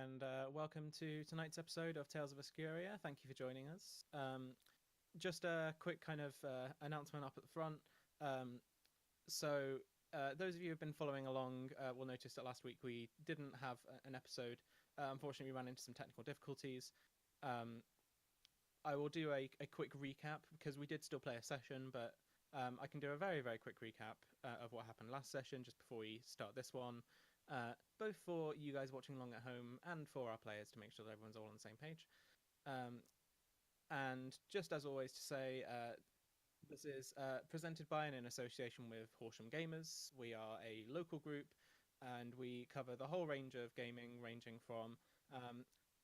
and welcome to tonight's episode of Tales of Escuria. Thank you for joining us. Just a quick kind of announcement up at the front. So, those of you who have been following along will notice that last week we didn't have an episode. Unfortunately, we ran into some technical difficulties. I will do a quick recap because we did still play a session, but I can do a very, very quick recap of what happened last session just before we start this one. Both for you guys watching along at home and for our players to make sure that everyone's all on the same page. And just as always to say, this is presented by and in association with Horsham Gamers. We are a local group and we cover the whole range of gaming, ranging from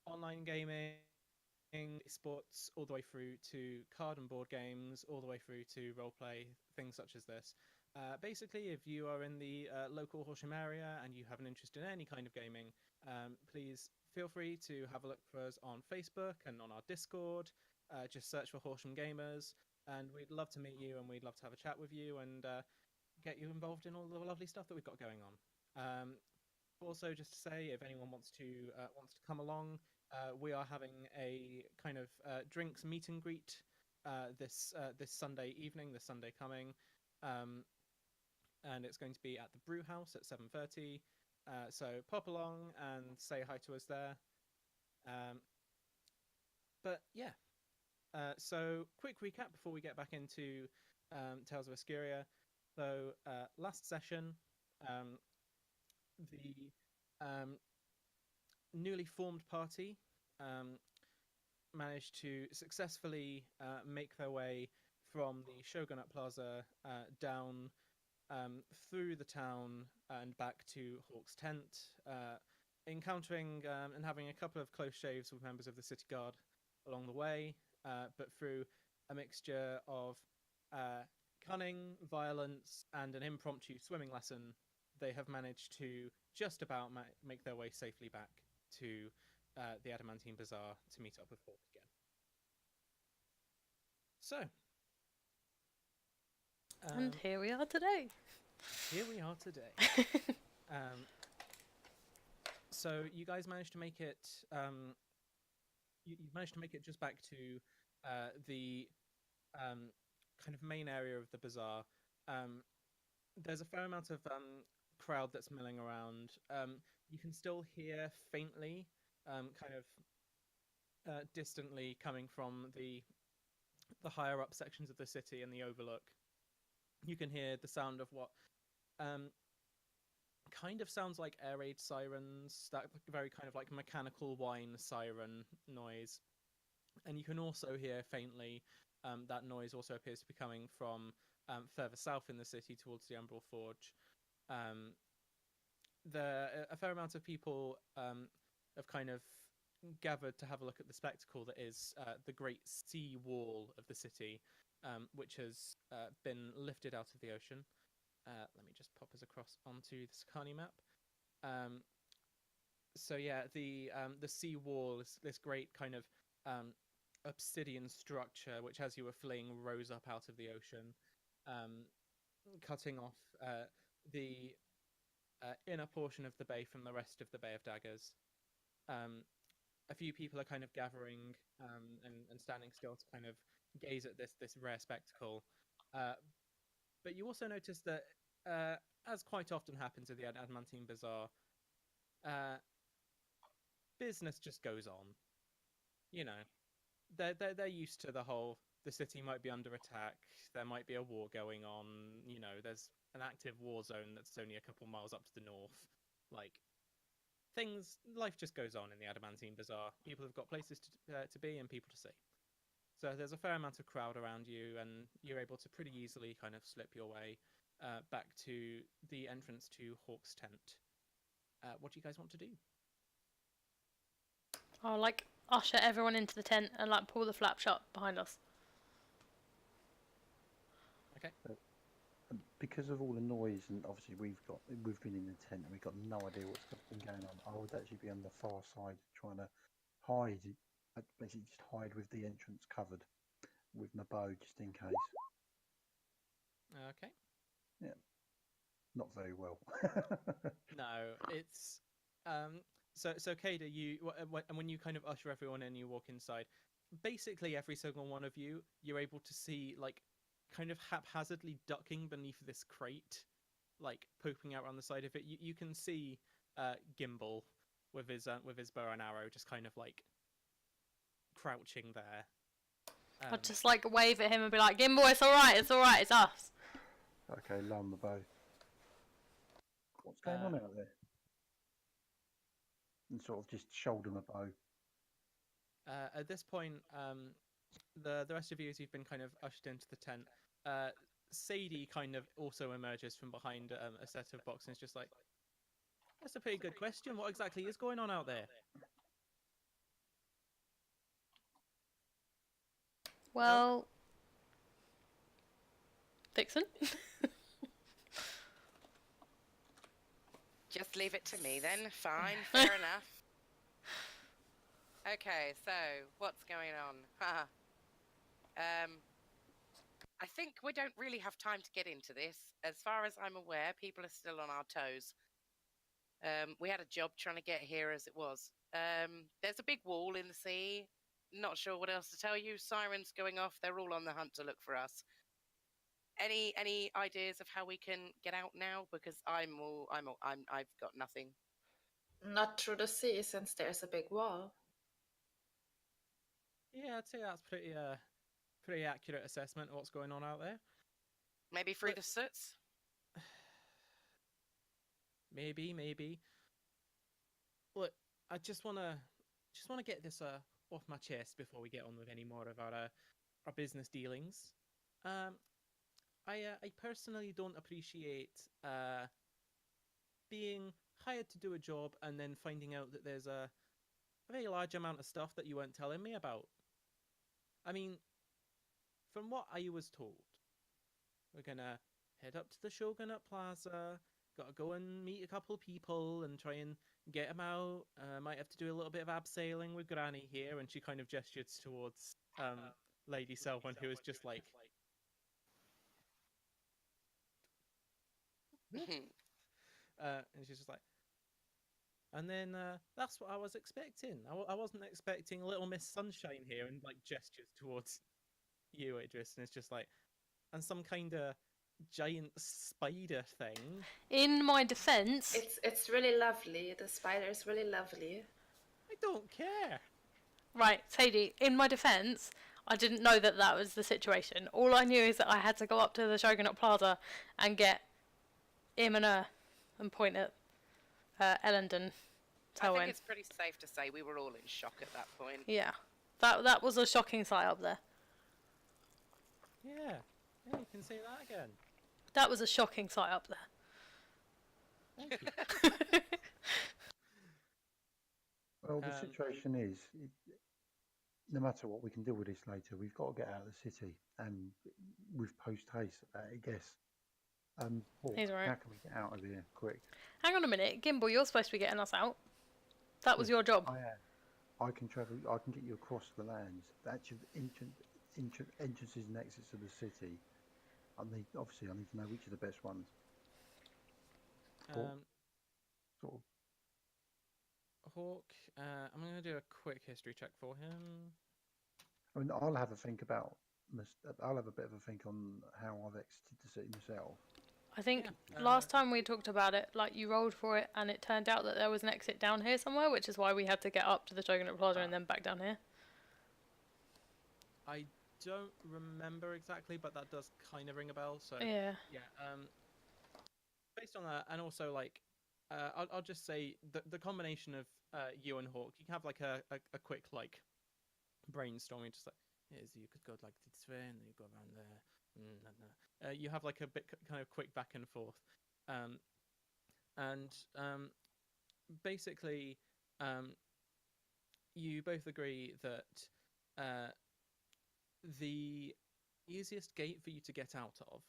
online gaming, sports, all the way through to card and board games, all the way through to roleplay, things such as this. Basically, if you are in the local Horsham area and you have an interest in any kind of gaming, please feel free to have a look for us on Facebook and on our Discord. Just search for Horsham Gamers, and we'd love to meet you and we'd love to have a chat with you and get you involved in all the lovely stuff that we've got going on. Also, just to say, if anyone wants to come along, we are having a kind of drinks meet and greet this Sunday evening, this Sunday coming, and it's going to be at the Brew House at 7:30. So pop along and say hi to us there. But yeah, so quick recap before we get back into Tales of Escuria. So last session, the newly formed party managed to successfully make their way from the Shogunate Plaza down through the town and back to Hawk's Tent, encountering and having a couple of close shaves with members of the City Guard along the way, but through a mixture of cunning, violence, and an impromptu swimming lesson, they have managed to just about make their way safely back to the Adamantine Bazaar to meet up with Hawk again. So, and here we are today. So you guys managed to make it. You managed to make it just back to the kind of main area of the bazaar. There's a fair amount of crowd that's milling around. You can still hear faintly, kind of distantly coming from the higher up sections of the city and the overlook. You can hear the sound of what kind of sounds like air raid sirens, that very kind of like mechanical wine siren noise. And you can also hear faintly that noise also appears to be coming from further south in the city towards the Umbral Forge. A fair amount of people have kind of gathered to have a look at the spectacle that is the great sea wall of the city, which has been lifted out of the ocean. Let me just pop us across onto the Sakani map. So yeah, the sea wall is this great kind of obsidian structure, which as you were fleeing rose up out of the ocean, cutting off the inner portion of the bay from the rest of the Bay of Daggers. A few people are kind of gathering and standing still to kind of gaze at this rare spectacle. But you also notice that, as quite often happens at the Adamantine Bazaar, business just goes on. You know, they're used to the city might be under attack. There might be a war going on. You know, there's an active war zone that's only a couple miles up to the north. Like, life just goes on in the Adamantine Bazaar. People have got places to be and people to see. So there's a fair amount of crowd around you, and you're able to pretty easily kind of slip your way back to the entrance to Hawk's Tent. What do you guys want to do? I'll like usher everyone into the tent and like pull the flap shut behind us. Okay. Because of all the noise, and obviously we've been in the tent and we've got no idea what's been going on. I would actually be on the far side trying to hide, basically just hide with the entrance covered with my bow just in case. Okay. Yeah. Not very well. No, it's So Kada, and when you kind of usher everyone in, you walk inside. Basically, every single one of you, you're able to see like kind of haphazardly ducking beneath this crate, like poking out on the side of it. You can see Gimbal with his bow and arrow, just kind of like crouching there. I'd just like wave at him and be like, Gimbal, it's alright, it's us. Okay, lower my bow. What's going on out there? And sort of just shoulder my bow. At this point, the rest of you, as you've been kind of ushered into the tent, Sadie kind of also emerges from behind a set of boxes and is just like, that's a pretty good question. What exactly is going on out there? Well, Vixen? Just leave it to me then. Fine, fair enough. Okay, so what's going on? I think we don't really have time to get into this. As far as I'm aware, people are still on our toes. We had a job trying to get here as it was. There's a big wall in the sea. Not sure what else to tell you. Sirens going off. They're all on the hunt to look for us. Any ideas of how we can get out now? Because I've got nothing. Not through the sea, since there's a big wall. Yeah, I'd say that's pretty accurate assessment of what's going on out there. Maybe through the soots? Maybe. Look, I just wanna get this off my chest before we get on with any more of our business dealings. I personally don't appreciate being hired to do a job and then finding out that there's a very large amount of stuff that you weren't telling me about. I mean, from what I was told, we're gonna head up to the Shogunate Plaza, gotta go and meet a couple of people and try and get them out. Might have to do a little bit of abseiling with Granny here, and she kind of gestures towards Lady Selwyn, who is just like... and she's just like... And then that's what I was expecting. I wasn't expecting Little Miss Sunshine here, and like gestures towards you, Idris, and it's just like, and some kind of giant spider thing. In my defense, It's really lovely. The spider is really lovely. I don't care. right, Sadie, in my defense, I didn't know that that was the situation. All I knew is that I had to go up to the Shogunate Plaza and get him and her and point at Ellendon. I think it's pretty safe to say we were all in shock at that point. Yeah, that was a shocking sight up there. Yeah, you can say that again. That was a shocking sight up there. Thank you. Well, the situation is, no matter what, we can deal with this later. We've got to get out of the city, and with post haste, I guess. He's right. How can we get out of here quick? Hang on a minute, Gimbal, you're supposed to be getting us out. That was your job. I am. I can travel. I can get you across the lands. The actual entrances and exits of the city. I need to know which are the best ones. Sort of. Hawk, I'm going to do a quick history check for him. I mean, I'll have a think about. I'll have a bit of a think on how I've exited the city myself. I think last time we talked about it, like you rolled for it and it turned out that there was an exit down here somewhere, which is why we had to get up to the Shogunate Plaza and then back down here. I don't remember exactly, but that does kind of ring a bell. So yeah. Based on that, and also like, I'll just say the combination of you and Hawk, you can have like a quick like brainstorming, just like, you could go like this way and then you go around there. You have like a bit kind of quick back and forth, and basically, you both agree that the easiest gate for you to get out of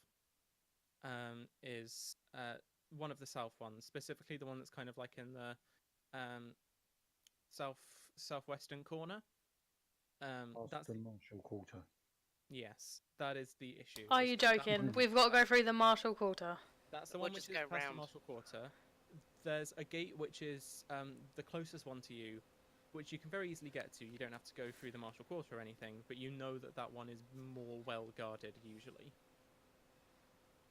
is one of the south ones, specifically the one that's kind of like in the southwestern corner. That's the Marshall Quarter. Yes, that is the issue. Are you joking? We've got to go through the Marshall Quarter. That's the one which is past the Marshall Quarter. there's a gate which is the closest one to you, which you can very easily get to. You don't have to go through the Martial Quarter or anything, but you know that that one is more well guarded usually.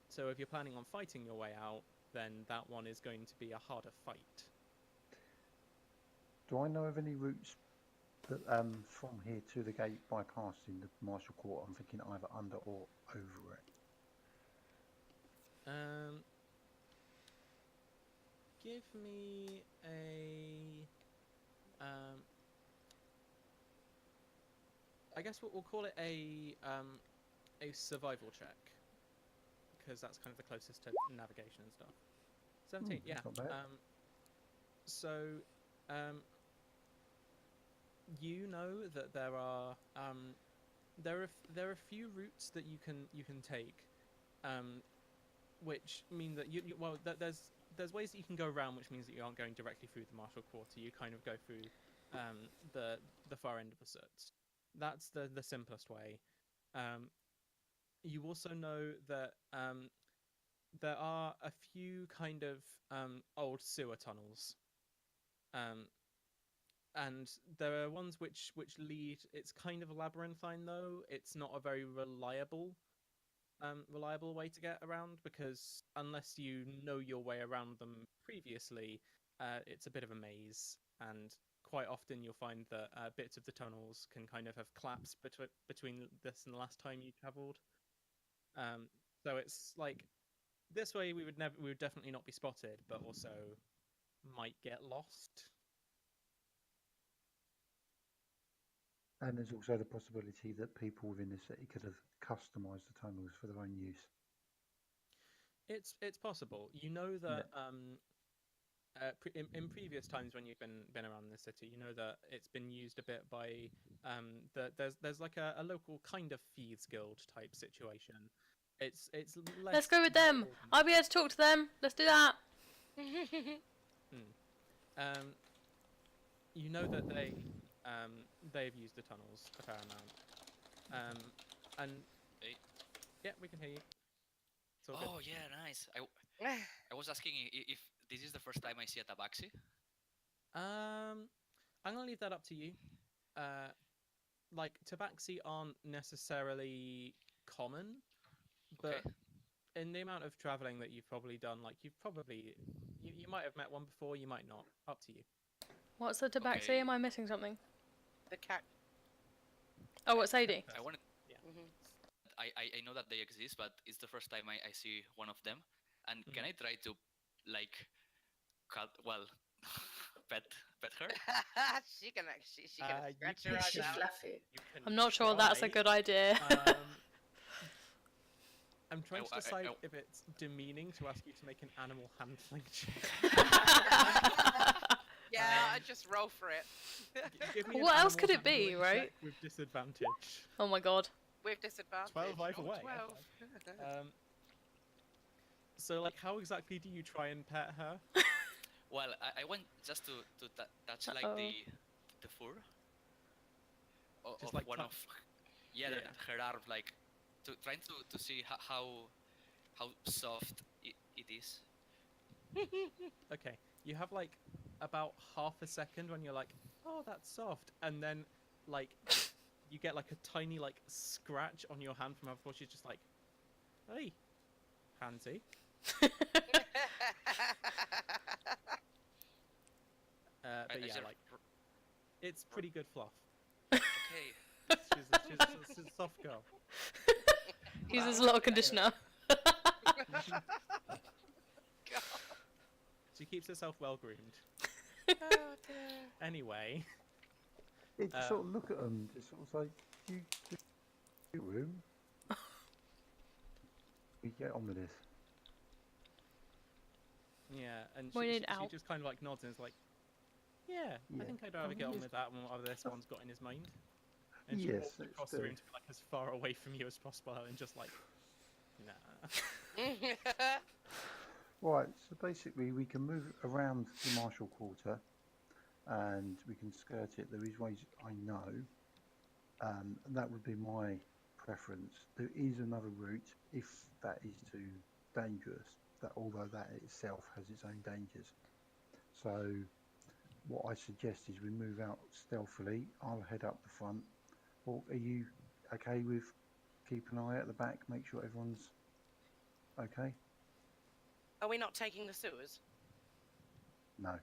So if you're planning on fighting your way out, then that one is going to be a harder fight. Do I know of any routes that from here to the gate bypassing the Martial Court? I'm thinking either under or over it. Give me a I guess we'll call it a survival check, because that's kind of the closest to navigation and stuff. 17, yeah. Not bad. So, you know that there are a few routes that you can take, which mean that there's ways that you can go around, which means that you aren't going directly through the Martial Quarter. You kind of go through the far end of the Surts. That's the simplest way. You also know that there are a few kind of old sewer tunnels, and there are ones which lead. It's kind of a labyrinthine, though. It's not a very reliable way to get around, because unless you know your way around them previously, it's a bit of a maze, and quite often you'll find that bits of the tunnels can kind of have collapsed between this and the last time you travelled. So it's like, this way we would definitely not be spotted, but also might get lost. And there's also the possibility that people within the city could have customised the tunnels for their own use. It's possible. You know that in previous times when you've been around the city, you know that it's been used a bit by there's like a local kind of thieves guild type situation. It's less. Let's go with them. I'll be able to talk to them. Let's do that. You know that they've used the tunnels a fair amount. And yeah, we can hear you. Oh yeah, nice. I was asking if this is the first time I see a tabaxi. I'm gonna leave that up to you. Like, tabaxi aren't necessarily common, but in the amount of traveling that you've probably done, like you might have met one before, you might not. Up to you. What's the tabaxi? Okay. Am I missing something? The cat. Oh, what's Sadie? I wanted. Yeah. I know that they exist, but it's the first time I see one of them. And can I try to, like, pet her? she can scratch her eyes She's out. fluffy. I'm not sure that's a good idea. I'm trying to decide if it's demeaning to ask you to make an animal handling check. Yeah, I just roll for it. Give me an What else animal could it be, handling right? check with disadvantage. Oh my god. With disadvantage. 12 either Oh, way. 12. So, like, how exactly do you try and pet her? Well, I want just to touch like the fur Just of like one touch. of her arm, like trying to see how soft it is. Okay, you have like about half a second when you're like, oh, that's soft, and then like you get like a tiny like scratch on your hand from her before she's just like, hey, handsy. But yeah, like, it's pretty good fluff. Okay. She's a soft girl. Uses a lot of conditioner. She keeps herself well groomed. Oh dear. Anyway. It's sort of look at them, just sort of say, do you room? We get on with this. Yeah, and We she need out. just kind of like nods and is like, yeah, I think I'd rather get on with that one, whatever this one's got in his mind. And she walks across the room to be like as far away from you as possible, and just like, nah. Right, so basically we can move around the Martial Quarter and we can skirt it. There is ways I know, and that would be my preference. There is another route if that is too dangerous, that although that itself has its own dangers. So what I suggest is we move out stealthily. I'll head up the front. Well, are you okay with keep an eye at the back, make sure everyone's okay? Are we not taking the sewers? No.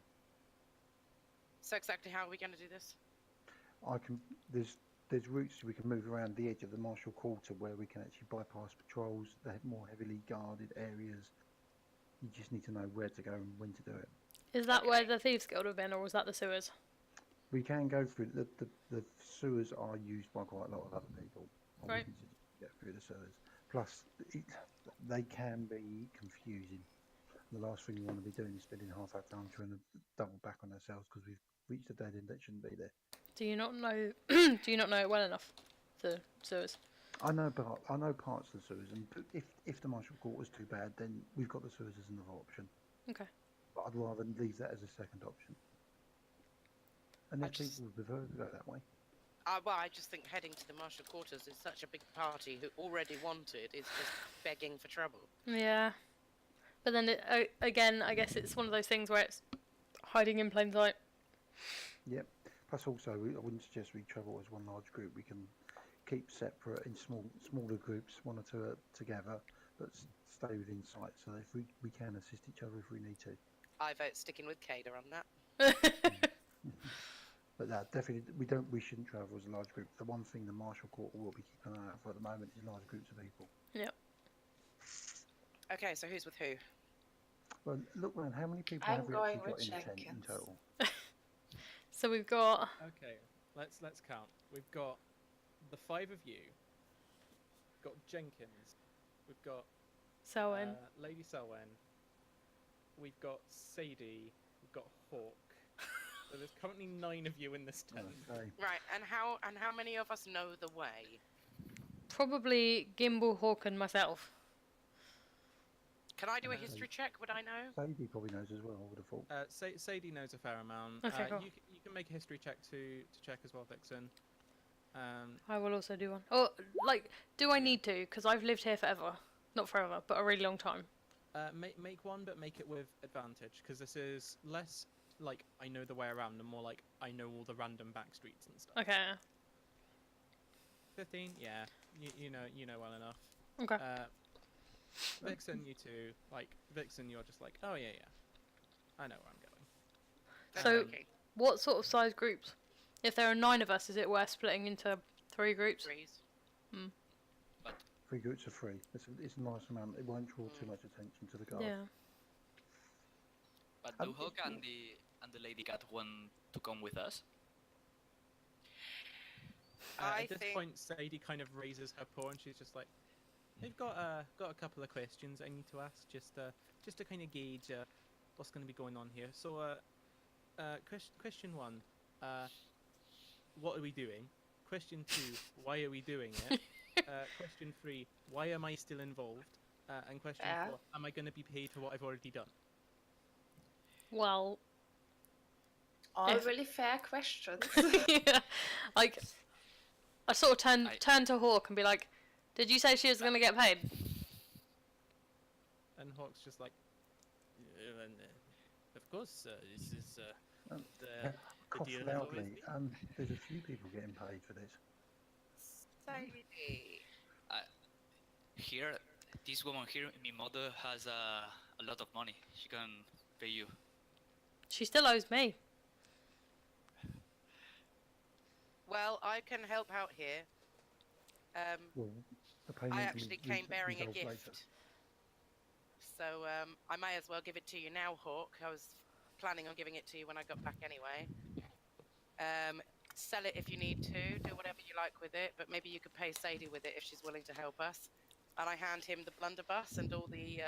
So exactly how are we going to do this? I can. There's routes we can move around the edge of the Marshall Quarter where we can actually bypass patrols, the more heavily guarded areas. You just need to know where to go and when to do it. Is that where the Thieves Guild have been, or was that the sewers? We can go through the sewers are used by quite a lot of other people. I Right. wouldn't suggest you get through the sewers. Plus, they can be confusing. The last thing we want to be doing is spending half our time trying to double back on ourselves because we've reached a dead end that shouldn't be there. Do you not know? Do you not know it well enough? The sewers. I know parts of the sewers, and if the Marshall Court was too bad, then we've got the sewers as another option. Okay. But I'd rather leave that as a second option. And I if just- people would prefer to go that way. Well, I just think heading to the Marshall Quarters is such a big party who already wanted is just begging for trouble. Yeah. But then again, I guess it's one of those things where it's hiding in plain sight. Yep. Plus, also, I wouldn't suggest we travel as one large group. We can keep separate in smaller groups, one or two together, but stay within sight. So if we can assist each other if we need to. I vote sticking with Kada on that. But definitely, we shouldn't travel as a large group. The one thing the Marshall Court will be keeping an eye out for at the moment is large groups of people. Yep. Okay, so who's with who? Well, look, man, how many people I'm have we going actually got with in the tent in Jenkins. total? So we've got. Okay, let's count. We've got the 5 of you. We've got Jenkins. We've got Selwyn. Lady Selwyn. We've got Sadie. We've got Hawk. So there's currently 9 of you in this tent. Okay. Right, and how many of us know the way? Probably Gimbal, Hawk, and myself. Can I do a history check? Would I know? Sadie probably knows as well, I would have thought. Sadie knows a fair amount. Okay, cool. You can make a history check to check as well, Vixen. I will also do one. Oh, do I need to? Because I've lived here forever. Not forever, but a really long time. Make one, but make it with advantage, because this is less like I know the way around and more like I know all the random back streets and stuff. Okay. 15, yeah, you know well enough. Okay. Vixen, you too. Like Vixen, you're just like, oh yeah, I know where I'm going. So- Okay, What sort of size groups? If there are 9 of us, is it worth splitting into 3 groups? threes. 3 groups of 3. It's a nice amount. It won't draw too much attention to the guard. Yeah. But do Hawk and the Lady Cat want to come with us? I At this think- point, Sadie kind of raises her paw and she's just like, "I've got a couple of questions I need to ask, just to kind of gauge what's going to be going on here. So, question 1, what are we doing? Question 2, why are we doing it? Question 3, why am I still involved? And question 4, am I going to be paid for what I've already done?" Well, All If- really fair questions. yeah. Like, I sort of turn to Hawk and be like, "Did you say she was going to get paid?" And Hawk's just like, of course, this is Um, the Cough deal has always loudly. been." There's a few people getting paid for this. Sadie. Here, this woman here, my mother, has a lot of money. She can pay you. She still owes me. Well, I can help out here. Well, the payment I will actually be came bearing a resolved gift. later. So I may as well give it to you now, Hawk. I was planning on giving it to you when I got back anyway. Sell it if you need to, do whatever you like with it, but maybe you could pay Sadie with it if she's willing to help us. And I hand him the blunderbuss and all the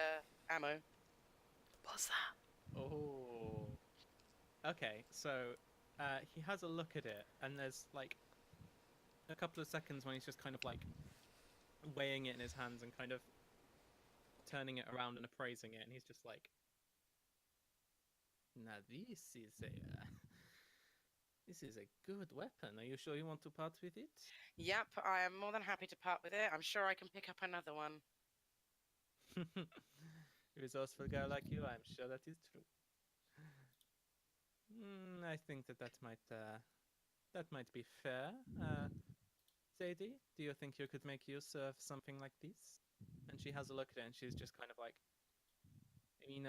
ammo. What's that? Oh. Okay, so he has a look at it, and there's like a couple of seconds when he's just kind of like weighing it in his hands and kind of turning it around and appraising it, and he's just like, "Now this is a good weapon. Are you sure you want to part with it?" Yep, I am more than happy to part with it. I'm sure I can pick up another one. Resourceful girl like you, I'm sure that is true. I think that might be fair. Sadie, do you think you could make use of something like this? And she has a look at it, and she's just kind of like, I mean,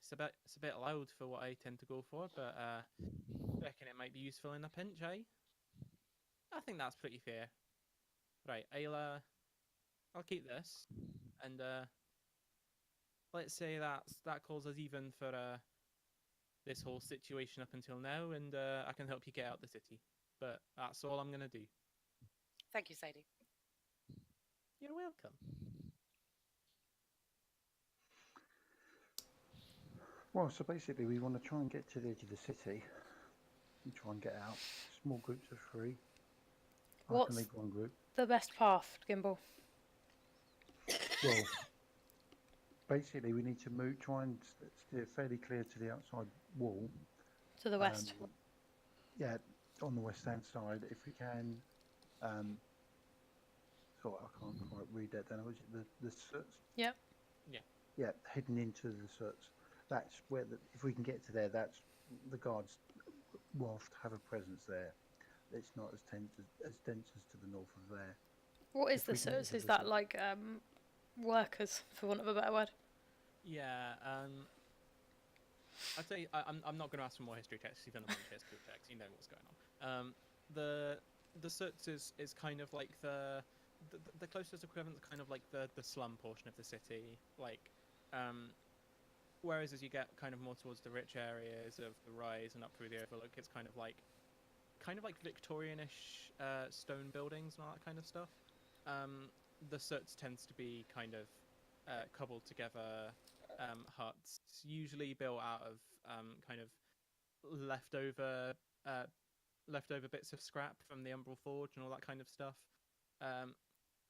it's a bit loud for what I tend to go for, but I reckon it might be useful in a pinch, eh? I think that's pretty fair. Right, I'll keep this, and let's say that calls us even for this whole situation up until now, and I can help you get out the city. But that's all I'm gonna do. Thank you, Sadie. You're welcome. Well, so basically, we want to try and get to the edge of the city and try and get out. Small groups of 3. I What's can lead one group. the best path, Gimbal? Well, basically, we need to try and steer fairly clear to the outside wall. To the west. Yeah, on the west-hand side, if we can. So I can't quite read that down. Was it the soots? Yep. Yeah, hidden into the soots. That's where if we can get to there, that's the guards whilst have a presence there. It's not as dense as to the north of there. What is If the we can get soots? to Is the that soots. like workers, for want of a better word? Yeah. I'd say I'm not going to ask for more history checks. You've done a bunch of history checks. You know what's going on. The soots is kind of like the closest equivalent, kind of like the slum portion of the city. Like, whereas as you get kind of more towards the rich areas of the rise and up through the overlook, it's kind of like Victorianish stone buildings and all that kind of stuff. The soots tends to be kind of cobbled together huts, usually built out of kind of leftover bits of scrap from the Umbral Forge and all that kind of stuff.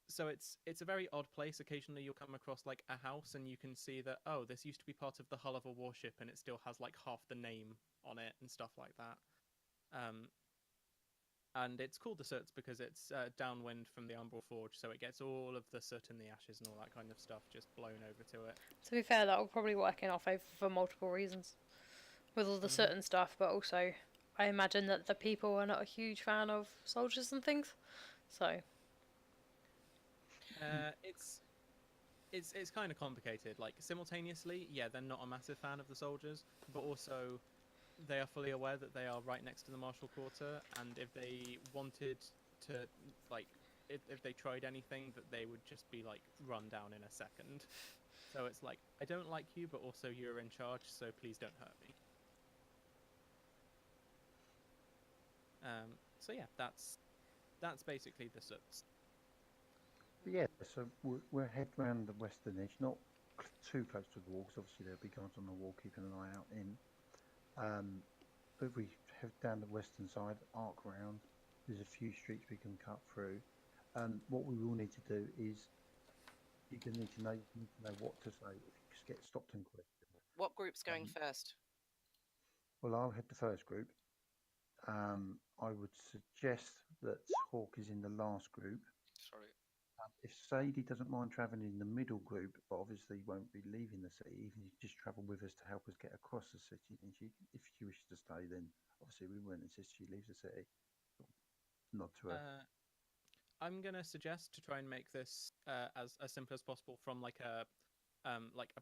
So it's a very odd place. Occasionally you'll come across like a house and you can see that, oh, this used to be part of the hull of a warship and it still has like half the name on it and stuff like that. And it's called the soots because it's downwind from the Umbral Forge, so it gets all of the soot and the ashes and all that kind of stuff just blown over to it. To be fair, that will probably work in our favour for multiple reasons. With all the soot and stuff, but also I imagine that the people are not a huge fan of soldiers and things. So it's kind of complicated. Like, simultaneously, yeah, they're not a massive fan of the soldiers, but also they are fully aware that they are right next to the Marshall Quarter, and if they wanted to, like, if they tried anything, that they would just be like run down in a second. So it's like, I don't like you, but also you're in charge, so please don't hurt me. So yeah, that's basically the soots. Yeah, so we're head round the western edge, not too close to the wall, because obviously there'll be guards on the wall keeping an eye out in. But if we head down the western side, arc round, there's a few streets we can cut through. What we will need to do is you're going to need to know what to say if you just get stopped and questioned. What group's going first? Well, I'll head the first group. I would suggest that Hawk is in the last group. Sorry. If Sadie doesn't mind travelling in the middle group, but obviously won't be leaving the city, even if you just travel with us to help us get across the city, and if she wishes to stay, then obviously we won't insist she leaves the city. Not to her. I'm gonna suggest to try and make this as simple as possible from like a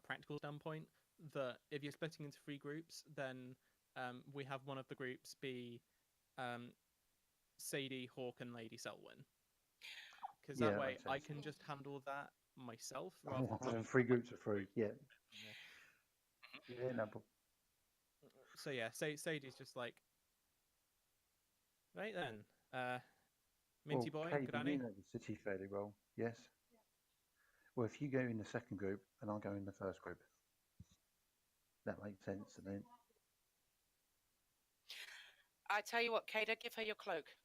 practical standpoint. That if you're splitting into 3 groups, then we have one of the groups be Sadie, Hawk, and Lady Selwyn. Because that way I can just handle that myself. Rather than 3 groups of 3, yeah. Yeah, no, but... So yeah, Sadie's just like, right then, Minty boy, Katie, Granny. you know the city fairly well, yes? Well, if you go in the second group and I'll go in the first group, that makes sense. And then I tell you what, Kada, give her your cloak.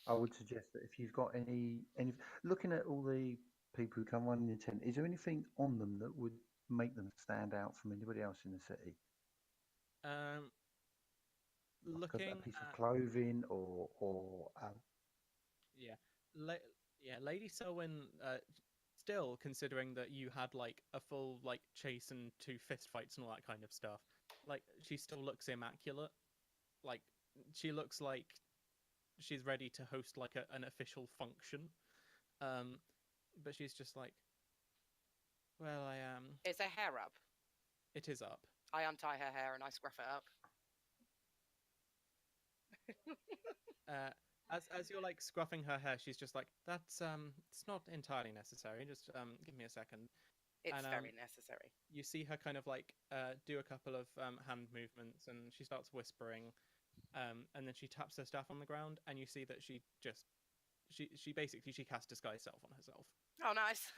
I would suggest that if you've got any looking at all the people who come running in tent, is there anything on them that would make them stand out from anybody else in the city? Looking a piece of clothing or Lady Selwyn, still considering that you had like a full like chase and 2 fist fights and all that kind of stuff, like she still looks immaculate. Like she looks like she's ready to host like an official function. But she's just like, well, I am. Is her hair up? It is up. I untie her hair and I scruff it up. As you're like scruffing her hair, she's just like, that's it's not entirely necessary. Just give me a second. It's And, very necessary. You see her kind of like do a couple of hand movements, and she starts whispering, and then she taps her staff on the ground, and you see that she basically cast disguise self on herself. Oh, nice.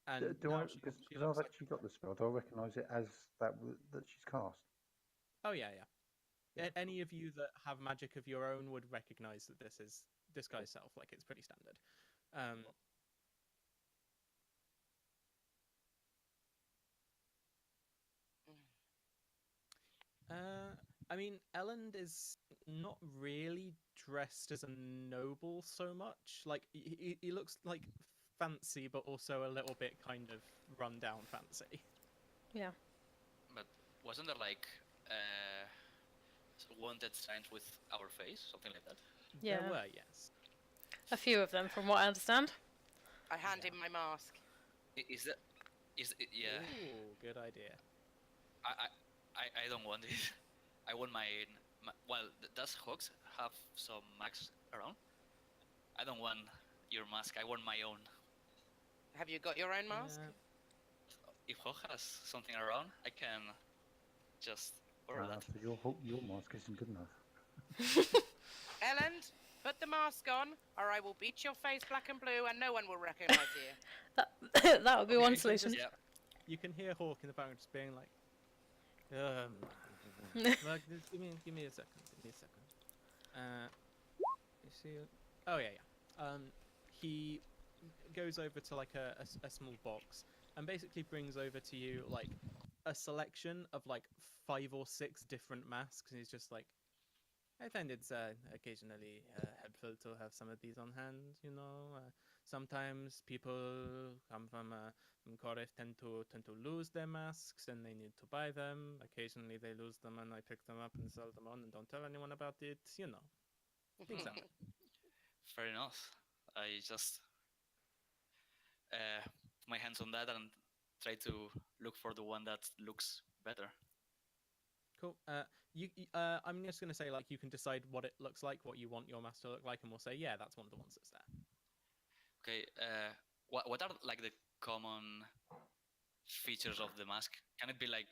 And Do now I? she Because looks I've like actually got the spell. Do I recognise it as that she's cast? Oh yeah. Any of you that have magic of your own would recognize that this is disguise self. Like it's pretty standard. I mean, Elend is not really dressed as a noble so much. Like he looks like fancy, but also a little bit kind of run down fancy. Yeah. But wasn't there like wanted signs with our face, something like that? Yeah. There were, yes. A few of them, from what I understand. I hand him my mask. Is that? Yeah? Ooh, good idea. I don't want it. I want my well. Does Hawks have some masks around? I don't want your mask. I want my own. Have you got your own mask? If Hawk has something around, I can just borrow that. So your mask isn't good enough. Elend, put the mask on, or I will beat your face black and blue, and no one will recognize you. That would be one solution. Yeah. You can hear Hawk in the background just being like, like, give me a second. Give me a second. You see? Oh yeah. He goes over to like a small box and basically brings over to you like a selection of like 5 or 6 different masks, and he's just like, I find it's occasionally helpful to have some of these on hand. You know, sometimes people come from Corif tend to lose their masks and they need to buy them. Occasionally they lose them and I pick them up and sell them on and don't tell anyone about it. You know, things like that. Fair enough. I just put my hands on that and try to look for the one that looks better. Cool. I'm just gonna say like you can decide what it looks like, what you want your mask to look like, and we'll say yeah, that's one of the ones that's there. Okay. What are like the common features of the mask? Can it be like?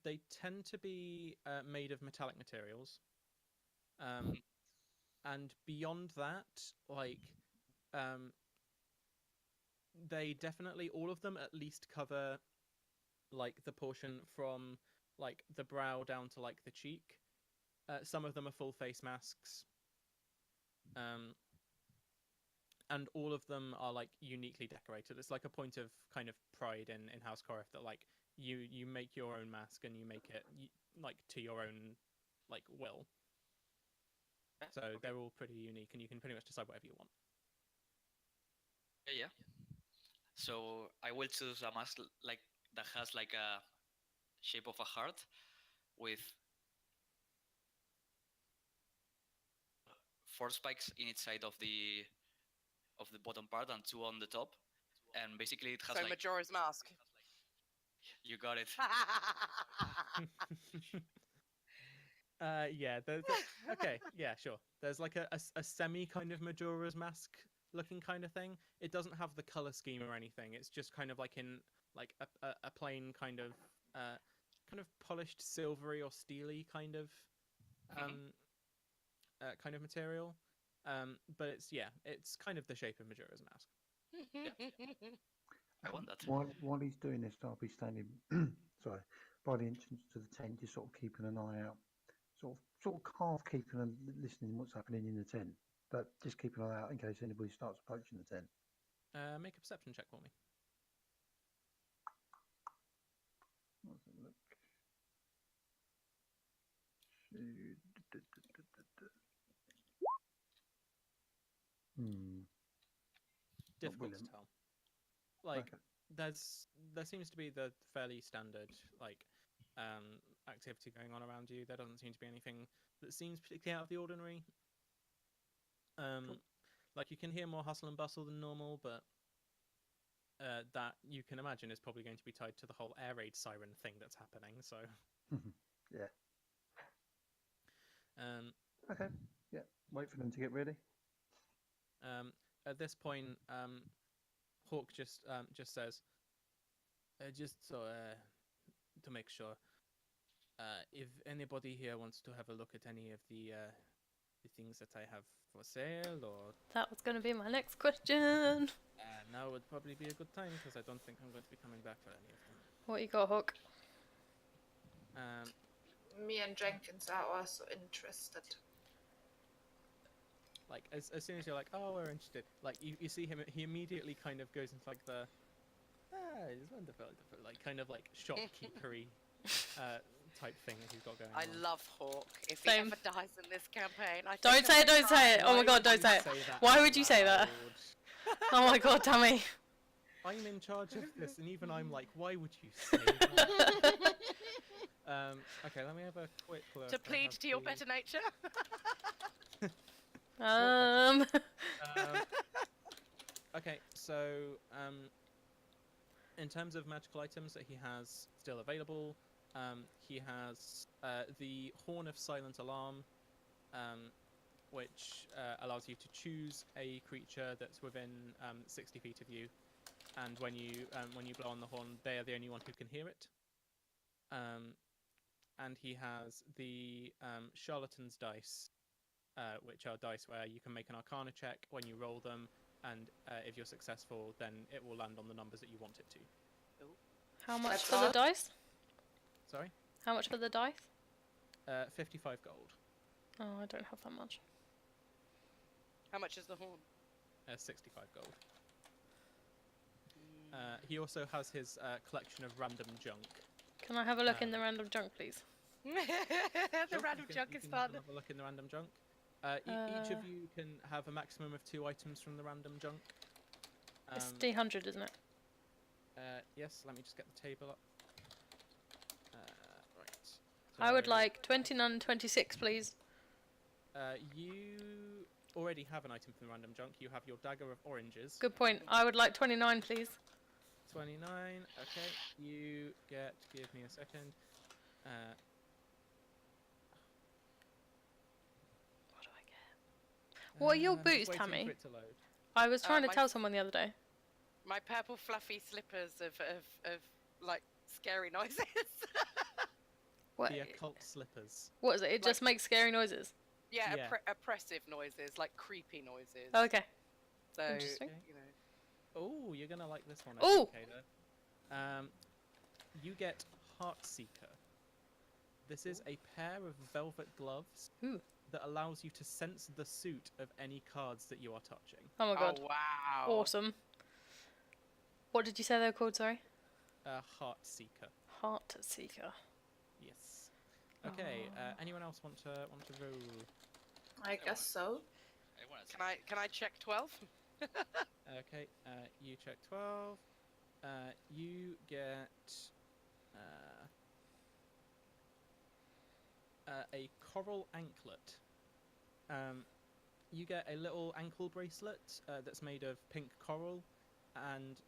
They tend to be made of metallic materials. And beyond that, like, they definitely, all of them at least cover like the portion from like the brow down to like the cheek. Some of them are full face masks. And all of them are like uniquely decorated. It's like a point of kind of pride in House Corif that like you make your own mask and you make it like to your own like will. So they're all pretty unique, and you can pretty much decide whatever you want. Yeah. So I will choose a mask like that has like a shape of a heart with 4 spikes in each side of the bottom part and 2 on the top, and basically it has So like Majora's Mask. You got it. Yeah. Okay. Yeah. Sure. There's like a semi kind of Majora's Mask looking kind of thing. It doesn't have the color scheme or anything. It's just kind of like in like a plain kind of polished silvery or steely kind of kind of material. But it's kind of the shape of Majora's Mask. I want that. While he's doing this, I'll be standing by the entrance to the tent, just sort of keeping an eye out, sort of half keeping and listening what's happening in the tent, but just keeping an eye out in case anybody starts approaching the tent. Make a perception check for me. Let's have a look. Difficult to tell. Like, okay. there seems to be the fairly standard like activity going on around you. There doesn't seem to be anything that seems particularly out of the ordinary. Like you can hear more hustle and bustle than normal, but that you can imagine is probably going to be tied to the whole air raid siren thing that's happening. So Yeah. okay, yeah. Wait for them to get ready. At this point, Hawk just says, just so to make sure, if anybody here wants to have a look at any of the things that I have for sale, or That was going to be my next question. now would probably be a good time because I don't think I'm going to be coming back for any of them. What you got, Hawk? Me and Jenkins are also interested. Like as soon as you're like, oh, we're interested, like you see him, he immediately kind of goes into like the it's wonderful, like kind of like shopkeepery type thing that he's got going on. I love Hawk. If Same. he ever dies in this campaign, I Don't say it, don't say it. Oh my god, don't say it. Why would you say that? Oh my god, Tammy. I'm in charge of this, and even I'm like, why would you say that? Okay, let me have a quick look. To plead to your better nature. Okay, so in terms of magical items that he has still available, he has the Horn of Silent Alarm, which allows you to choose a creature that's within 60 feet of you, and when you blow on the horn, they are the only one who can hear it. And he has the Charlatan's Dice, which are dice where you can make an Arcana check when you roll them, and if you're successful, then it will land on the numbers that you want it to. How much for the dice? Sorry? How much for the dice? 55 gold. Oh, I don't have that much. How much is the horn? 65 gold. He also has his collection of random junk. Can I have a look in the random junk, please? The random junk is fun. Have a look in the random junk. Each of you can have a maximum of 2 items from the random junk. It's D100, isn't it? Yes, let me just get the table up. Right. I would like 29 and 26, please. You already have an item from the random junk. You have your dagger of oranges. Good point. I would like 29, please. 29. Okay. You get. Give me a second. What do I get? What are your boots, waiting Tammy? for it to load. I was trying to tell someone the other day. My purple fluffy slippers of like scary noises. What? The occult slippers. What is it? It just makes scary noises. Yeah, Yeah. Oppressive noises, like creepy noises. Oh, okay. So, Interesting. you know. Oh, you're gonna like this one. Ooh! Ada. You get Heartseeker. This is a pair of velvet gloves that allows you to sense the suit of any cards that you are touching. Oh my god. Oh, wow. Awesome. What did you say they were called, sorry? Heartseeker. Heartseeker. Yes. Okay. Anyone else want to roll? I guess so. I wanna Can I check 12? Okay. You check 12. You get a coral anklet. You get a little ankle bracelet that's made of pink coral, and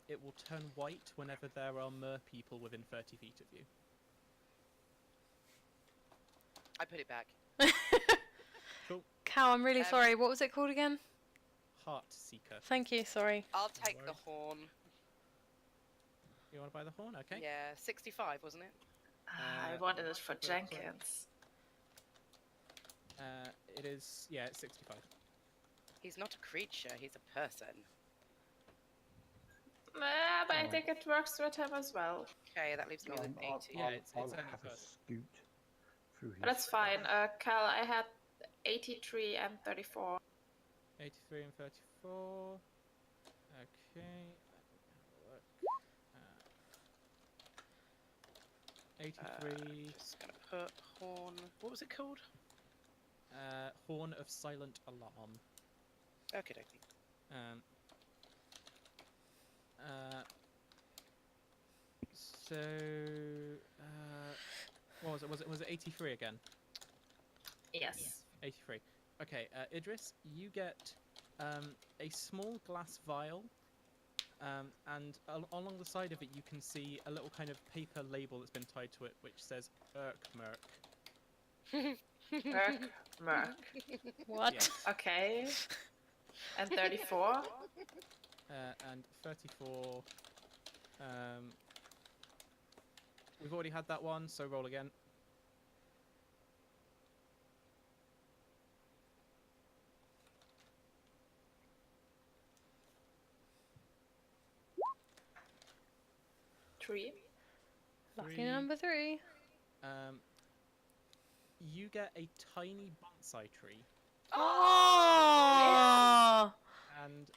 it will turn white whenever there are mer people within 30 feet of you. I put it back. Cool. Cow, I'm really sorry. What was it called again? Heartseeker. Thank you, sorry. I'll take the horn. You want to buy the horn? Okay. Yeah, 65, wasn't it? I wanted it for Jenkins. It is, yeah, it's 65. He's not a creature, he's a person. But I think it works with him as well. Okay, that leaves me with 80. Yeah, it's I'll only have a first. scoot through his. That's fine. Cal, I had 83 and 34. 83 and 34. Okay. Let me have a look. 83. Just gonna put horn. What was it called? Horn of Silent Alarm. Okay, dokie. So, what was it? Was it 83 again? Yes. 83. Okay, Idris, you get a small glass vial, and along the side of it, you can see a little kind of paper label that's been tied to it, which says Merc. Merc. What? Yes. Okay. And 34. And 34. We've already had that one, so roll again. Three. Lucky Three. number 3. You get a tiny bonsai tree, Oh! and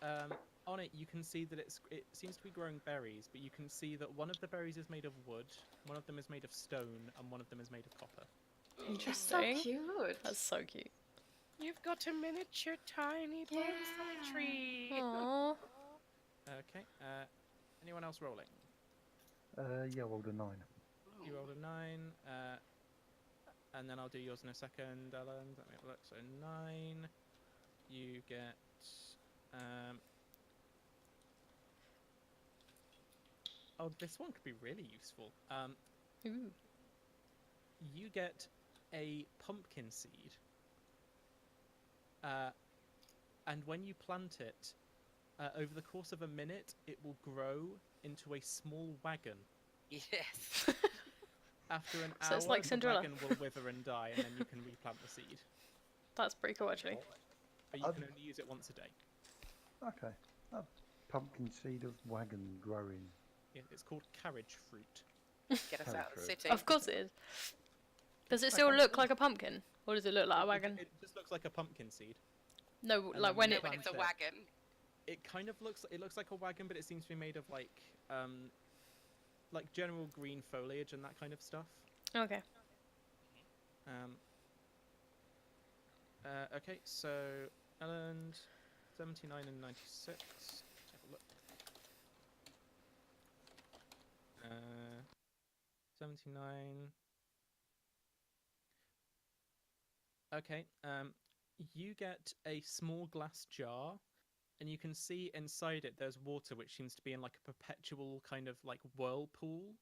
on it you can see that it seems to be growing berries, but you can see that one of the berries is made of wood, one of them is made of stone, and one of them is made of copper. That's so Interesting. cute. That's so cute. You've got a miniature tiny bonsai Yeah. tree. Aww. Okay. Anyone else rolling? Yeah, rolled a 9. You rolled a 9. And then I'll do yours in a second, Ellen. Let me have a look. So 9. You get. Oh, this one could be really useful. Ooh. You get a pumpkin seed. And when you plant it, over the course of a minute, it will grow into a small wagon. Yes. After an So hour, it's like the Cinderella. wagon will wither and die, and then you can replant the seed. That's pretty cool, actually. But you can only use it once a day. Okay. A pumpkin seed of wagon growing. Yeah, it's called carriage fruit. Get us out of the city. Of course it is. Does it still look like a pumpkin? Or does it look like a wagon? It just looks like a pumpkin seed. No, And like then when you it... When it's a plant wagon. It kind of looks like a wagon, but it seems to be made of like general green foliage and that kind of stuff. Okay. Okay, so Ellen, 79 and 96. Let's have a look. 79. Okay. You get a small glass jar, and you can see inside it there's water, which seems to be in like a perpetual kind of like whirlpool.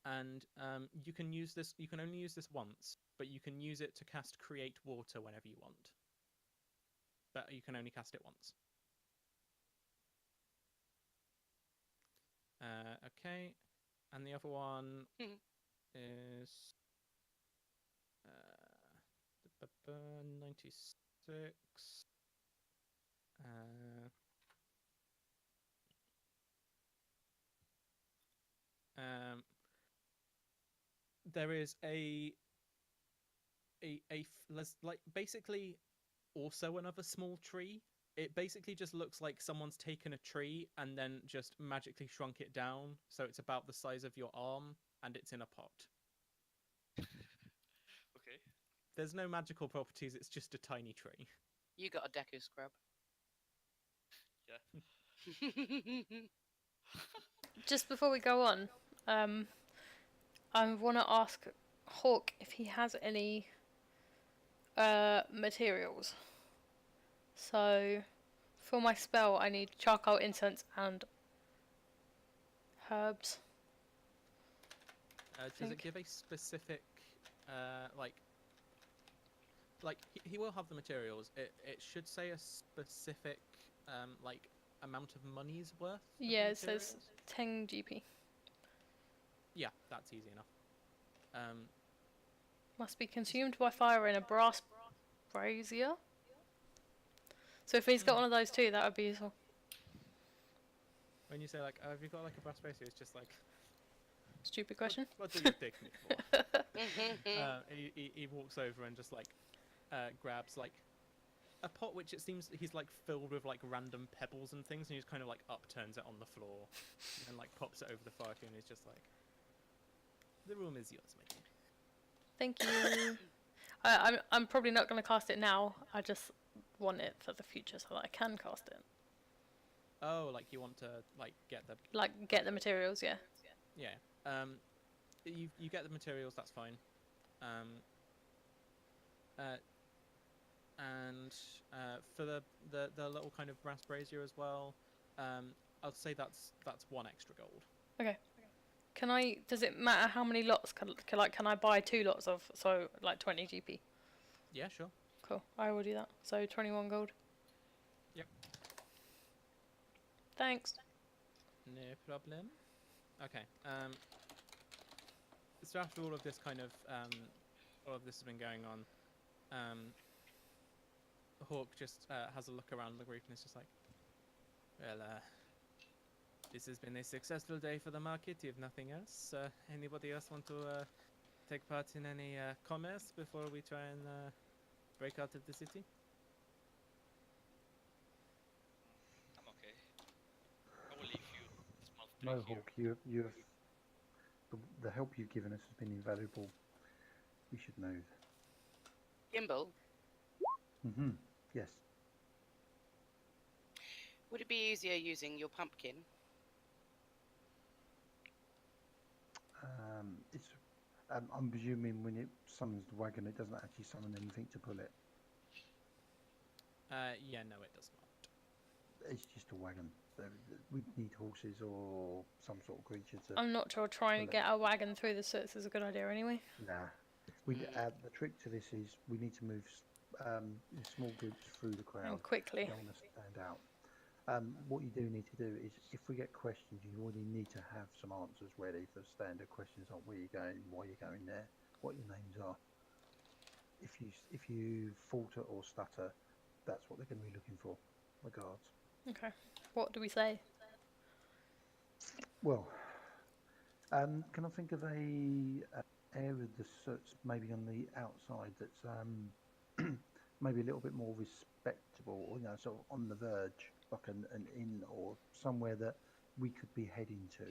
And you can use this. You can only use this once, but you can use it to cast Create Water whenever you want. But you can only cast it once. Okay, and the other one is 96. There is like basically also another small tree. It basically just looks like someone's taken a tree and then just magically shrunk it down, so it's about the size of your arm, and it's in a pot. Okay. There's no magical properties, it's just a tiny tree. You got a Deku scrub. Yeah. Just before we go on, I want to ask Hawk if he has any materials. So, for my spell, I need charcoal, incense, and herbs. Does it give a specific, like he will have the materials. It should say a specific, like amount of money's worth. Of Yeah, it materials. says 10 GP. Yeah, that's easy enough. Must be consumed by fire in a brass brazier. So if he's got one of those too, that would be useful. When you say like, have you got like a brass brazier? It's just like, Stupid question. what do you dig me for? He walks over and just like grabs like a pot, which it seems he's like filled with like random pebbles and things, and he just kind of like upturns it on the floor and like pops it over the fire, and he's just like, the room is yours, my dear. Thank you. I'm probably not going to cast it now. I just want it for the future so that I can cast it. Oh, like you want to like get the Like, get the materials, yeah. yeah. You get the materials. That's fine. Um, uh, and for the little kind of brass brazier as well, I'll say that's one extra gold. Okay. Can I? Does it matter how many lots? Can I buy 2 lots of, so like 20 GP? Yeah, sure. Cool. I will do that. So 21 gold. Yep. Thanks. No problem. Okay. So after all of this kind of all of this has been going on, Hawk just has a look around the group and is just like, well, this has been a successful day for the market, if nothing else. Anybody else want to take part in any commerce before we try and break out of the city? I'm okay. I will leave you a small No, tree here. Hawk, you have the help you've given us has been invaluable. We should move. Gimbal, Yes. would it be easier using your pumpkin? It's. I'm presuming when it summons the wagon, it doesn't actually summon anything to pull it. Yeah, no, it does not. It's just a wagon. We need horses or some sort of creature to. I'm not sure trying to pull it. get a wagon through the soots is a good idea anyway. Nah. The trick to this is we need to move in small groups through the crowd. And quickly. Don't want to stand out. What you do need to do is, if we get questions, you already need to have some answers ready for standard questions like where you're going, why you're going there, what your names are. If you falter or stutter, that's what they're going to be looking for. Regards. Okay. What do we say? Well, can I think of a area of the search maybe on the outside that's maybe a little bit more respectable, or sort of on the verge, like an inn or somewhere that we could be heading to?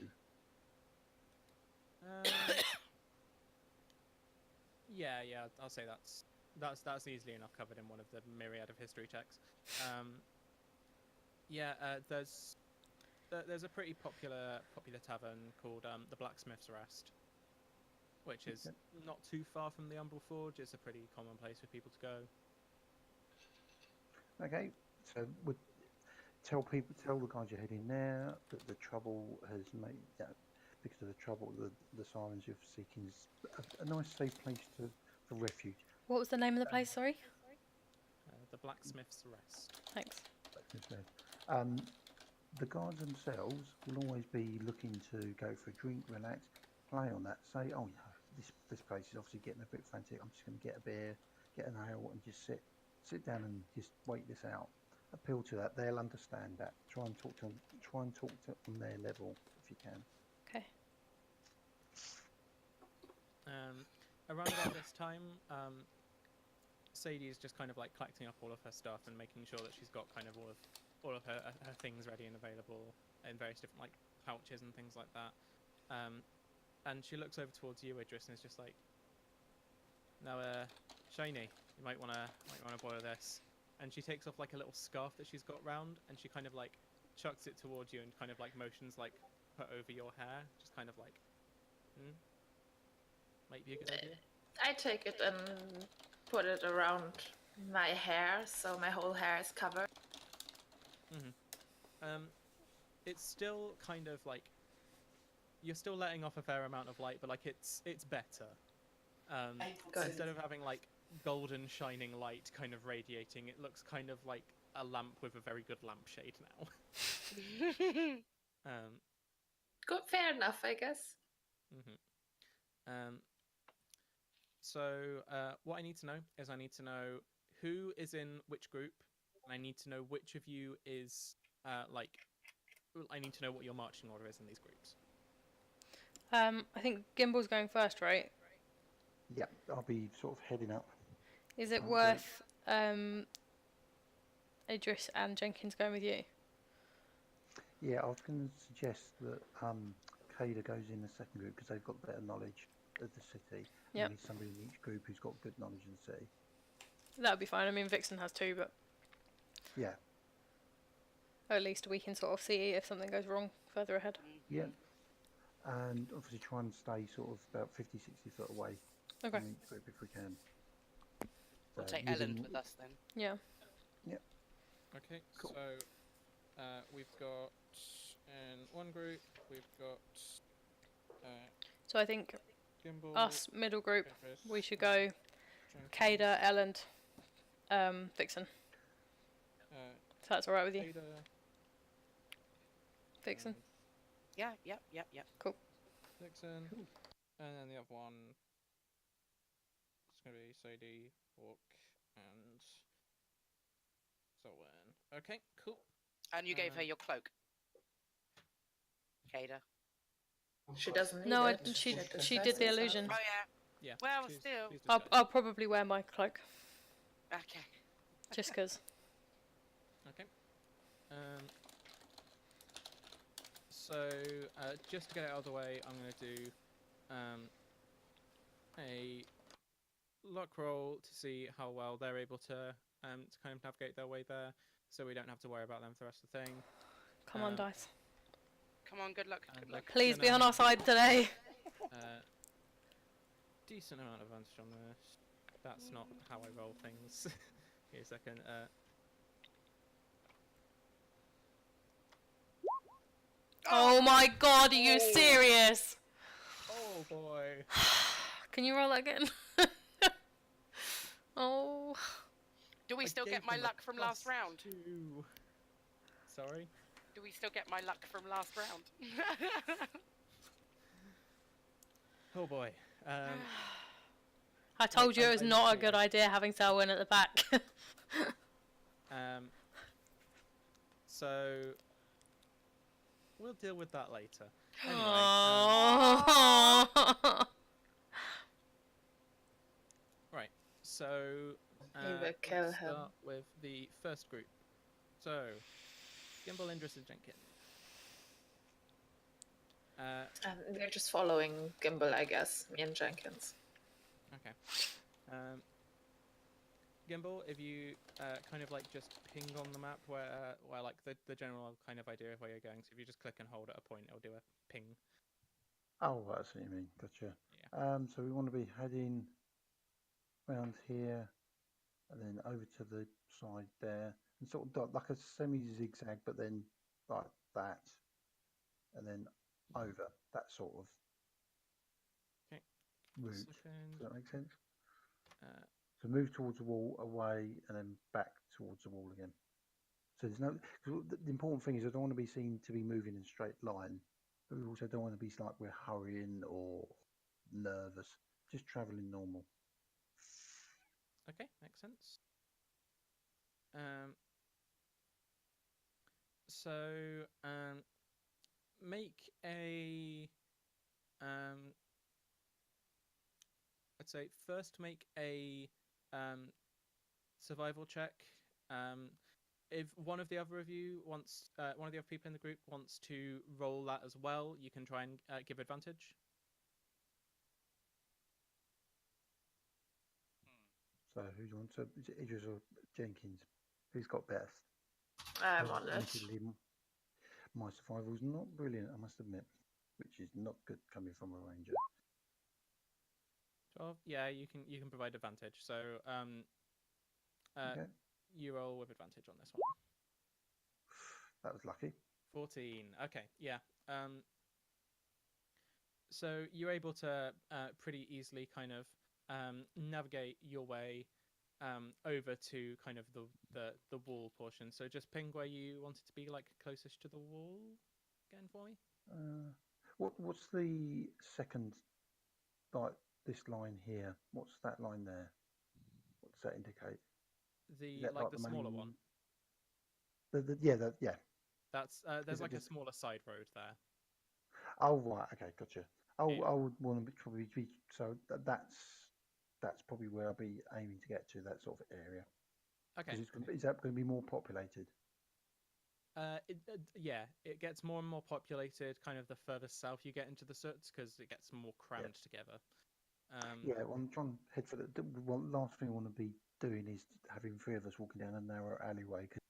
Yeah, I'll say that's easily enough covered in one of the myriad of history checks. There's a pretty popular tavern called the Blacksmith's Rest, which is not too far from the Umbral Forge. It's a pretty common place for people to go. Okay, so tell the guys you're heading there that the trouble has made, because of the trouble, the sirens you're seeking is a nice safe place for refuge. What was the name of the place, sorry? The Blacksmith's Rest. Thanks. The guards themselves will always be looking to go for a drink, relax, play on that. Say, oh, this place is obviously getting a bit frantic. I'm just going to get a beer, get an ale, and just sit down and just wait this out. Appeal to that. They'll understand that. Try and talk to on their level if you can. Okay. Around about this time, Sadie's just kind of like collecting up all of her stuff and making sure that she's got kind of all of her things ready and available in various different like pouches and things like that. And she looks over towards you, Idris, and is just like, "Now, Shiny, you might wanna borrow this." And she takes off like a little scarf that she's got round, and she kind of like chucks it towards you and kind of like motions like put over your hair, just kind of like, might be a good idea. I take it and put it around my hair, so my whole hair is covered. It's still kind of like you're still letting off a fair amount of light, but like it's better. Instead of having like golden shining light kind of radiating, it looks kind of like a lamp with a very good lampshade now. Good, fair enough, I guess. So what I need to know is I need to know who is in which group, and I need to know which of you is I need to know what your marching order is in these groups. I think Gimbal's going first, right? Yeah, I'll be sort of heading up. Is it worth Idris and Jenkins going with you? Yeah, I was going to suggest that Kada goes in the second group because they've got better knowledge of the city. Yep. We need somebody in each group who's got good knowledge of the city. That would be fine. I mean, Vixen has 2, but... Yeah. At least we can sort of see if something goes wrong further ahead. Yeah. And obviously try and stay sort of about 50, 60 foot away Okay. from each group if we can. We'll So take within- Ellen with us then. Yeah. Okay, Cool. so we've got in one group, we've got So I think Gimbal, us middle group, Chris, we should go Jenkins, Kada, Ellen, Vixen. So that's alright with you, Ada, Vixen? and Yeah. Vixen, and then the other one is going to be Sadie, Hawk, and Solwen. Okay, cool. And you gave her your cloak, Kada. She doesn't need No, it. she just did has the it. illusion. Oh yeah. Yeah. Well, she's- still. she's I'll disguised. probably wear my cloak, Okay. just because. Okay. So just to get it out of the way, I'm going to do a luck roll to see how well they're able to kind of navigate their way there, so we don't have to worry about them for the rest of the thing. Come on, dice. Come on, good luck. And Good luck. we're Please be gonna on our have side today. decent amount of advantage on this. That's not how I roll things. Give me a second. Oh my god, are you serious? Oh boy. Can you roll that again? Oh. Do we I still gave get my them a luck from last plus round? 2. Sorry? Do we still get my luck from last round? Oh boy. I told you it was I not a see, good I- idea having Selwyn at the back. So we'll deal with that later. Anyway, Oh. right. So He will let's kill him. start with the first group. So Gimbal, Indris, and Jenkins. We're just following Gimbal, I guess. Me and Jenkins. Okay. Gimbal, if you kind of like just ping on the map where like the general kind of idea of where you're going. So if you just click and hold at a point, it'll do a ping. Oh, that's what you mean. Gotcha. Yeah. So we want to be heading round here and then over to the side there and sort of like a semi-zigzag, but then like that and then over that sort of Okay. route. Second. Does that make sense? Uh, So move towards the wall, away, and then back towards the wall again. So there's no. Cause the important thing is I don't want to be seen to be moving in a straight line, but we also don't want to be like we're hurrying or nervous. Just travelling normal. okay, makes sense. So make a I'd say first make a survival check. If one of the other of you wants, one of the other people in the group wants to roll that as well, you can try and give advantage. So who do you want to? Is it Idris or Jenkins? Who's got best? I'm on it. Admittedly, my survival's not brilliant, I must admit, which is not good coming from a ranger. 12. Yeah, you can provide advantage. So Okay, you roll with advantage on this one. that was lucky. 14. Okay, yeah. So you're able to pretty easily kind of navigate your way over to kind of the wall portion. So just ping where you want it to be, like closest to the wall again for me. What's the second, like this line here? What's that line there? What does that indicate? Is The that like the smaller main- one. Yeah. That's there's it like a just- smaller side road there. Oh right, okay, gotcha. Oh, Yeah. I would want to probably be so that's probably where I'll be aiming to get to, that sort of area. Okay. Is that going to be more populated? Yeah, it gets more and more populated kind of the further south you get into the soots because it gets more crammed together. Yeah, well, I'm trying to head for the. Well, last thing I want to be doing is having three of us walking down a narrow alleyway. 'Cause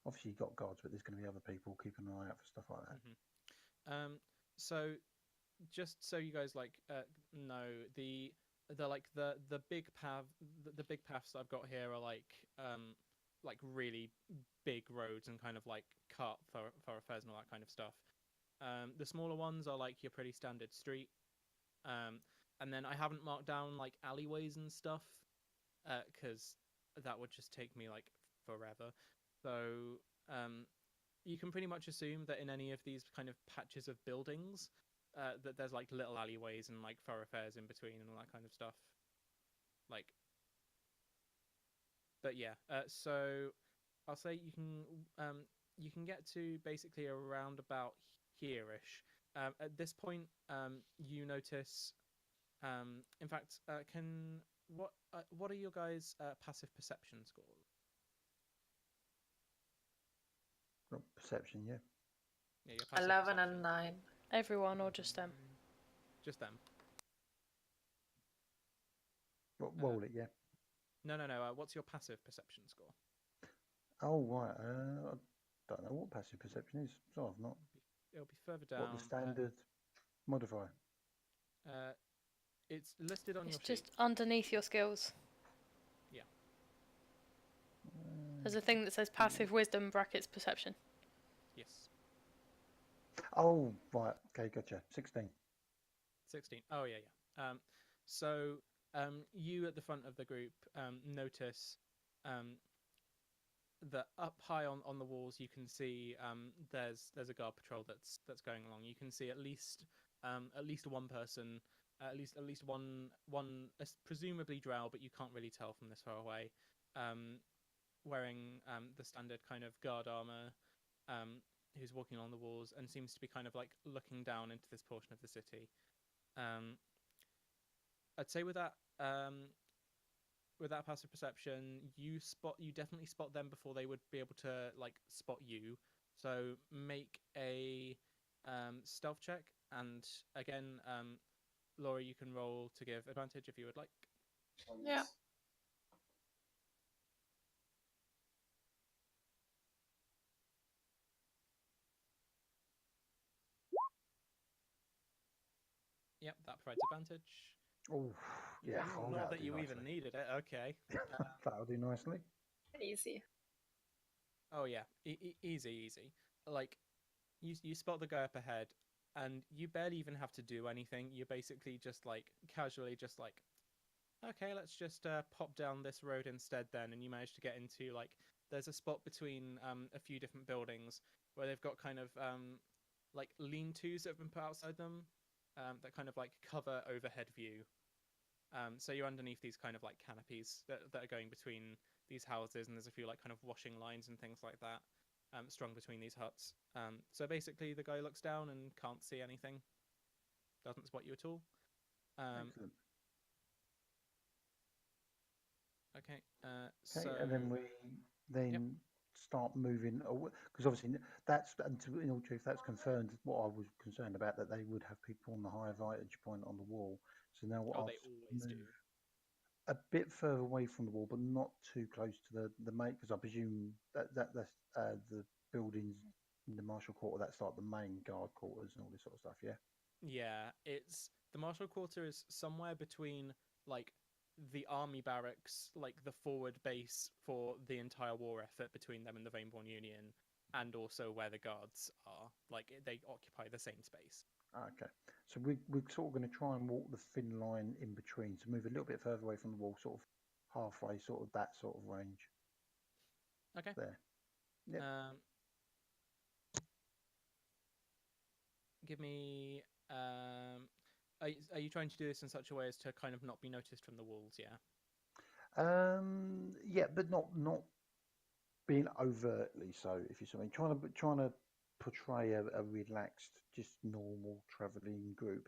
Obviously, you've got guards, but there's going to be other people keeping an eye out for stuff like that. So just so you guys know, the big paths that I've got here are like really big roads and kind of like cart thoroughfares and all that kind of stuff. The smaller ones are like your pretty standard street. And then I haven't marked down like alleyways and stuff, because that would just take me like forever. So you can pretty much assume that in any of these kind of patches of buildings, that there's like little alleyways and like thoroughfares in between and all that kind of stuff. Like, but yeah. So I'll say you can get to basically around about here-ish. At this point, you notice. In fact, what are your guys' passive perception scores? Not perception, yeah. Yeah, your passive 11 perception. and 9. Everyone or just them? Just them. Roll it, yeah. No. What's your passive perception score? Oh, right. I don't know what passive perception is. So I've not. It'll be further down. What the standard modifier? It's listed on It's your just sheet. underneath your skills. Yeah. There's a thing that says passive wisdom brackets perception. Yes. Oh, right. Okay, gotcha. 16. 16. Oh yeah. So you at the front of the group notice that up high on the walls you can see there's a guard patrol that's going along. You can see at least one person, at least one presumably drow, but you can't really tell from this far away, wearing the standard kind of guard armor, who's walking along the walls and seems to be kind of like looking down into this portion of the city. I'd say with that passive perception, you definitely spot them before they would be able to like spot you. So make a stealth check, and again, Laura, you can roll to give advantage if you would like. Yeah. Yep, that provides advantage. Oh, yeah. Oh, Not that you nicely. even needed it. Okay. That'll do nicely. Easy. Oh yeah, easy. Like, you spot the guy up ahead, and you barely even have to do anything. You basically just like casually just like, okay, let's just pop down this road instead then, and you manage to get into like there's a spot between a few different buildings where they've got kind of like lean-tos that have been put outside them, that kind of like cover overhead view. So you're underneath these kind of like canopies that are going between these houses, and there's a few like kind of washing lines and things like that, strung between these huts. So basically, the guy looks down and can't see anything, doesn't spot you at all. Excellent. Okay. Okay, So and then we start moving, because obviously that's, and in all truth, that's confirmed what I was concerned about, that they would have people on the higher vantage point on the wall. So now I'll they always do. a bit further away from the wall, but not too close to the mate, because I presume that's the buildings in the martial quarter. That's like the main guard quarters and all this sort of stuff. Yeah. Yeah, it's the martial quarter is somewhere between like the army barracks, like the forward base for the entire war effort between them and the Vaneborn Union, and also where the guards are. Like they occupy the same space. Okay, so we're sort of going to try and walk the thin line in between, to move a little bit further away from the wall, sort of halfway, sort of that sort of range. Okay. There. Yep. Give me. Are you trying to do this in such a way as to kind of not be noticed from the walls? Yeah. Yeah, but not being overtly so. If you see what I mean, trying to portray a relaxed, just normal travelling group.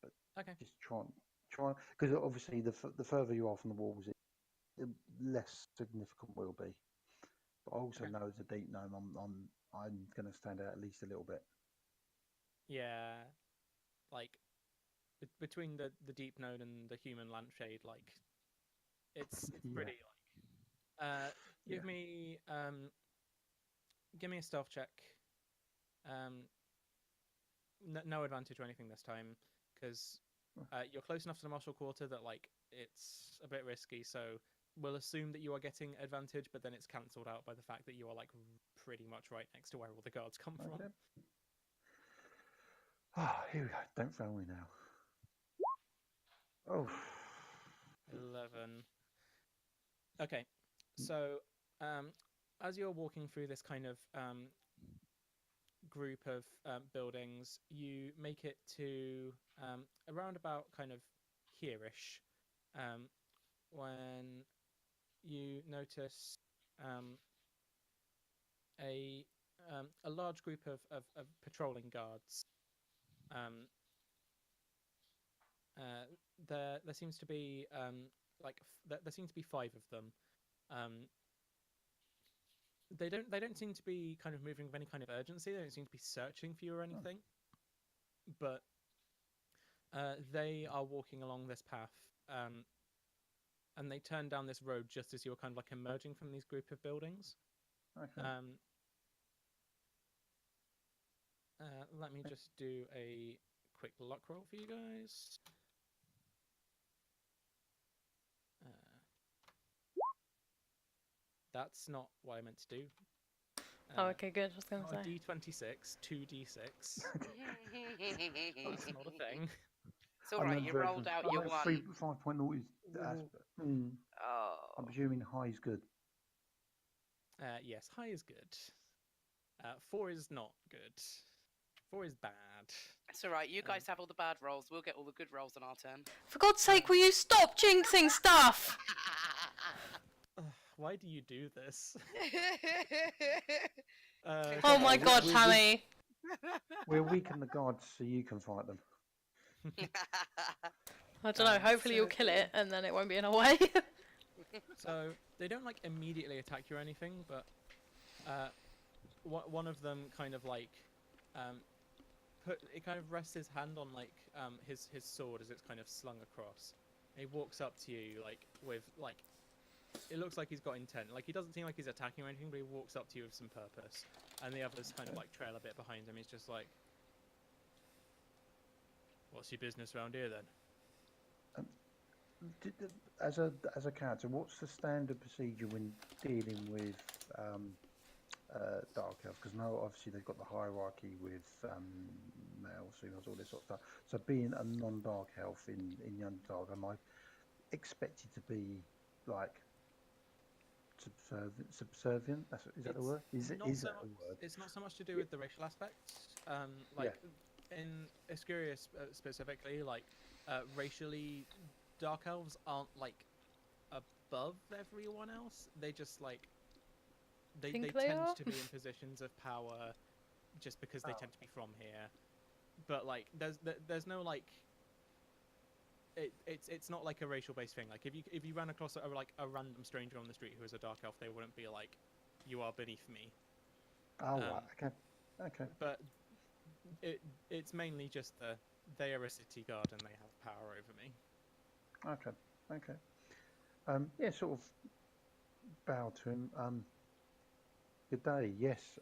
But okay. Just try, because obviously the further you are from the walls, the less significant we'll be. But I also know as a deep gnome, I'm going to stand out at least a little bit. Yeah, like between the deep gnome and the human lampshade, like it's pretty like. Give me give me a stealth check. No advantage or anything this time, because you're close enough to the martial quarter that like it's a bit risky. So we'll assume that you are getting advantage, but then it's cancelled out by the fact that you are like pretty much right next to where all the guards come from. Okay. Ah, here we go. Don't fail me now. Oh. 11. Okay, so as you're walking through this kind of group of buildings, you make it to around about kind of here-ish, when you notice a large group of patrolling guards. There seems to be there seem to be 5 of them. They don't seem to be kind of moving with any kind of urgency. They don't seem to be searching for you or anything. But they are walking along this path, and they turn down this road just as you're kind of like emerging from these group of buildings. Okay. Let me just do a quick luck roll for you guys. That's not what I meant to do. Oh, okay, good. I was going to Not a say. D26, 2D6. That's not a thing. It's all right. You rolled out your 1. 5.0 is. Oh. I'm presuming high is good. Yes, high is good. 4 is not good. 4 is bad. It's all right. You guys have all the bad rolls. We'll get all the good rolls on our turn. For God's sake, will you stop jinxing stuff? Why do you do this? Oh my God, Tammy. We'll weaken the guards so you can fight them. I don't know. Hopefully you'll kill it, and then it won't be in our way. So they don't like immediately attack you or anything, but one of them kind of like kind of rests his hand on like his sword as it's kind of slung across. And he walks up to you like with like, it looks like he's got intent. Like he doesn't seem like he's attacking or anything, but he walks up to you with some purpose. And the others kind of like trail a bit behind him. He's just like, "What's your business around here then?" As a character, what's the standard procedure when dealing with Dark Elf? Because now obviously they've got the hierarchy with males, females, all this sort of stuff. So being a non-Dark Elf in Young Dark, am I expected to be like subservient? Is that the word? Is that a word? It's not so much to do with the racial aspects. In Escuria specifically, like racially, Dark Elves aren't like above everyone else. They just like they tend to be in positions of power just because they tend to be from here. But like there's no like it's not like a racial based thing. Like if you ran across a random stranger on the street who is a Dark Elf, they wouldn't be like, "You are beneath me." Oh, right. Okay. But it's mainly just they are a city guard and they have power over me. Okay. Yeah, sort of bow to him. Good day. Yes.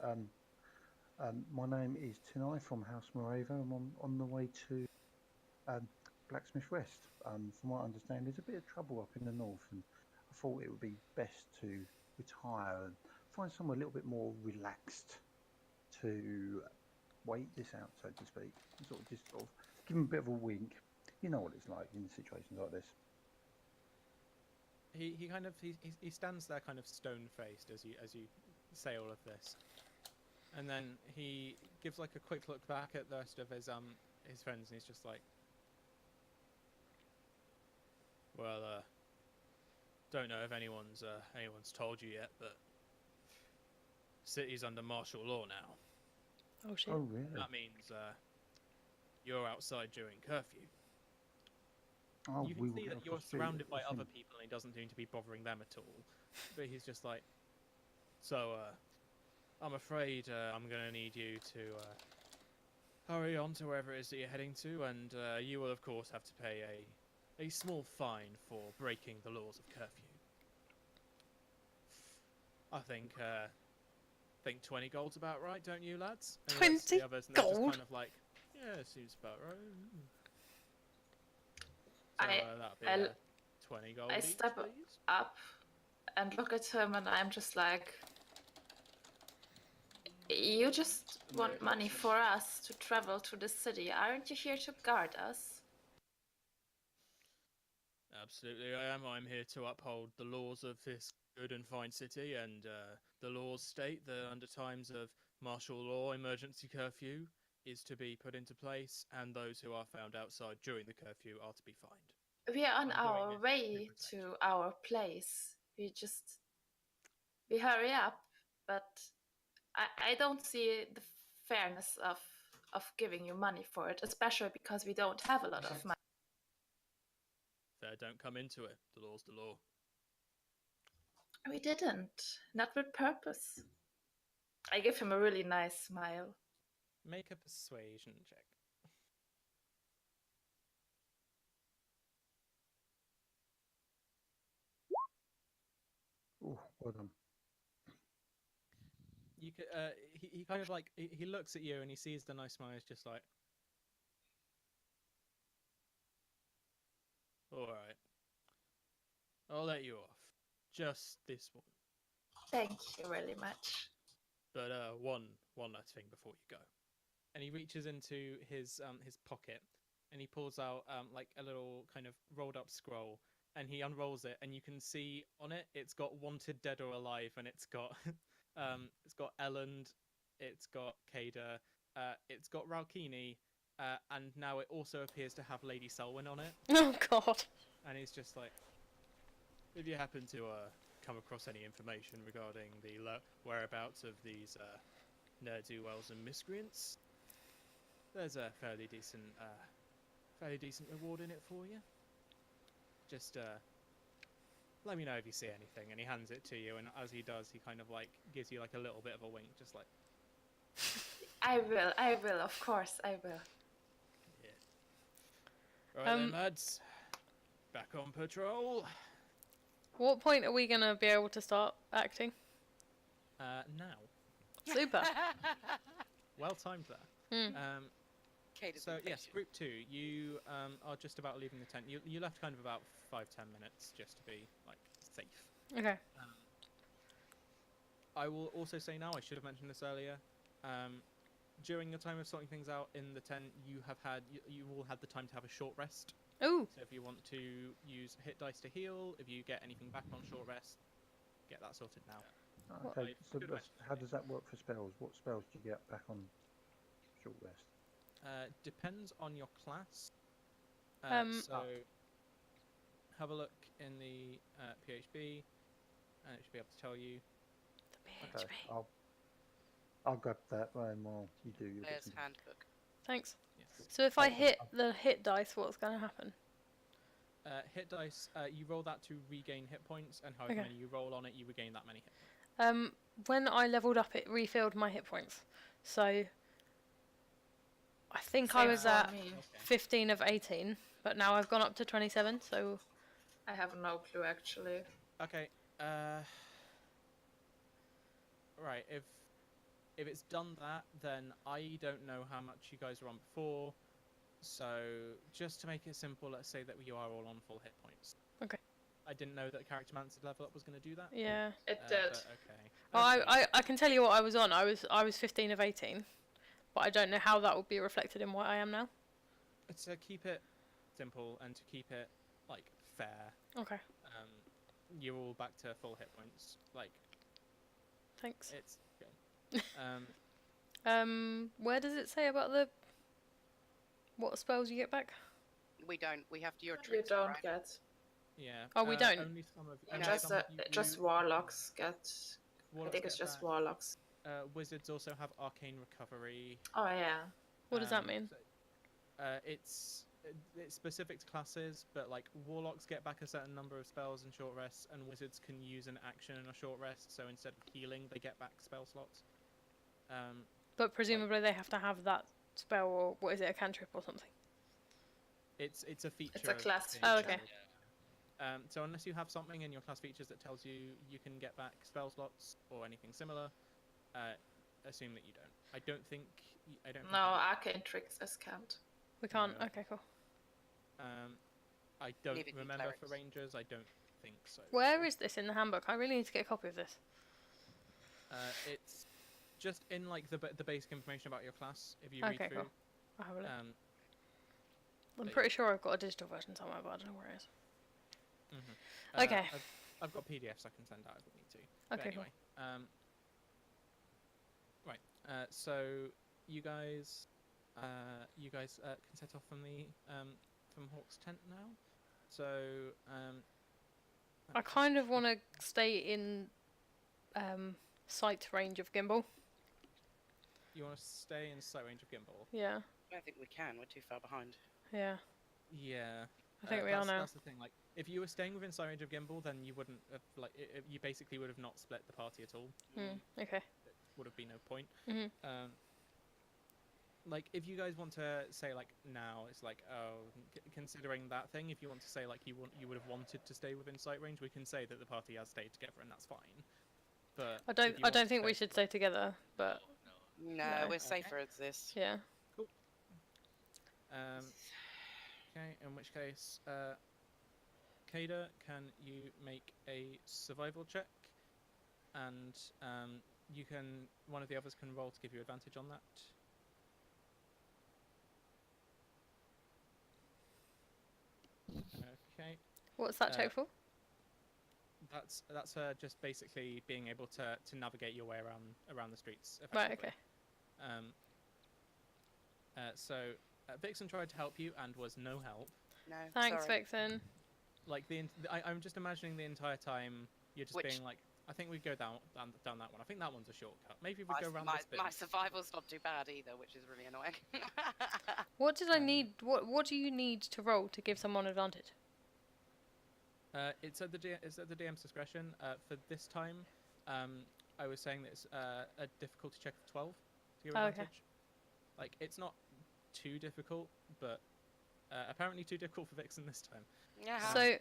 My name is Tinai from House Moravo. I'm on the way to Blacksmith West. From what I understand, there's a bit of trouble up in the north, and I thought it would be best to retire and find somewhere a little bit more relaxed to wait this out, so to speak. Just sort of give him a bit of a wink. You know what it's like in situations like this. He kind of he stands there kind of stone faced as you say all of this, and then he gives like a quick look back at the rest of his friends, and he's just like, "Well, don't know if anyone's told you yet, but city's under martial law now." Oh shit. Oh, really? That means you're outside during curfew. Oh, You can see that you're surrounded by other people and he doesn't seem to be bothering them at all. But he's just like, "So, I'm afraid I'm going to need you to hurry on to wherever it is that you're heading to, and you will, of course, have to pay a small fine for breaking the laws of curfew. I think think 20 gold's about right, don't you, lads? And 20 the others, and they're just gold? kind of like, yeah, seems about right. So that'll be I 20 gold I each, step please. up and look at him, and I'm just like, you just want money for us to travel to the city. Aren't you here to guard us? Absolutely, I am. I'm here to uphold the laws of this good and fine city, and the laws state that under times of martial law, emergency curfew is to be put into place, and those who are found outside during the curfew are to be fined. We are on I'm doing our this to way protect to you. our place. We hurry up, but I don't see the fairness of giving you money for it, especially because we don't have a lot of money. Fair don't come into it. The law's the law. We didn't. Not with purpose. I give him a really nice smile. Make a persuasion check. Oh, well done. You could, he kind of like he looks at you and he sees the nice smile. He's just like, all right, I'll let you off. Just this one. Thank you really much. But one last thing before you go. And he reaches into his pocket and he pulls out like a little kind of rolled up scroll, and he unrolls it, and you can see on it it's got wanted dead or alive, and it's got Elland, it's got Kada, it's got Ralkini, and now it also appears to have Lady Selwyn on it. Oh God. And he's just like, if you happen to come across any information regarding the whereabouts of these ne'er-do-wells and miscreants, there's a fairly decent reward in it for you. Just let me know if you see anything. And he hands it to you, and as he does, he kind of like gives you like a little bit of a wink, just like, I will, of course, I will. yeah. Right then, lads, back on patrol. What point are we gonna be able to start acting? Now. Super. Well timed there. Kada's So yes, impatient. group 2, you are just about leaving the tent. You left kind of about 5-10 minutes just to be like safe. Okay. I will also say now, I should have mentioned this earlier. During your time of sorting things out in the tent, you all had the time to have a short rest. Ooh. So if you want to use hit dice to heal, if you get anything back on short rest, get that sorted now. Okay, so Good that's- question. how does that work for spells? What spells do you get back on short rest? Depends on your class. So have a look in the PHB, and it should be able to tell you. The Okay, PHB. I'll grab that while you do your Player's bits. handbook. Thanks. Yes. So if I hit the hit dice, what's gonna happen? Hit dice, you roll that to regain hit points, and however Okay. many you roll on it, you regain that many hit points. When I leveled up, it refilled my hit points. So I think I Same was for at me. 15 of 18, but now I've gone up to 27. So I have no clue actually. Okay. Right. If it's done that, then I don't know how much you guys were on before. So just to make it simple, let's say that you are all on full hit points. Okay. I didn't know that character man's level up was going to do that. yeah. It did. But okay. Well, Okay. I can tell you what I was on. I was 15 of 18, but I don't know how that would be reflected in what I am now. To keep it simple and to keep it like fair, Okay. you're all back to full hit points. Like Thanks. it's okay. Where does it say about what spells you get back? We don't. We have your You tricks. don't right? get. Yeah. Oh, we don't? Only some of. No. only Just some of you just do- warlocks get. I Warlocks think it's get just back. warlocks. Wizards also have arcane recovery. Oh yeah. What does that mean? It's specific to classes, but like warlocks get back a certain number of spells and short rests, and wizards can use an action and a short rest. So instead of healing, they get back spell slots. But presumably they have to have that spell, or what is it, a cantrip or something? It's a feature. It's a class Oh, feature. okay. So unless you have something in your class features that tells you you can get back spell slots or anything similar, assume that you don't. I don't think. I don't. No, think arcane tricks as count. We can't. No. Okay, cool. I don't Neither do remember for clerics. rangers. I don't think so. Where is this in the handbook? I really need to get a copy of this. It's just in like the basic information about your class. If you read Okay, through. cool. I'll have a look. Um, I'm but pretty sure I've got a digital version somewhere, but I don't know where it is. mhm. Okay. I've got PDFs I can send out if we need to. Okay, But anyway, right. So you guys can set off from the from Hawk's tent now. So I kind of want to stay in sight range of gimbal. you want to stay in sight range of gimbal. Yeah, I don't think we can. We're too far behind. yeah. Yeah. I think we are now. That's the thing. Like, if you were staying within sight range of gimbal, then you wouldn't have you basically would have not split the party at all. Okay. It would have been no point. Mhm. Like, if you guys want to say like now, it's like, oh, considering that thing, if you want to say like you would have wanted to stay within sight range, we can say that the party has stayed together and that's fine. But I don't think we should stay together, but No, No. we're safer as this. yeah. Okay, in which case, Kada, can you make a survival check? And one of the others can roll to give you advantage on that. Okay, What's that check for? that's just basically being able to navigate your way around the streets. Right. Effectively. Okay. So Vixen tried to help you and was no help. No, Thanks, sorry. Vixen. Like I'm just imagining the entire time you're just being like, I think we go down that one. I think that one's a shortcut. Maybe we go around this bit. My survival's not too bad either, which is really annoying. What did I need? What do you need to roll to give someone advantage? It's at the DM's discretion. For this time, I was saying that it's a difficulty check of 12 to give advantage. Okay. Like, it's not too difficult, but apparently too difficult for Vixen this time. Yeah. So,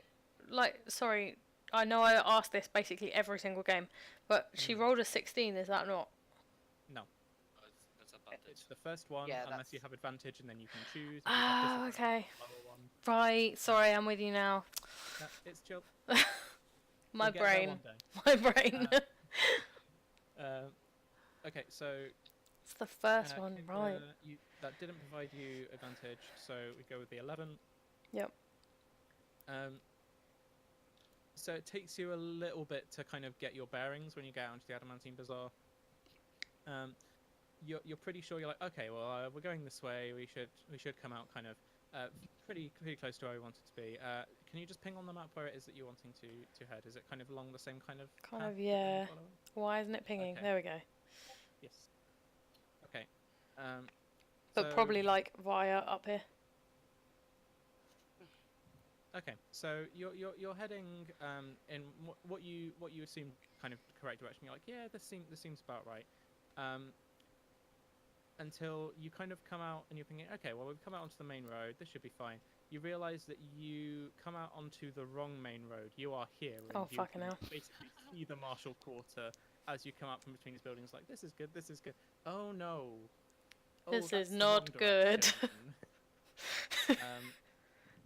like, sorry, I know I asked this basically every single game, but she rolled a 16. Is that not? No, Oh, that's advantage. it's the first one, Yeah, unless you that's- have advantage, and then you can choose. if you Oh, have disadvantage, okay. lower one. Right. Sorry, I'm with you now. No, it's chill. My We'll get there brain. one day. My brain. Okay, so It's the first one, Kindra, right? That didn't provide you advantage, so we go with the 11. Yep. So it takes you a little bit to kind of get your bearings when you get out into the Adamantine Bazaar. You're pretty sure, you're like, okay, well, we're going this way. We should come out kind of pretty close to where we want it to be. Can you just ping on the map where it is that you're wanting to head? Is it kind of along the same kind of Kind path of, that you're yeah. following? Why isn't it pinging? Okay. There we go. Yes. Okay. But so- probably like via up here. Okay, so you're heading in what you assume kind of correct direction. You're like, yeah, this seems about right. Until you kind of come out and you're thinking, okay, well, we've come out onto the main road. This should be fine. You realise that you come out onto the wrong main road. You are here. And Oh, you fucking can hell. Basically, see the Marshall Quarter as you come out from between these buildings. Like, this is good. This is good. Oh no. Oh, This that's is the not wrong good. direction.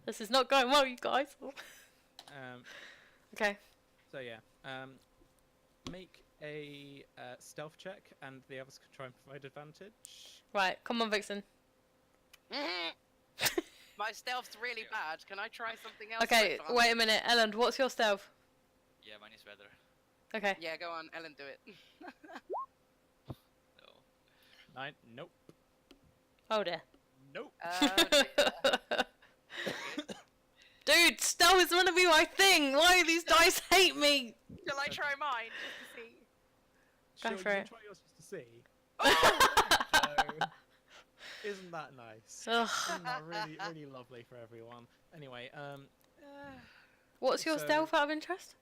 This is not going well, you guys. Okay. So yeah, make a stealth check, and the others can try and provide advantage. Right, come on, Vixen. My stealth's really bad. Can I try something else? Okay, for fun? wait a minute. Ellen, what's your stealth? Yeah, mine is better. Okay. Yeah, go on, Ellen, do it. No. 9. Nope. Oh dear. Nope. Dude, stealth is gonna be my thing. Why do these dice hate me? Shall I try mine just to see? Go Sure, for you it. can try yours just to see. Oh! Isn't that nice? Ugh. Isn't that really lovely for everyone? Anyway, What's your So- stealth out of interest?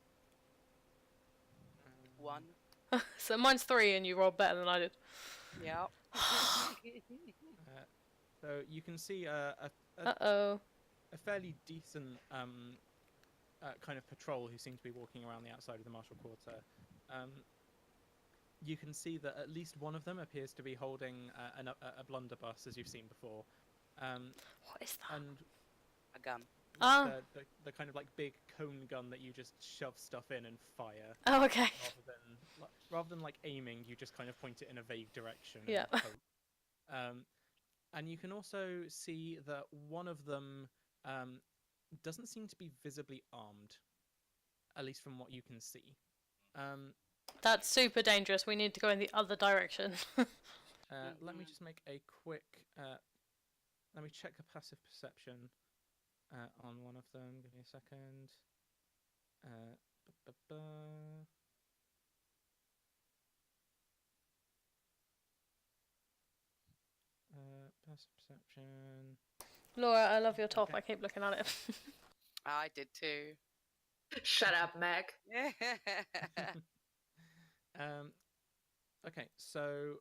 1. So mine's 3, and you rolled better than I did. Yep. so you can see a Uh-oh. fairly decent kind of patrol who seem to be walking around the outside of the Marshall Quarter. you can see that at least one of them appears to be holding a blunderbuss, as you've seen before. What is that? And A gun. like the kind of like big cone gun that you just shove stuff in and fire, Oh, okay. rather than like aiming, you just kind of point it in a vague direction. Yeah. And hope. And you can also see that one of them doesn't seem to be visibly armed, at least from what you can see. That's super dangerous. We need to go in the other direction. Let me just make a quick. Let me check a passive perception on one of them. Give me a second. Passive perception. Laura, I love your top. Okay. I keep looking at it. I did too. Shut up, Meg. Okay, so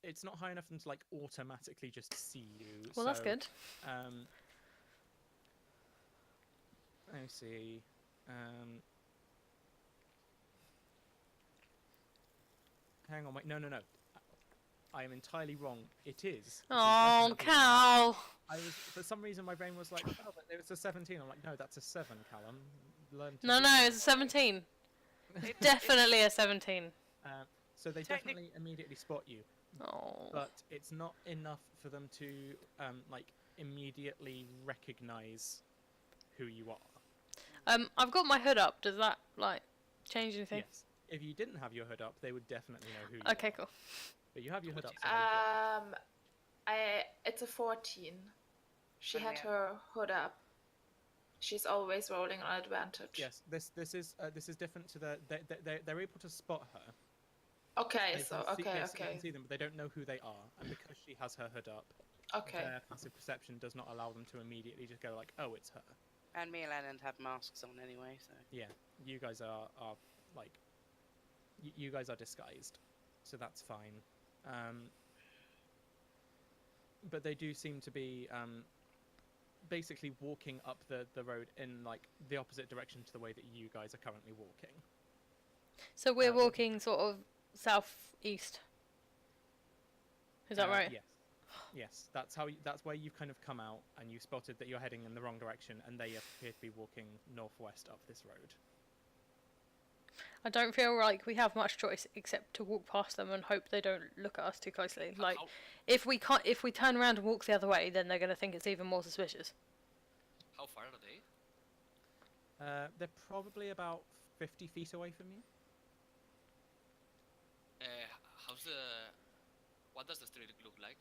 it's not high enough for them to like automatically just see you. Well, that's good. Let me see. Hang on, wait. No. I am entirely wrong. It is. Oh, Cal. For some reason, my brain was like, oh, but it's a 17. I'm like, no, that's a 7, Callum. No, it's a 17. Definitely a 17. So they definitely immediately spot you. Oh. But it's not enough for them to like immediately recognize who you are. I've got my hood up. Does that like change anything? Yes. If you didn't have your hood up, they would definitely know who you are. Okay, cool. But you have your hood up. So It's a 14. She had Yeah. her hood up. She's always rolling on advantage. yes, this is different to they're able to spot her. Okay, They so can see, okay, they okay, can see them, but they don't know who they are, and because she has her hood up, okay. their passive perception does not allow them to immediately just go like, oh, it's her. And me and Lennon have masks on anyway, so. Yeah, you guys are like, you guys are disguised, so that's fine. But they do seem to be basically walking up the road in like the opposite direction to the way that you guys are currently walking. So we're walking sort of southeast. Is that right? Yes. That's where you've kind of come out, and you spotted that you're heading in the wrong direction, and they appear to be walking northwest up this road. I don't feel like we have much choice except to walk past them and hope they don't look at us too closely. Like, if we turn around and walk the other way, then they're going to think it's even more suspicious. How far are they? They're probably about 50 feet away from you. What does the street look like?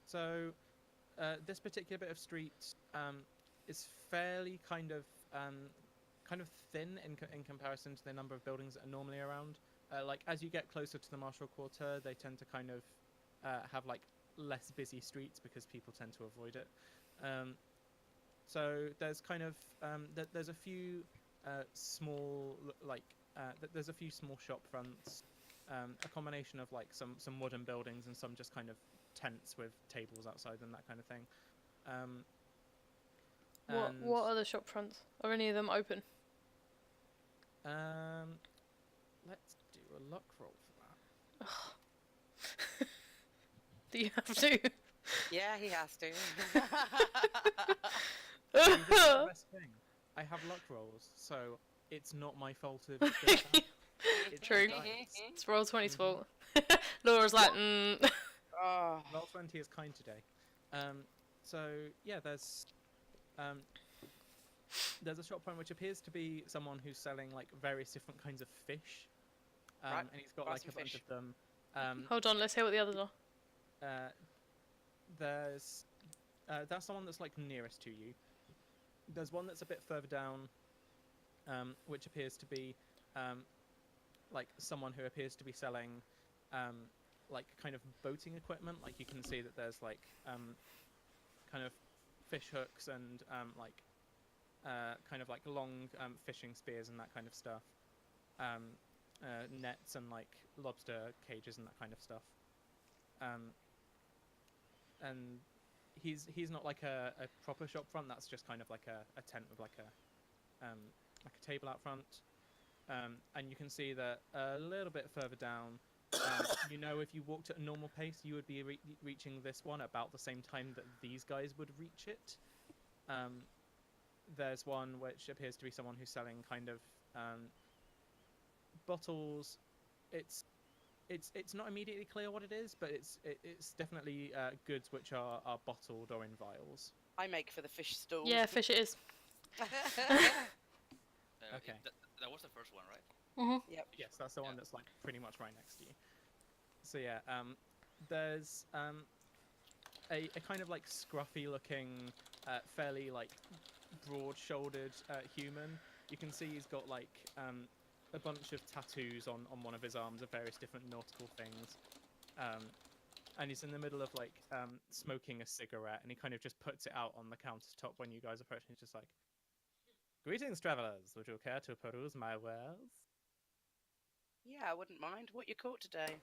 So this particular bit of street is fairly kind of thin in comparison to the number of buildings that are normally around. Like as you get closer to the Marshall Quarter, they tend to kind of have like less busy streets because people tend to avoid it. So there's kind of there's a few small there's a few small shop fronts, a combination of like some wooden buildings and some just kind of tents with tables outside and that kind of thing. What are the shop fronts? Are any of them open? Let's do a luck roll for that. Do you have to? Yeah, he has to. See, this is the best thing. I have luck rolls, so it's not my fault if it's good or bad. It's True. the dice. It's Roll20's fault. Laura's like, Oh. Roll 20 is kind today. So yeah, there's a shop front which appears to be someone who's selling like various different kinds of fish, Right, and he's got buy like some a bunch fish. of them. hold on, let's hear what the others are. That's the one that's like nearest to you. There's one that's a bit further down, which appears to be like someone who appears to be selling like kind of boating equipment. Like you can see that there's like kind of fish hooks and like kind of like long fishing spears and that kind of stuff, nets and like lobster cages and that kind of stuff. And he's not like a proper shop front. That's just kind of like a tent with like a table out front. And you can see that a little bit further down, you know, if you walked at a normal pace, you would be reaching this one about the same time that these guys would reach it. There's one which appears to be someone who's selling kind of bottles. It's not immediately clear what it is, but it's definitely goods which are bottled or in vials. I make for the fish stall. Yeah, fish it is. Okay. That was the first one, right? Yep. Yes, that's the one that's like pretty much right next to you. So yeah, there's a kind of like scruffy looking, fairly like broad-shouldered human. You can see he's got like a bunch of tattoos on one of his arms of various different nautical things. And he's in the middle of like smoking a cigarette, and he kind of just puts it out on the countertop when you guys approach, and he's just like, "Greetings, travelers. Would you care to peruse my wares?" Yeah, I wouldn't mind. What you caught today?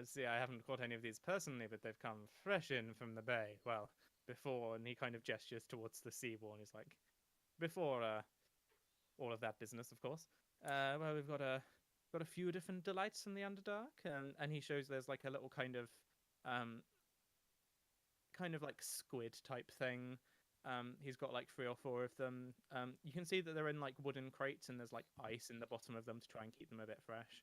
See, I haven't caught any of these personally, but they've come fresh in from the bay. Well, before, and he kind of gestures towards the seawall, and he's like, before all of that business, of course. Well, we've got a few different delights in the Underdark, and he shows there's like a little kind of like squid type thing. He's got like 3 or 4 of them. You can see that they're in like wooden crates, and there's like ice in the bottom of them to try and keep them a bit fresh.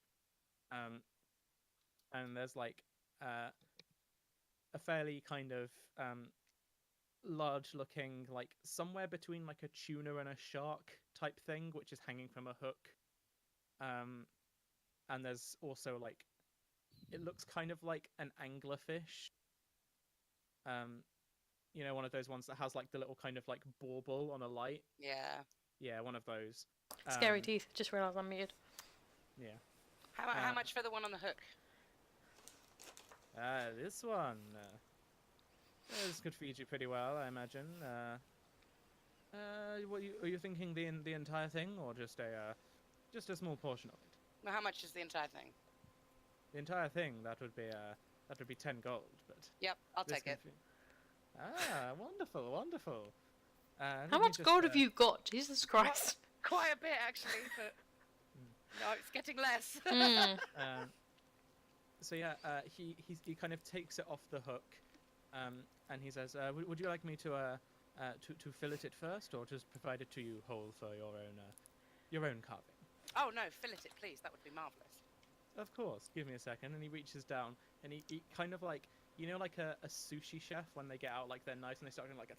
And there's like a fairly kind of large looking, like somewhere between like a tuna and a shark type thing, which is hanging from a hook. And there's also like, it looks kind of like an anglerfish. You know, one of those ones that has like the little kind of like bauble on a light. Yeah. Yeah, one of those. Scary teeth. Just realised I'm muted. Yeah. How much for the one on the hook? This one. This could feed you pretty well, I imagine. Are you thinking the entire thing, or just a small portion of it? Well, how much is the entire thing? The entire thing, that would be 10 gold, but... Yep, I'll this take it. Wonderful, wonderful. How much gold have you got? Jesus Christ. Quite a bit, actually, but... No, it's getting less. So yeah, he kind of takes it off the hook, and he says, "Would you like me to fillet it first, or just provide it to you whole for your own carving?" Oh no, fillet it, please. That would be marvelous. Of course. Give me a second. And he reaches down, and he kind of like, you know, like a sushi chef when they get out like their knives and they start doing like a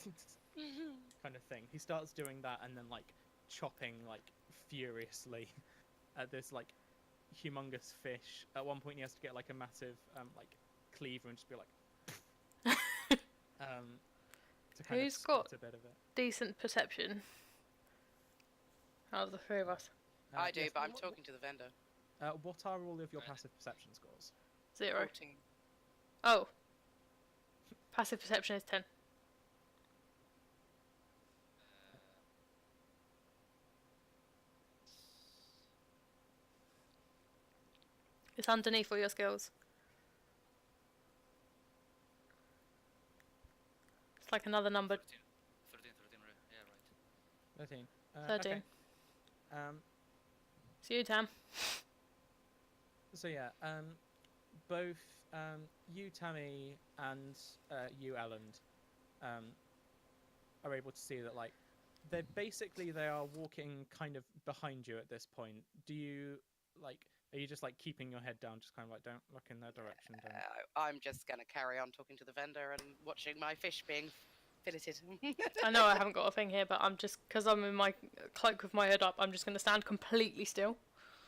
kind of thing. He starts doing that, and then like chopping like furiously at this like humongous fish. At one point he has to get like a massive like cleaver and just be like to kind Who's of split got a bit of it. decent perception? Out of the 3 of us. I do, Yes, but I'm talking to the vendor. what are all of your passive perception scores? 0. 14. Oh. Passive perception is 10. It's underneath all your skills. It's like another number. 13, yeah, right. 13. 13. Okay. See you, Tam. So yeah, both you, Tammy, and you, Elland, are able to see that like they are walking kind of behind you at this point. Do you like? Are you just like keeping your head down, just kind of like don't look in their direction? Don't... I'm just going to carry on talking to the vendor and watching my fish being filleted. I know I haven't got a thing here, but I'm just, because I'm in my cloak with my hood up, I'm just going to stand completely still.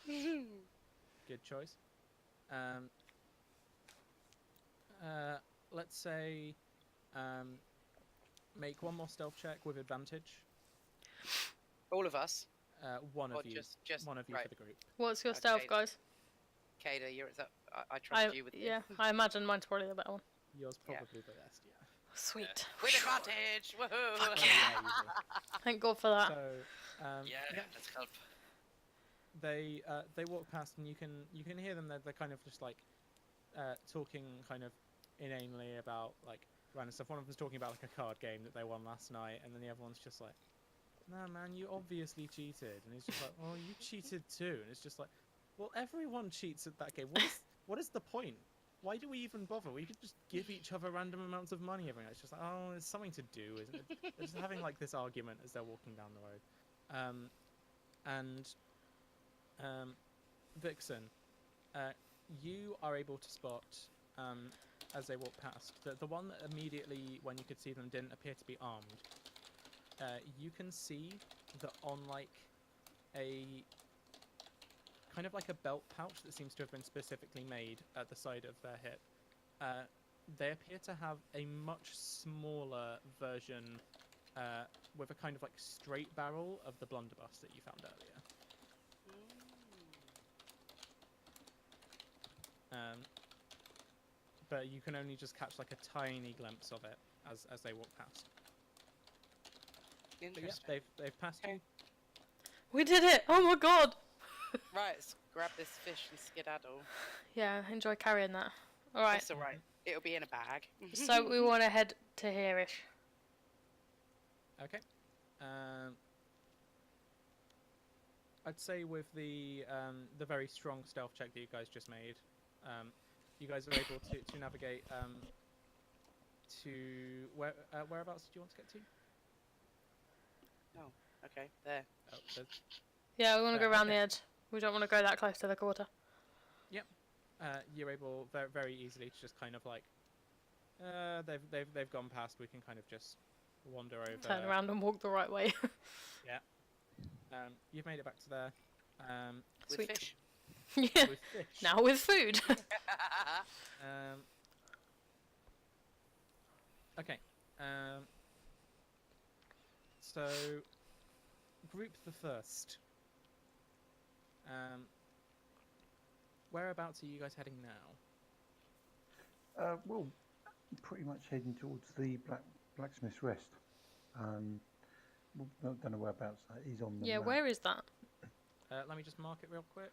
Good choice. Let's say make one more stealth check with advantage. All of us? One Or of you. just One of you right. for the group. What's your Okay. stealth, guys? Kada, you're I trust you with this. Yeah, I imagine mine's probably the better one. Yours Yeah. probably the best, yeah. Sweet. With advantage! Woohoo! Fuck Yeah, easy. Thank God for that. So, Yeah, let's help. they walk past, and you can hear them. They're kind of just like talking kind of inanely about like random stuff. One of them's talking about like a card game that they won last night, and then the other one's just like, "No, man, you obviously cheated." And he's just like, "Oh, you cheated too." And it's just like, well, everyone cheats at that game. What is the point? Why do we even bother? We could just give each other random amounts of money every night. It's just like, oh, it's something to do, isn't it? They're just having like this argument as they're walking down the road. Vixen, you are able to spot, as they walk past, the one that immediately, when you could see them, didn't appear to be armed. You can see that on like a kind of like a belt pouch that seems to have been specifically made at the side of their hip, they appear to have a much smaller version with a kind of like straight barrel of the blunderbuss that you found earlier. But you can only just catch like a tiny glimpse of it as they walk past. But yeah, they've passed you. We did it! Oh my god! Right, let's grab this fish and skedaddle. Yeah, enjoy carrying that. Alright. That's alright. It'll be in a bag. So we want to head to here-ish. Okay. I'd say with the very strong stealth check that you guys just made, you guys are able to navigate to whereabouts did you want to get to? Oh, okay, there. Oh, Yeah, we want to go around the okay. edge. We don't want to go that close to the quarter. Yep. You're able very easily to just kind of like, they've gone past. We can kind of just wander over. Turn around and walk the right way. Yeah. You've made it back to there. With Sweet. fish. Yeah. With fish. Now with food. Okay. So, group the first. Whereabouts are you guys heading now? Well, pretty much heading towards the blacksmith's rest. I don't know whereabouts that is on the Yeah, map. where is that? Let me just mark it real quick.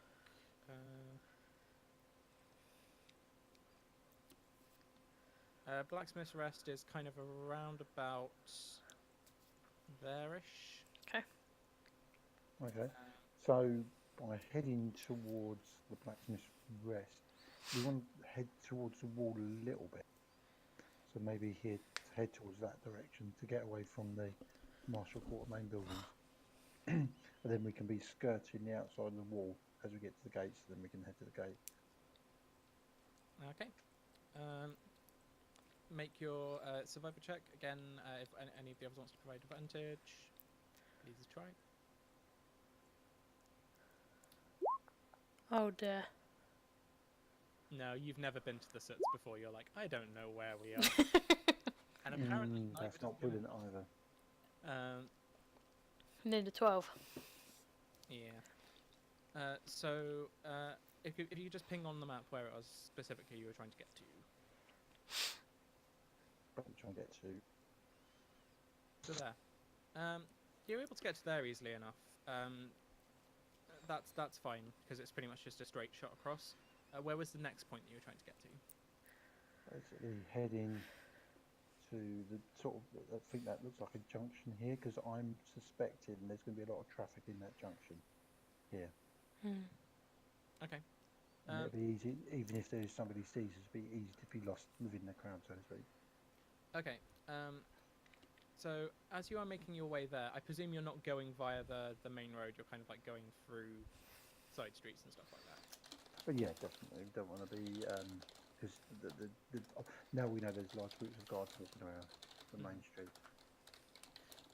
Blacksmith's Rest is kind of around about there-ish. Okay. So by heading towards the blacksmith's rest, we want to head towards the wall a little bit. So maybe head towards that direction to get away from the Marshall Quarter main buildings. And then we can be skirting the outside of the wall as we get to the gates, then we can head to the gate. Okay. Make your survivor check. Again, if any of the others wants to provide advantage, please try. Oh dear. No, you've never been to the Soots before. You're like, I don't know where we are. And apparently That's not brilliant either. Near the 12. Yeah. So, if you just ping on the map where it was specifically you were trying to get to. Try and get to. So there. You're able to get to there easily enough. That's fine because it's pretty much just a straight shot across. Where was the next point that you were trying to get to? Basically heading to the sort of, I think that looks like a junction here, because I'm suspecting there's going to be a lot of traffic in that junction here. Okay. And it'll be easy, even if there's somebody sees us, it'll be easy to be lost within the crowd, so to speak. Okay. So as you are making your way there, I presume you're not going via the main road. You're kind of like going through side streets and stuff like that. But yeah, definitely. We don't want to be, because now we know there's large groups of guards walking around the main street.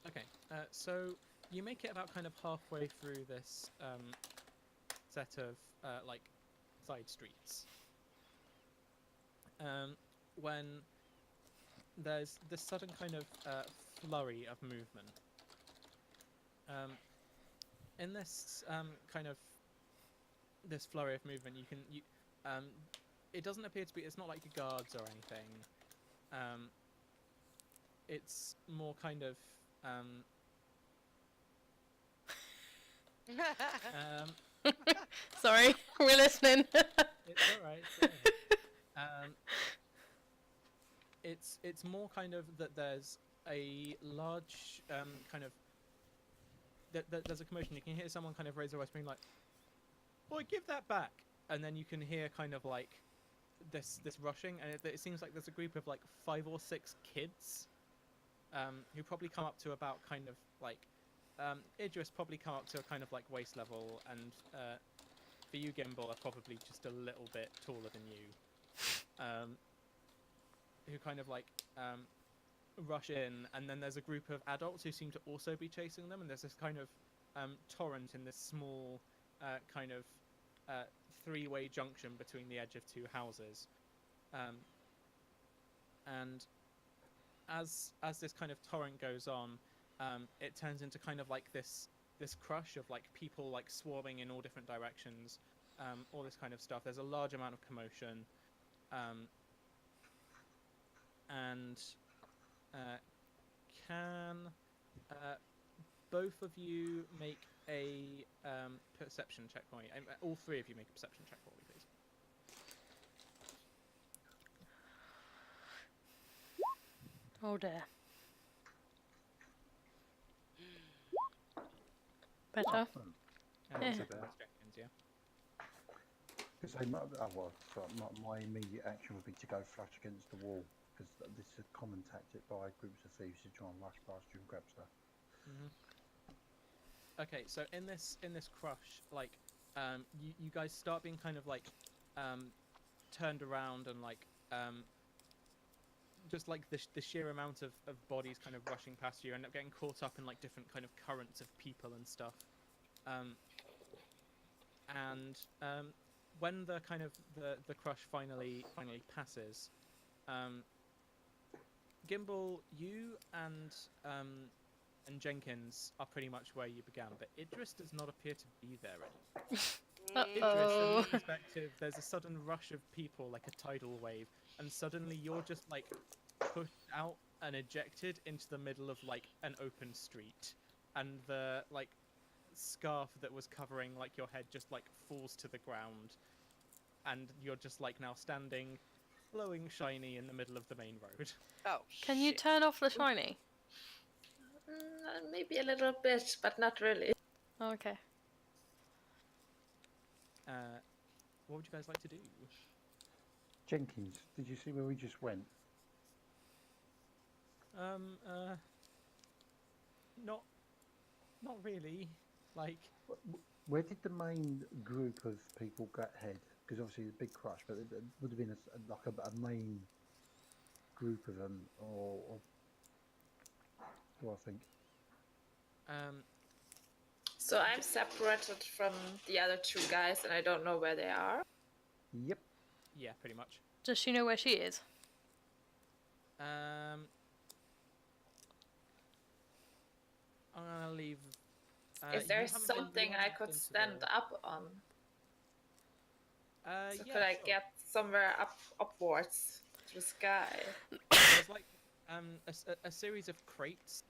Okay. So you make it about kind of halfway through this set of like side streets. When there's this sudden kind of flurry of movement. In this kind of this flurry of movement, it doesn't appear to be. It's not like guards or anything. It's more kind of. Sorry, we're listening. It's alright. It's more kind of that there's a large kind of there's a commotion. You can hear someone kind of raise their voice, being like, "Boy, give that back!" And then you can hear kind of like this rushing, and it seems like there's a group of like 5 or 6 kids, who probably come up to about kind of like, Idris probably come up to a kind of like waist level, and for you, Gimbal, are probably just a little bit taller than you, who kind of like rush in, and then there's a group of adults who seem to also be chasing them, and there's this kind of torrent in this small kind of 3-way junction between the edge of 2 houses, and as this kind of torrent goes on, it turns into kind of like this crush of like people like swarming in all different directions, all this kind of stuff. There's a large amount of commotion, and can both of you make a perception check for me? All 3 of you make a perception check for me, please. Oh dear. Better? Yeah. Too bad. Yeah. Because my immediate action would be to go flush against the wall, because this is a common tactic by groups of thieves to try and rush past you and grab stuff. Okay, so in this crush, like, you guys start being kind of like turned around, and like just like the sheer amount of bodies kind of rushing past you, end up getting caught up in like different kind of currents of people and stuff, and when the kind of the crush finally passes, Gimbal, you and Jenkins are pretty much where you began, but Idris does not appear to be there anymore. Idris, from your perspective, there's a sudden rush of people, like a tidal wave, and suddenly you're just like pushed out and ejected into the middle of like an open street, and the like scarf that was covering like your head just like falls to the ground, and you're just like now standing glowing shiny in the middle of the main road. Oh, Can you shit. turn off the shiny? Maybe a little bit, but not really. Oh, okay. What would you guys like to do? Jenkins, did you see where we just went? Not really. Like, Where did the main group of people get head? Because obviously the big crush, but it would have been a main group of them, or do I think? So I'm separated from the other 2 guys, and I don't know where they are. Yep. yeah, pretty much. Does she know where she is? I'm gonna leave. Is you there haven't been- you something I haven't could been to stand the- up on? So yeah, could I sure. get somewhere upwards to the sky? There's like a series of crates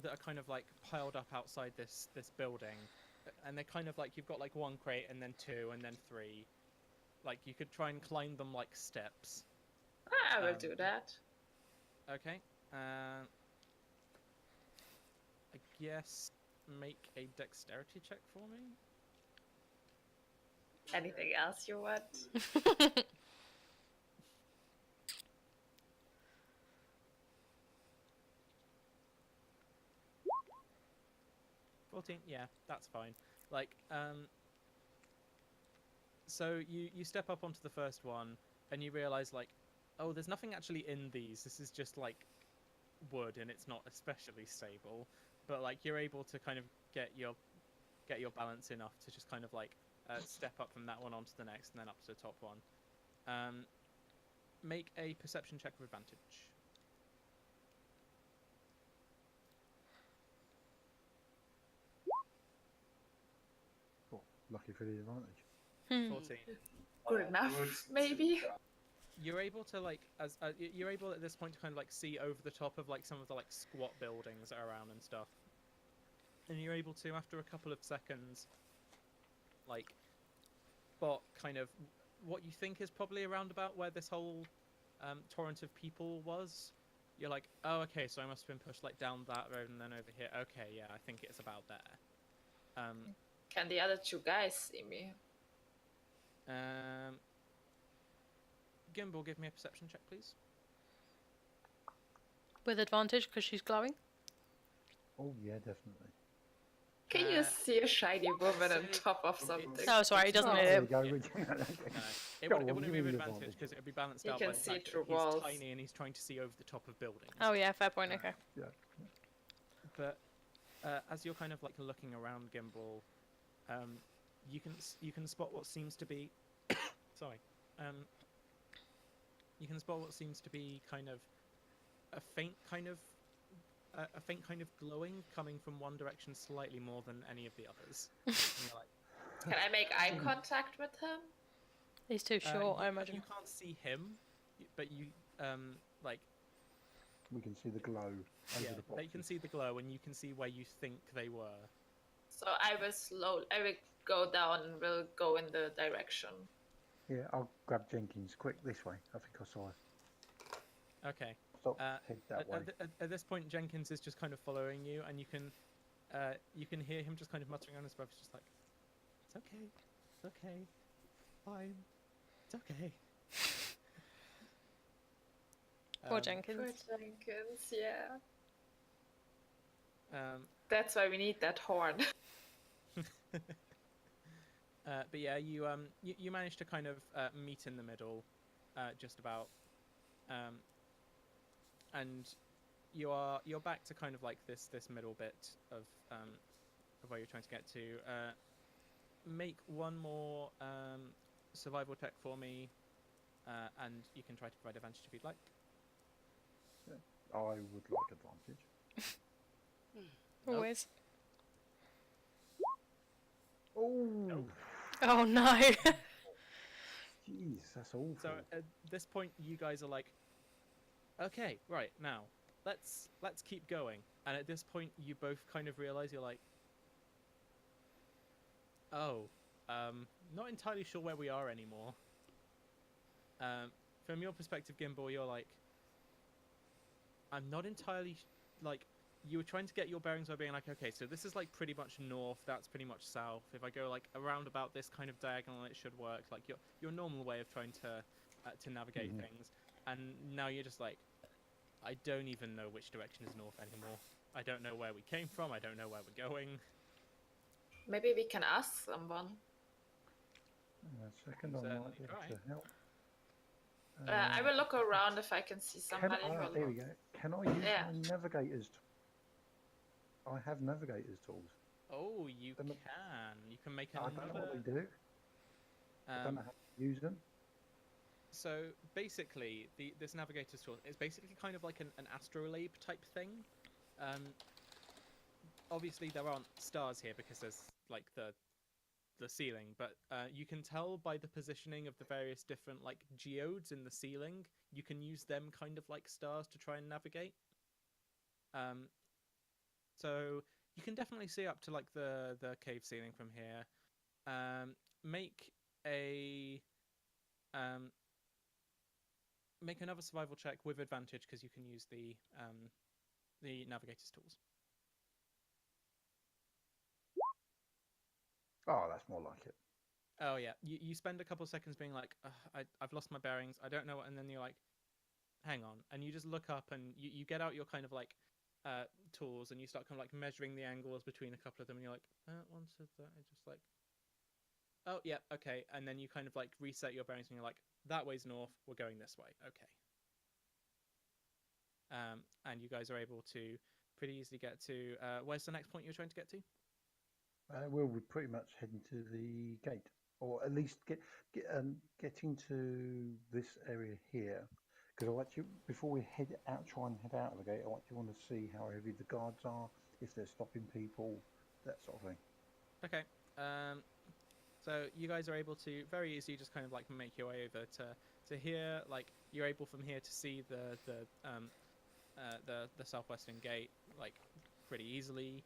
that are kind of like piled up outside this building, and they're kind of like, you've got like 1 crate and then 2 and then 3. Like, you could try and climb them like steps. I will do that. Okay. I guess make a dexterity check for me. Anything else you want? 14, yeah, that's fine. Like, so you step up onto the first one, and you realize, like, oh, there's nothing actually in these. This is just, like, wood, and it's not especially stable. But, like, you're able to kind of get your balance enough to just kind of, like, step up from that one onto the next, and then up to the top one. Make a perception check with advantage. Oh, lucky for the advantage. 14. Good enough, maybe. You're able to like, you're able at this point to kind of like see over the top of like some of the like squat buildings that are around and stuff, and you're able to, after a couple of seconds, like spot kind of what you think is probably around about where this whole torrent of people was. You're like, oh, okay, so I must have been pushed like down that road and then over here. Okay, yeah, I think it's about there. Can the other two guys see me? Gimbal, give me a perception check, please. With advantage because she's glowing. Oh yeah, definitely. Can you see a shiny woman on top of something? Oh, sorry, he doesn't Oh, need there it. you go. Richard. No, it Go wouldn't on, be give me with the advantage advantage. because it would be balanced He out can by the see fact through that he's walls. tiny and he's trying to see over the top of buildings. Oh yeah, fair point. Okay. Yeah. But as you're kind of like looking around, Gimbal, you can spot what seems to be sorry. You can spot what seems to be kind of a faint kind of glowing coming from one direction slightly more than any of the others. And you're like, Can I make eye contact with him? He's too short, I you imagine. can't see him, but you like We can see the glow over yeah, the boxes. they can see the glow, and you can see where you think they were. So I will go down and will go in the direction. Yeah, I'll grab Jenkins. Quick, this way. I think I saw her. Okay. Stop. Head that way. At this point, Jenkins is just kind of following you, and you can hear him just kind of muttering on his breath, just like, "It's okay, it's okay, fine, it's okay." Poor Jenkins. Poor Jenkins, yeah. Um, That's why we need that horn. but yeah, you managed to kind of meet in the middle, just about, and you're back to kind of like this middle bit of where you're trying to get to. Make one more survival check for me, and you can try to provide advantage if you'd like. I would like advantage. Always. Oh, Oh no. jeez, that's awful. So at this point, you guys are like, okay, right, now let's keep going. And at this point, you both kind of realize you're like, oh, not entirely sure where we are anymore. From your perspective, Gimbal, you're like, I'm not entirely like. You were trying to get your bearings by being like, okay, so this is like pretty much north, that's pretty much south. If I go like around about this kind of diagonal, it should work. Like your normal way of trying to navigate things. And now you're just like, I don't even know which direction is north anymore. I don't know where we came from. I don't know where we're going. Maybe we can ask someone. A second, I might be able Certainly to help. I will look around if I can see somebody. There we go. Can I use my navigator's I have navigator's tools. Oh, you can. You can make another. I don't know what they do. I don't know how to use them. So basically, this navigator's tool is basically kind of like an astrolabe type thing. Obviously, there aren't stars here because there's like the ceiling, but you can tell by the positioning of the various different like geodes in the ceiling. You can use them kind of like stars to try and navigate. So you can definitely see up to like the cave ceiling from here. Make another survival check with advantage because you can use the navigator's tools. Oh, that's more like it. Oh yeah, you spend a couple seconds being like, I've lost my bearings, I don't know, and then you're like, hang on, and you just look up and you get out your kind of like tools and you start kind of like measuring the angles between a couple of them, and you're like, one said that, I just like, oh yeah, okay, and then you kind of like reset your bearings and you're like, that way's north, we're going this way, okay. And you guys are able to pretty easily get to where's the next point you're trying to get to? We're pretty much heading to the gate, or at least getting to this area here. Because I actually, before we try and head out of the gate, I actually want to see how heavy the guards are, if they're stopping people, that sort of thing. Okay. So you guys are able to very easily just kind of like make your way over to here. Like you're able from here to see the southwestern gate like pretty easily,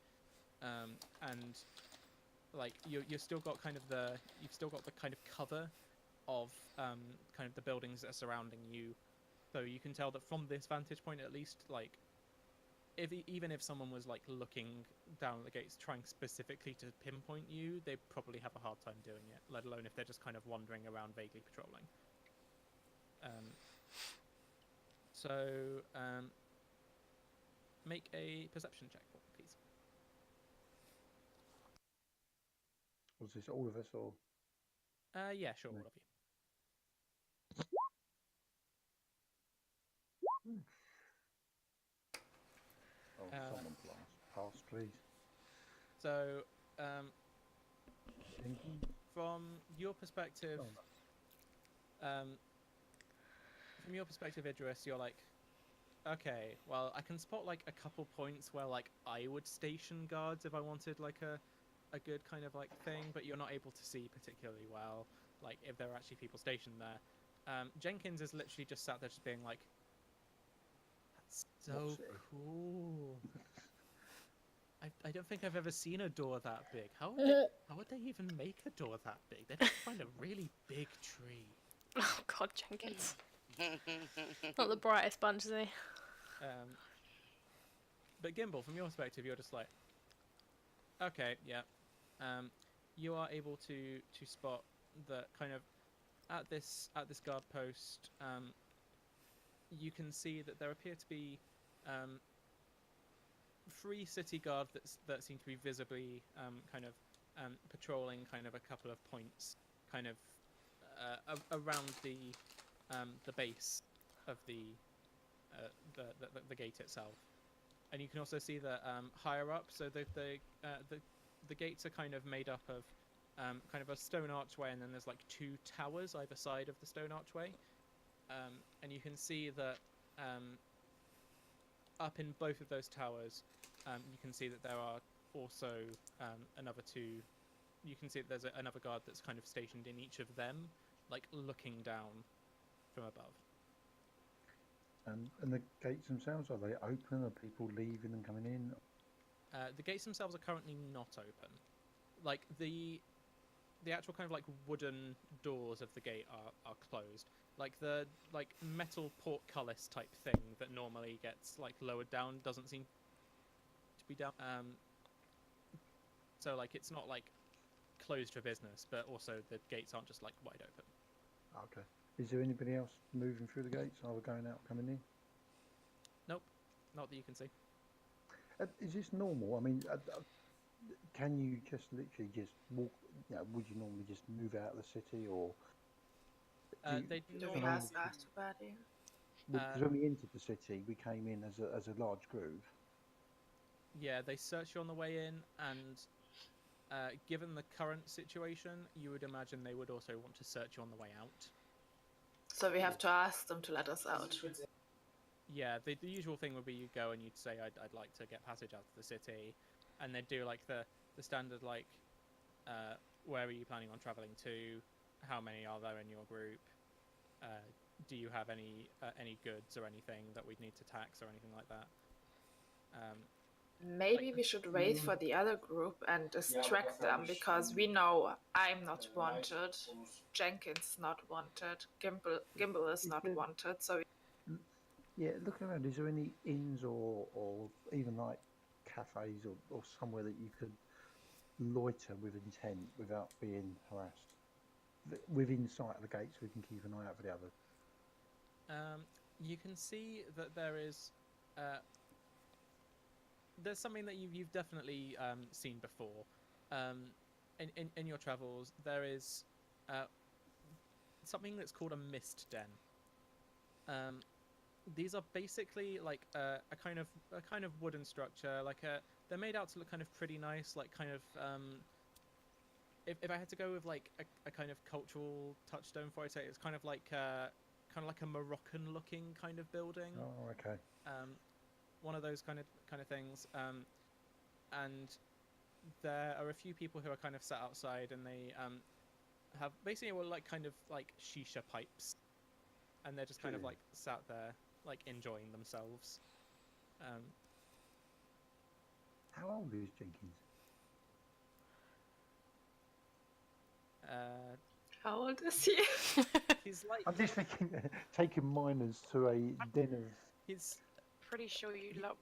and like you've still got the kind of cover of kind of the buildings that are surrounding you. So you can tell that from this vantage point, at least, like, even if someone was like looking down at the gates, trying specifically to pinpoint you, they'd probably have a hard time doing it. Let alone if they're just kind of wandering around, vaguely patrolling. So make a perception check, please. Was this all of us or? Yeah, sure, all of you. Oh, someone pass, please. So, Jenkins? from your perspective, Oh, Idris, you're like, okay, well, I can spot like a couple points where like I would station guards if I wanted like a good kind of like thing, but you're not able to see particularly well, like if there are actually people stationed there. Jenkins is literally just sat there, just being like, "That's so cool." I don't think I've ever seen a door that big. How would they even make a door that big? They'd have to find a really big tree. Oh God, Jenkins. Not the brightest bunch, is he? But Gimbal, from your perspective, you're just like, okay, yeah. You are able to spot that kind of at this guard post. You can see that there appear to be 3 city guards that seem to be visibly kind of patrolling kind of a couple of points, kind of around the base of the gate itself. And you can also see that higher up, so the gates are kind of made up of kind of a stone archway, and then there's like 2 towers either side of the stone archway. And you can see that up in both of those towers, you can see that there are also another 2. You can see that there's another guard that's kind of stationed in each of them, like looking down from above. And the gates themselves, are they open? Are people leaving and coming in? The gates themselves are currently not open. Like the actual kind of like wooden doors of the gate are closed. Like the metal portcullis type thing that normally gets like lowered down doesn't seem to be down. So like it's not like closed for business, but also the gates aren't just like wide open. Okay. Is there anybody else moving through the gates? Either going out, coming in? Nope, not that you can see. Is this normal? I mean, can you just literally just walk? You know, would you normally just move out of the city, or? They Do normally we ask everybody? Because when we entered the city, we came in as a large group. Yeah, they search you on the way in, and given the current situation, you would imagine they would also want to search you on the way out. So we have to ask them to let us out. Yeah, the usual thing would be you go and you'd say, I'd like to get passage out of the city, and they'd do like the standard like, where are you planning on traveling to? How many are there in your group? Do you have any goods or anything that we'd need to tax or anything like that? Maybe we should wait for the other group and distract them, because we know I'm not wanted, Jenkins not wanted, Gimbal is not wanted, so... Yeah, looking around, is there any inns or even like cafes or somewhere that you could loiter with intent without being harassed? Within sight of the gates, we can keep an eye out for the others. You can see that there is... there's something that you've definitely seen before. In your travels, there is something that's called a mist den. These are basically like a kind of wooden structure. Like they're made out to look kind of pretty nice. Like kind of if I had to go with like a kind of cultural touchstone for it, it's kind of like a Moroccan looking kind of building. Oh, okay. One of those kind of things, and there are a few people who are kind of sat outside, and they have basically like kind of like shisha pipes, and they're just kind of like sat there like enjoying themselves. How old is Jenkins? How old is he? He's like... I'm just thinking, taking minors to a den of... pretty sure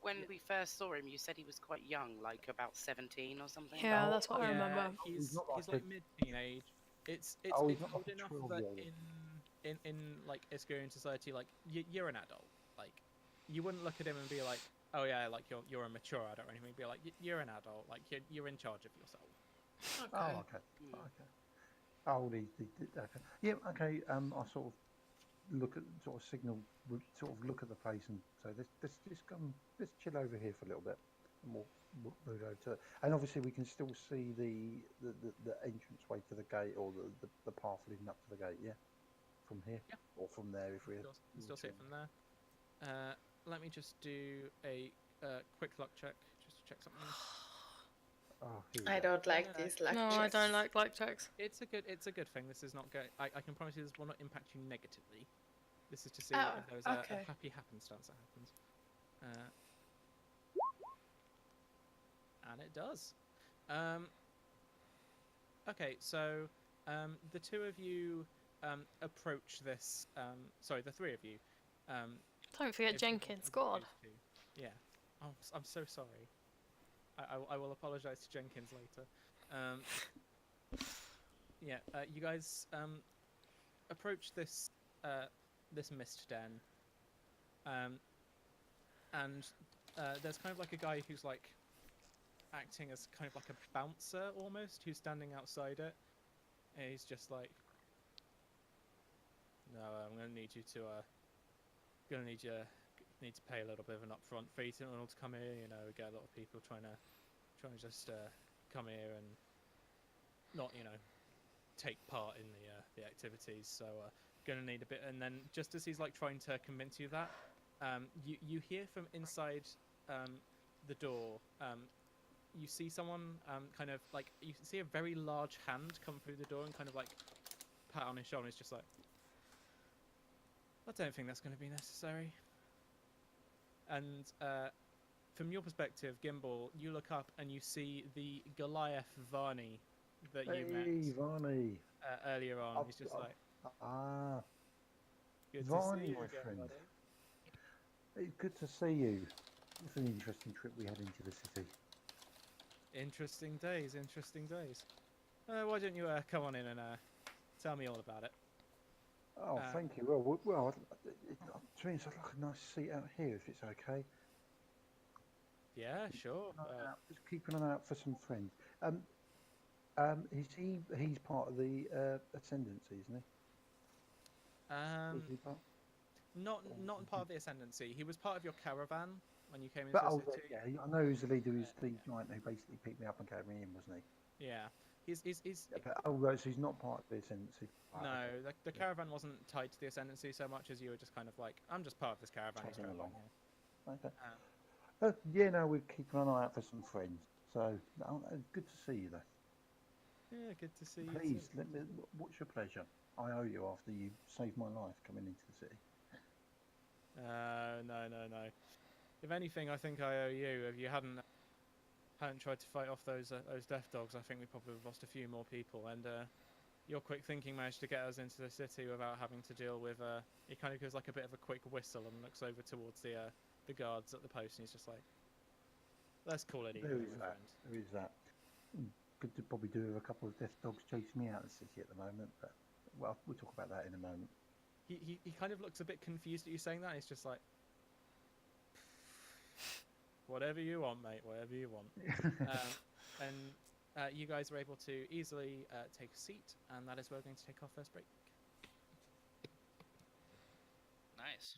when we first saw him, you said he was quite young, like about 17 or something. Yeah, Oh, that's what I remember. He's not he's like like mid-teenage. It's Oh, he's it's not old like a enough 12-year-old. that in like Escurian society, like you're an adult. Like you wouldn't look at him and be like, oh yeah, like you're a mature adult or anything. You'd be like, you're an adult. Like you're in charge of yourself. Okay. Oh, okay. Okay. Oh, okay. Yeah, okay. I sort of look at look at the place and say, let's just come, let's chill over here for a little bit, and we'll move over to it. And obviously, we can still see the entrance way to the gate, or the path leading up to the gate. Yeah, from here, Yeah. or from there if we're. You can still see it from there. Let me just do a quick luck check just to check something. Oh, here we I go. don't like No, these luck No, I checks. don't like luck checks. It's a good thing. This is not going. I can promise you, this will not impact you negatively. This is to see Oh, if there's okay. a happy happenstance that happens. And it does. Okay, so the two of you approach this. Sorry, the three of you. Don't forget if- Jenkins, if- God. Yeah. Oh, I'm so sorry. I will apologise to Jenkins later. Yeah, you guys approach this this mist den, and there's kind of like a guy who's like acting as kind of like a bouncer almost, who's standing outside it. And he's just like, no, I'm gonna need you to need to pay a little bit of an upfront fee in order to come here. You know, we get a lot of people trying to just come here and not, you know, take part in the activities. So gonna need a bit. And then just as he's like trying to convince you that, you hear from inside the door. You see someone kind of like, you see a very large hand come through the door and kind of like pat on his shoulder. And it's just like, I don't think that's going to be necessary. And from your perspective, Gimbal, you look up and you see the Goliath Varney that you met Varney. earlier on. He's just like, good Varney, to see you my again, friend. buddy. It's good to see you. It's an interesting trip we had into the city. Interesting days, interesting days. Why don't you come on in and tell me all about it? Oh, thank you. Well, to me, it's like a nice seat out here, if it's okay. Yeah, sure. Just keeping an eye out for some friends. He's part of the Ascendancy, isn't he? Was he part? Not part of the Ascendancy. He was part of your caravan when you came into But the oh, city. yeah, I know he was the leader. He was the giant who basically picked me up and carried me in, wasn't he? Yeah. He's Yeah, but, right, so he's not part of the Ascendancy. no, the caravan wasn't tied to the Ascendancy so much as you were just kind of like, I'm just part of this caravan. He's Tagging along. here. Okay. Yeah, no, we're keeping an eye out for some friends. So good to see you, though. Yeah, good to see you. Please, too. what's your pleasure? I owe you after you saved my life coming into the city. No. If anything, I think I owe you. If you hadn't tried to fight off those death dogs, I think we probably would have lost a few more people. And your quick thinking managed to get us into the city without having to deal with. He kind of gives like a bit of a quick whistle and looks over towards the guards at the post, and he's just like, "Let's call it even." There is that. Could probably do with a couple of death dogs chasing me out of the city at the moment, but well, we'll talk about that in a moment. He kind of looks a bit confused at you saying that. He's just like, whatever you want, mate, whatever you want. And you guys were able to easily take a seat, and that is where we're going to take our first break. Nice.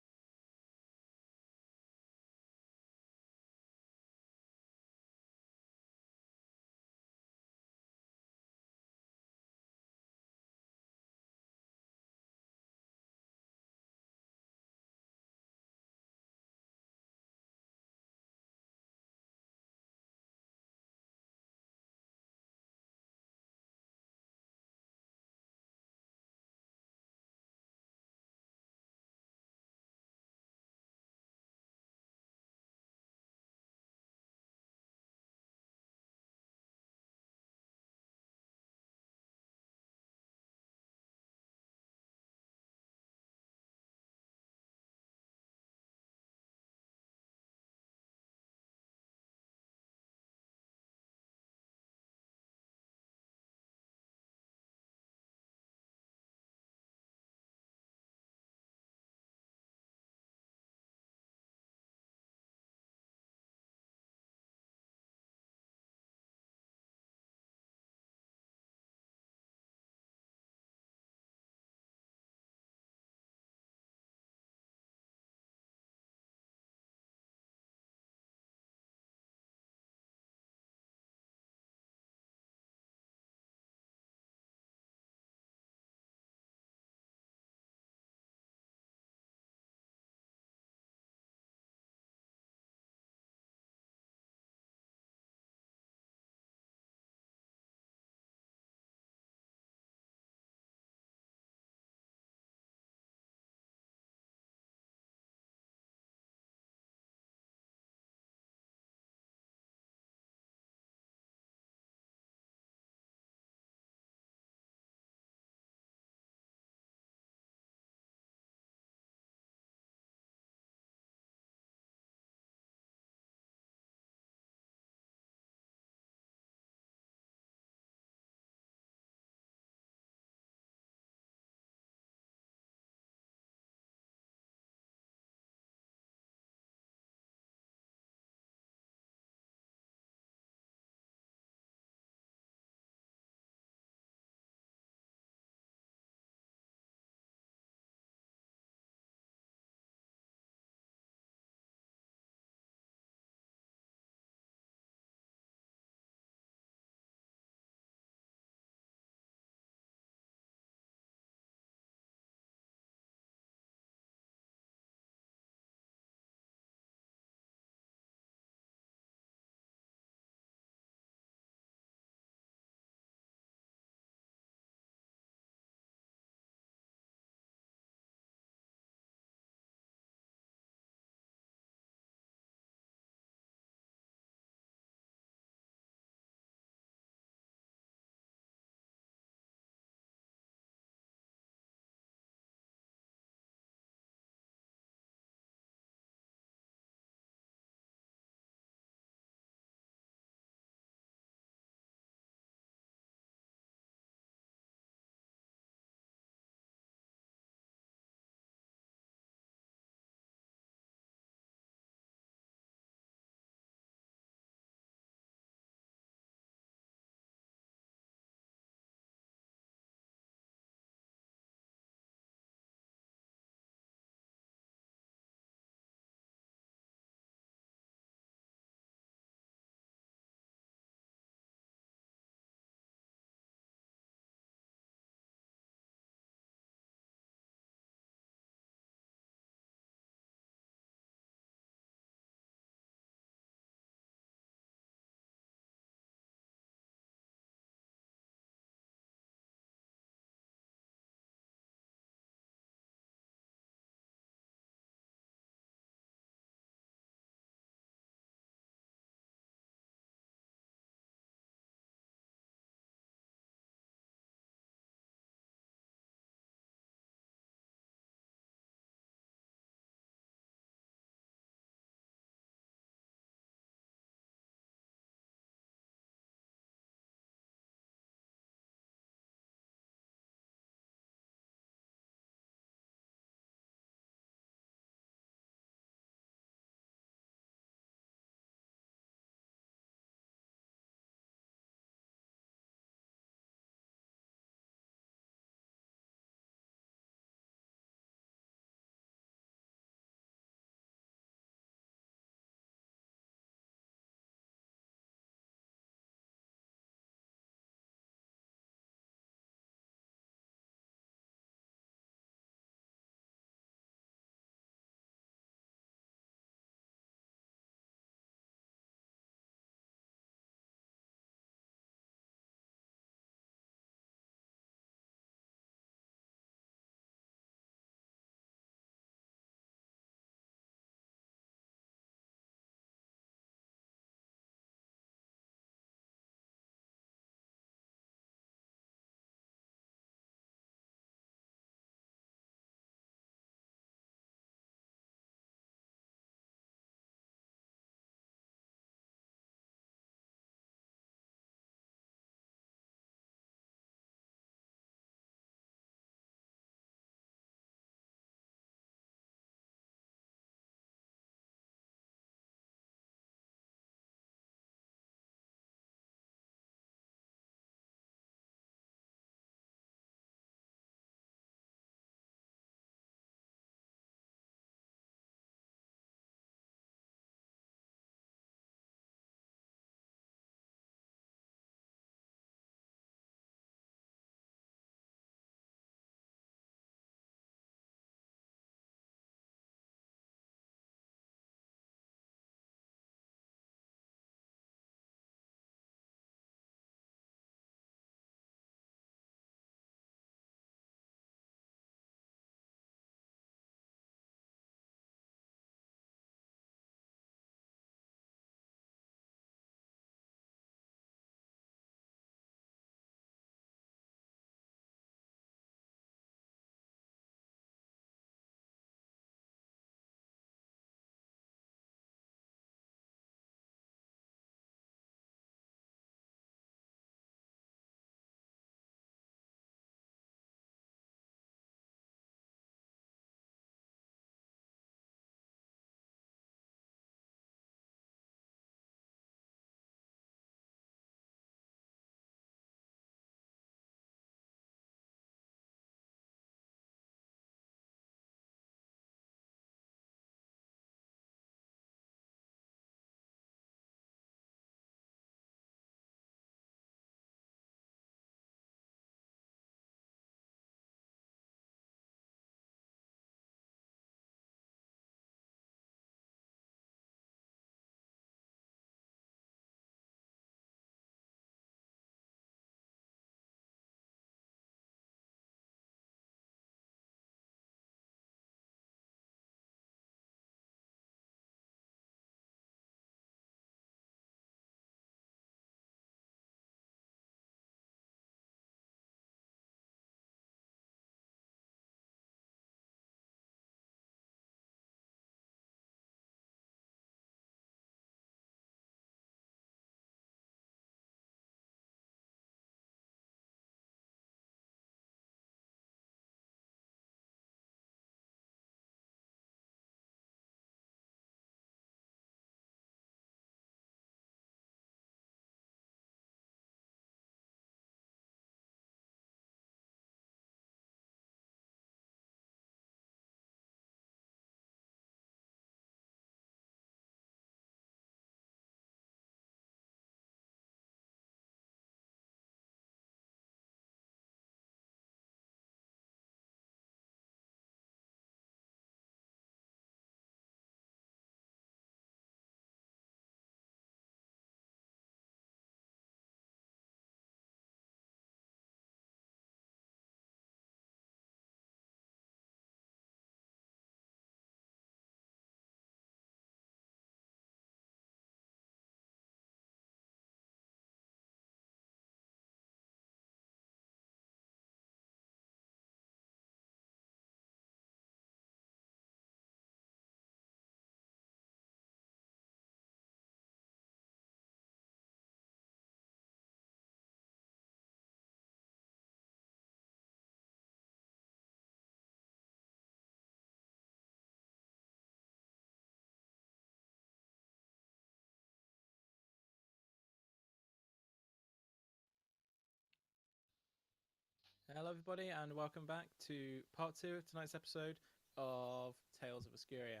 Hello, everybody, and welcome back to part 2 of tonight's episode of Tales of Escuria.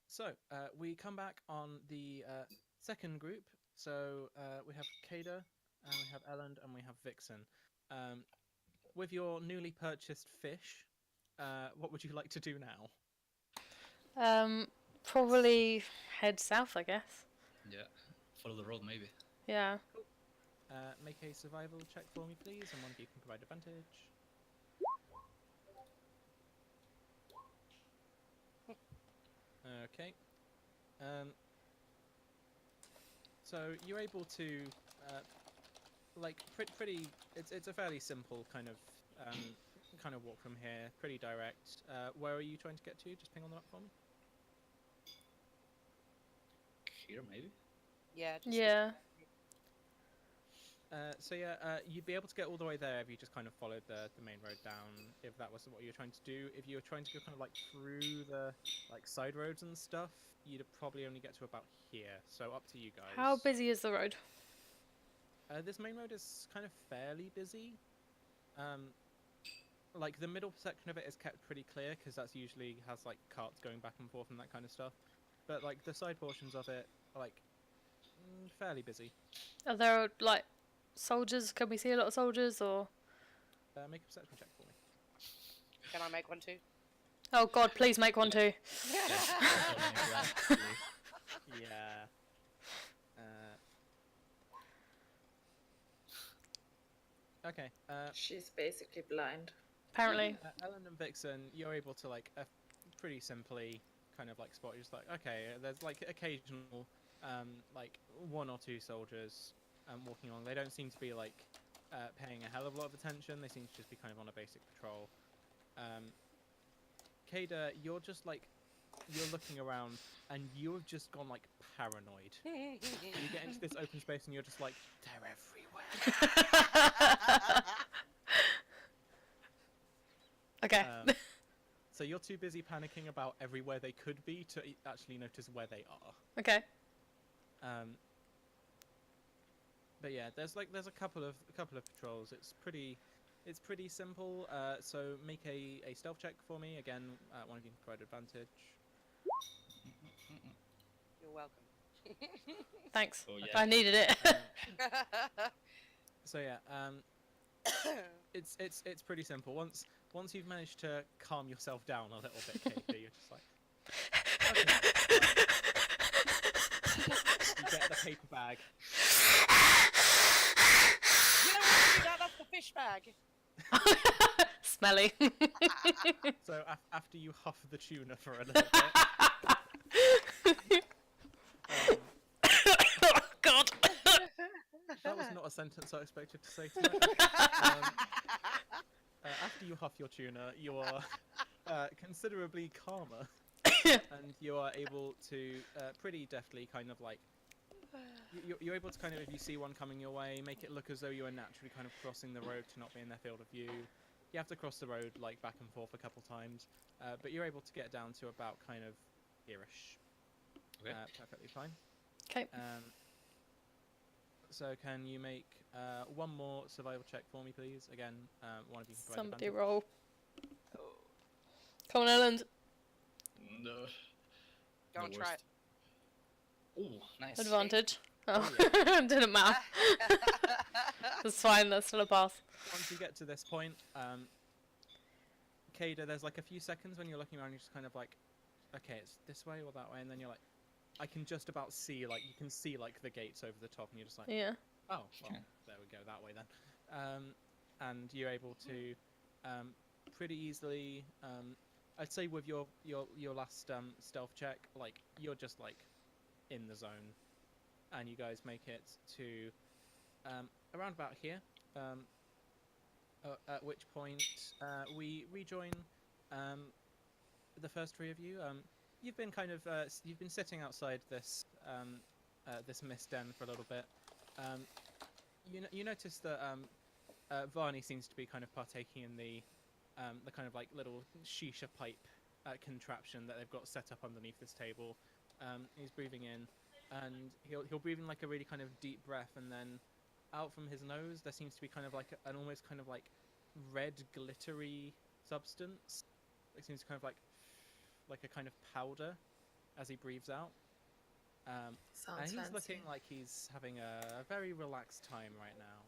So, we come back on the second group. So, we have Kada, and we have Elland, and we have Vixen. With your newly purchased fish, what would you like to do now? Probably head south, I guess. Yeah, follow the road maybe. Yeah. Make a survival check for me, please, and one of you can provide advantage. Okay. So you're able to, pretty. It's a fairly simple kind of walk from here, pretty direct. Where are you trying to get to? Just ping on the map for me. Here maybe. Yeah. Yeah. You'd be able to get all the way there if you just kind of followed the main road down, if that was what you were trying to do. If you were trying to go kind of like through the side roads and stuff, you'd probably only get to about here. So up to you guys. How busy is the road? This main road is kind of fairly busy. Like the middle section of it is kept pretty clear because that's usually has like carts going back and forth and that kind of stuff. But like the side portions of it are like fairly busy. Are there like soldiers? Can we see a lot of soldiers or? Make a perception check for me. Can I make one too? Oh God, please make one too. Yeah. Okay. She's basically blind. Apparently. Ellen and Vixen, you're able to like pretty simply kind of like spot. You're just like, okay, there's like occasional like 1 or 2 soldiers walking along. They don't seem to be like paying a hell of a lot of attention. They seem to just be kind of on a basic patrol. Kada, you're just like, you're looking around and you've just gone like paranoid. You get into this open space and you're just like, they're everywhere. Okay. So you're too busy panicking about everywhere they could be to actually notice where they are. Okay. But yeah, there's a couple of patrols. It's pretty simple. So make a stealth check for me. Again, one of you can provide advantage. You're welcome. Thanks. Oh, yeah. I needed it. So yeah, it's pretty simple. Once you've managed to calm yourself down a little bit, Katie, you're just like, okay. You get the paper bag. You know what? That's the fish bag. Smelly. So after you huff the tuna for a little bit. Oh God. That was not a sentence I expected to say tonight. After you huff your tuna, you are considerably calmer, and you are able to pretty deftly kind of like you're able to kind of, if you see one coming your way, make it look as though you are naturally kind of crossing the road to not be in their field of view. You have to cross the road like back and forth a couple times, but you're able to get down to about kind of here-ish. Okay. Perfectly fine. Okay. So can you make one more survival check for me, please? Again, one of you can provide Somebody advantage. roll. Come on, Elland. No. Go on, try it. Oh, nice. Advantage. Oh, Oh, didn't matter. That's fine. That's still a pass. Once you get to this point, Kada, there's like a few seconds when you're looking around, you're just kind of like, okay, it's this way or that way, and then you're like, I can just about see, like, you can see like the gates over the top, and you're just like, Yeah. oh, well, there we go, that way then. And you're able to pretty easily, I'd say with your last stealth check, like, you're just like in the zone, and you guys make it to around about here. At which point we rejoin the first 3 of you. You've been kind of you've been sitting outside this this mist den for a little bit. You notice that Varney seems to be kind of partaking in the kind of like little shisha pipe contraption that they've got set up underneath this table. He's breathing in, and he'll breathe in like a really kind of deep breath, and then out from his nose there seems to be kind of like an almost kind of like red glittery substance. It seems kind of like a kind of powder as he breathes out. And Sounds he's fancy. looking like he's having a very relaxed time right now.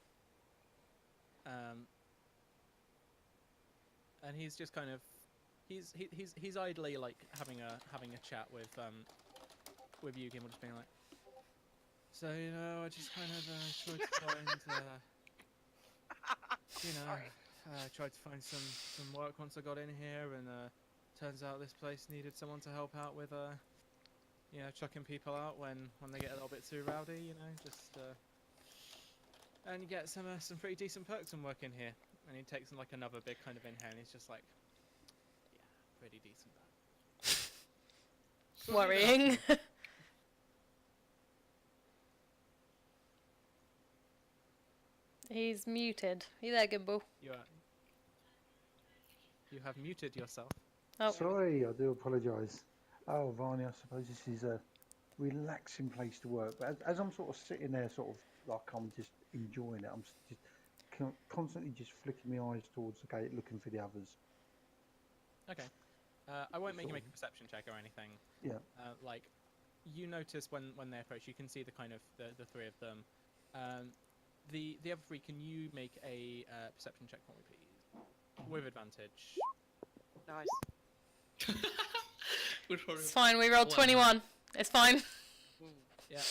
And he's just kind of he's idly like having a chat with Yugi, and just being like, so I just kind of tried to find tried to find some work once I got in here, and turns out this place needed someone to help out with chucking people out when they get a little bit too rowdy, just and you get some pretty decent perks from working here. And he takes like another big kind of inhale, and he's just like, yeah, pretty decent perks. So what have you been up Worrying. to? He's muted. You there, Gimbal? You have muted yourself. Oh, Sorry, I do apologise. Oh, Varney, I suppose this is a relaxing place to work. But as I'm sort of sitting there, sort of like I'm just enjoying it, I'm just constantly just flicking my eyes towards the gate, looking for the others. Okay. I won't make you Sort make a of. perception check or anything. Yeah. Like, you notice when they approach, you can see the kind of the three of them. The other three, can you make a perception check for me, please? With advantage. Nice. it's fine. We rolled 21. It's fine. Yeah.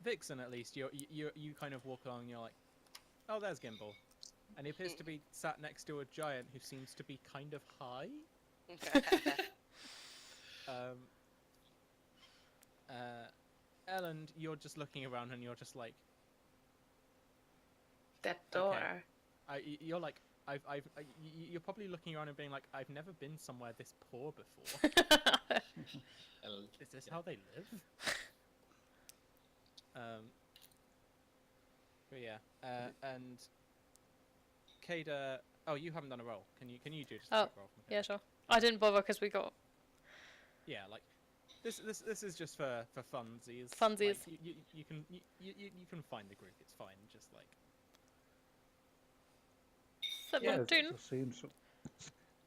Vixen, at least, you kind of walk along, and you're like, oh, there's Gimbal. And he appears to be sat next to a giant who seems to be kind of high. Ellen, you're just looking around and you're just like, That door. you're like, you're probably looking around and being like, I've never been somewhere this poor before. Is this how they live? But yeah, and Kada. Oh, you haven't done a roll. Can you do just a quick roll? From Kada? Yeah, sure. I didn't bother because we got Yeah, like this is just for funsies. Funsies. Like, you can find the group. It's fine. Just like 17.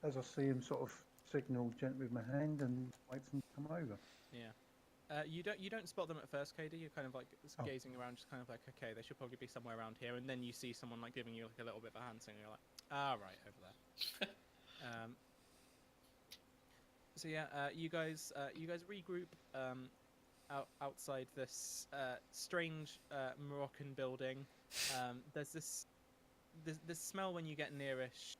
As I see him sort of signal gently with my hand and wait for him to come over. yeah. You don't spot them at first, Katie. You're kind of like gazing around, just kind of like, okay, they should probably be somewhere around here. And then you see someone like giving you like a little bit of a hand signal. You're like, right, over there. So yeah, you guys regroup outside this strange Moroccan building. There's this smell when you get nearish.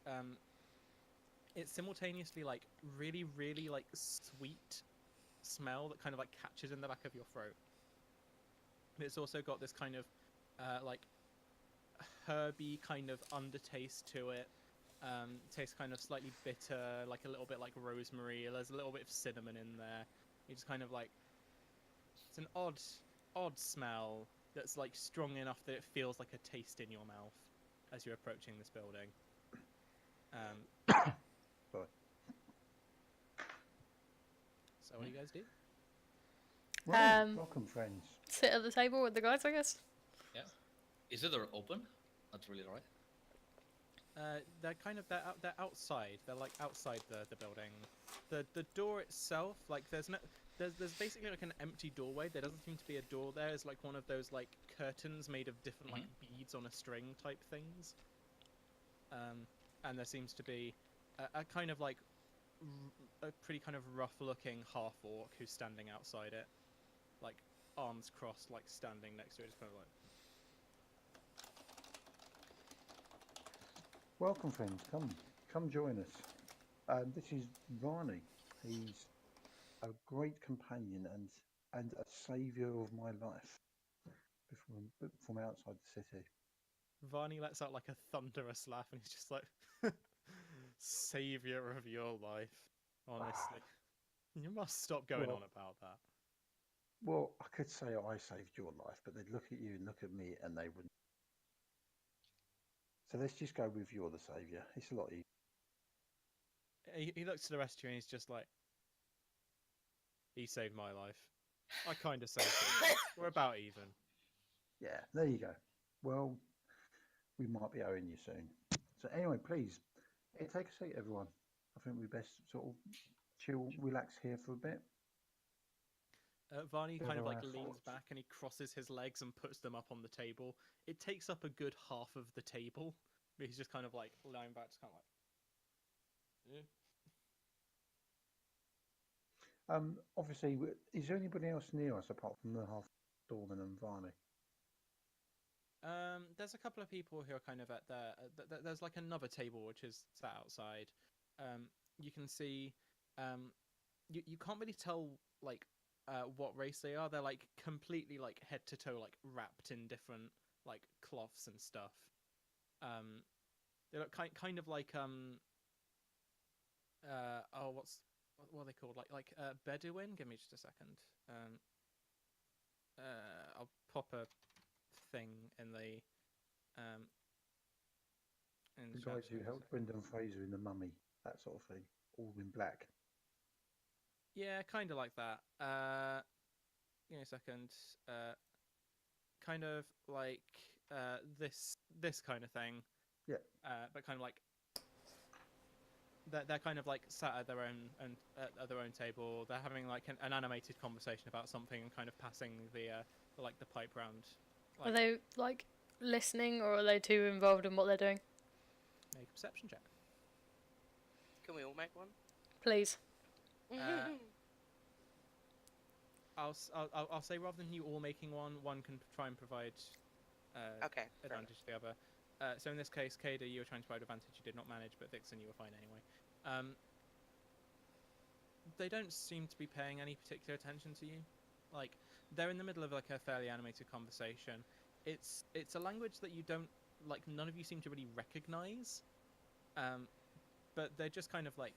It's simultaneously like really like sweet smell that kind of like catches in the back of your throat. But it's also got this kind of like herby kind of undertaste to it. Tastes kind of slightly bitter, like a little bit like rosemary. There's a little bit of cinnamon in there. You just kind of like, it's an odd smell that's like strong enough that it feels like a taste in your mouth as you're approaching this building. Sorry. So what do you guys do? Right, welcome, friends. Sit at the table with the guys, I guess. Yeah. Is the door open? Not really, right? They're kind of they're outside. They're like outside the building. The door itself, like there's basically like an empty doorway. There doesn't seem to be a door there. It's like one of those like curtains made of different like beads on a string type things. And there seems to be a kind of like a pretty kind of rough looking half orc who's standing outside it, like arms crossed, like standing next to it, just kind of like. Welcome, friends. Come join us. This is Varney. He's a great companion and a saviour of my life from outside the city. Varney lets out like a thunderous laugh, and he's just like, "Savior of your life." Honestly, you must stop going on about that. Well, I could say I saved your life, but they'd look at you and look at me, and they wouldn't. So let's just go with you're the saviour. It's a lot easier. He looks to the rest of you, and he's just like, "He saved my life. I kind of saved him. We're about even." Yeah, there you go. Well, we might be owing you soon. So anyway, please, take a seat, everyone. I think we best sort of chill, relax here for a bit. Varney kind of like Our leans thoughts. back and he crosses his legs and puts them up on the table. It takes up a good half of the table, but he's just kind of like lying back, just kind of like. Obviously, is there anybody else near us apart from the half Dorman and Varney? There's a couple of people who are kind of at there's like another table which is sat outside. You can see, you can't really tell like what race they are. They're like completely like head to toe like wrapped in different like cloths and stuff. They look kind of like what are they called? Like Bedouin. Give me just a second. I'll pop a thing in the The guys who helped Brendan Fraser in The Mummy, that sort of thing, all in black. Yeah, kind of like that. Give me a second. Kind of like this kind of thing. Yeah. But kind of like they're kind of like sat at their own table. They're having like an animated conversation about something and kind of passing the pipe round. Are they like listening, or are they too involved in what they're doing? Make a perception check. Can we all make one? Please. I'll say rather than you all making one can try and provide Okay. advantage to the other. So in this case, Kada, you were trying to provide advantage, you did not manage, but Vixen, you were fine anyway. They don't seem to be paying any particular attention to you. Like, they're in the middle of like a fairly animated conversation. It's a language that you don't like. None of you seem to really recognize. But they're just kind of like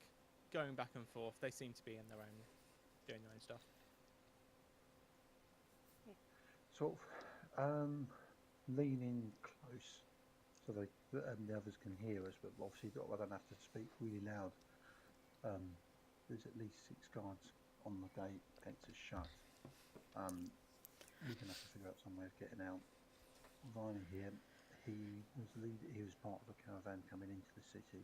going back and forth. They seem to be in their own, doing their own stuff. Sort of leaning close so the others can hear us, but obviously I don't have to speak really loud. There's at least 6 guards on the gate, gates are shut. We're going to have to figure out some way of getting out. Varney here, he was part of a caravan coming into the city.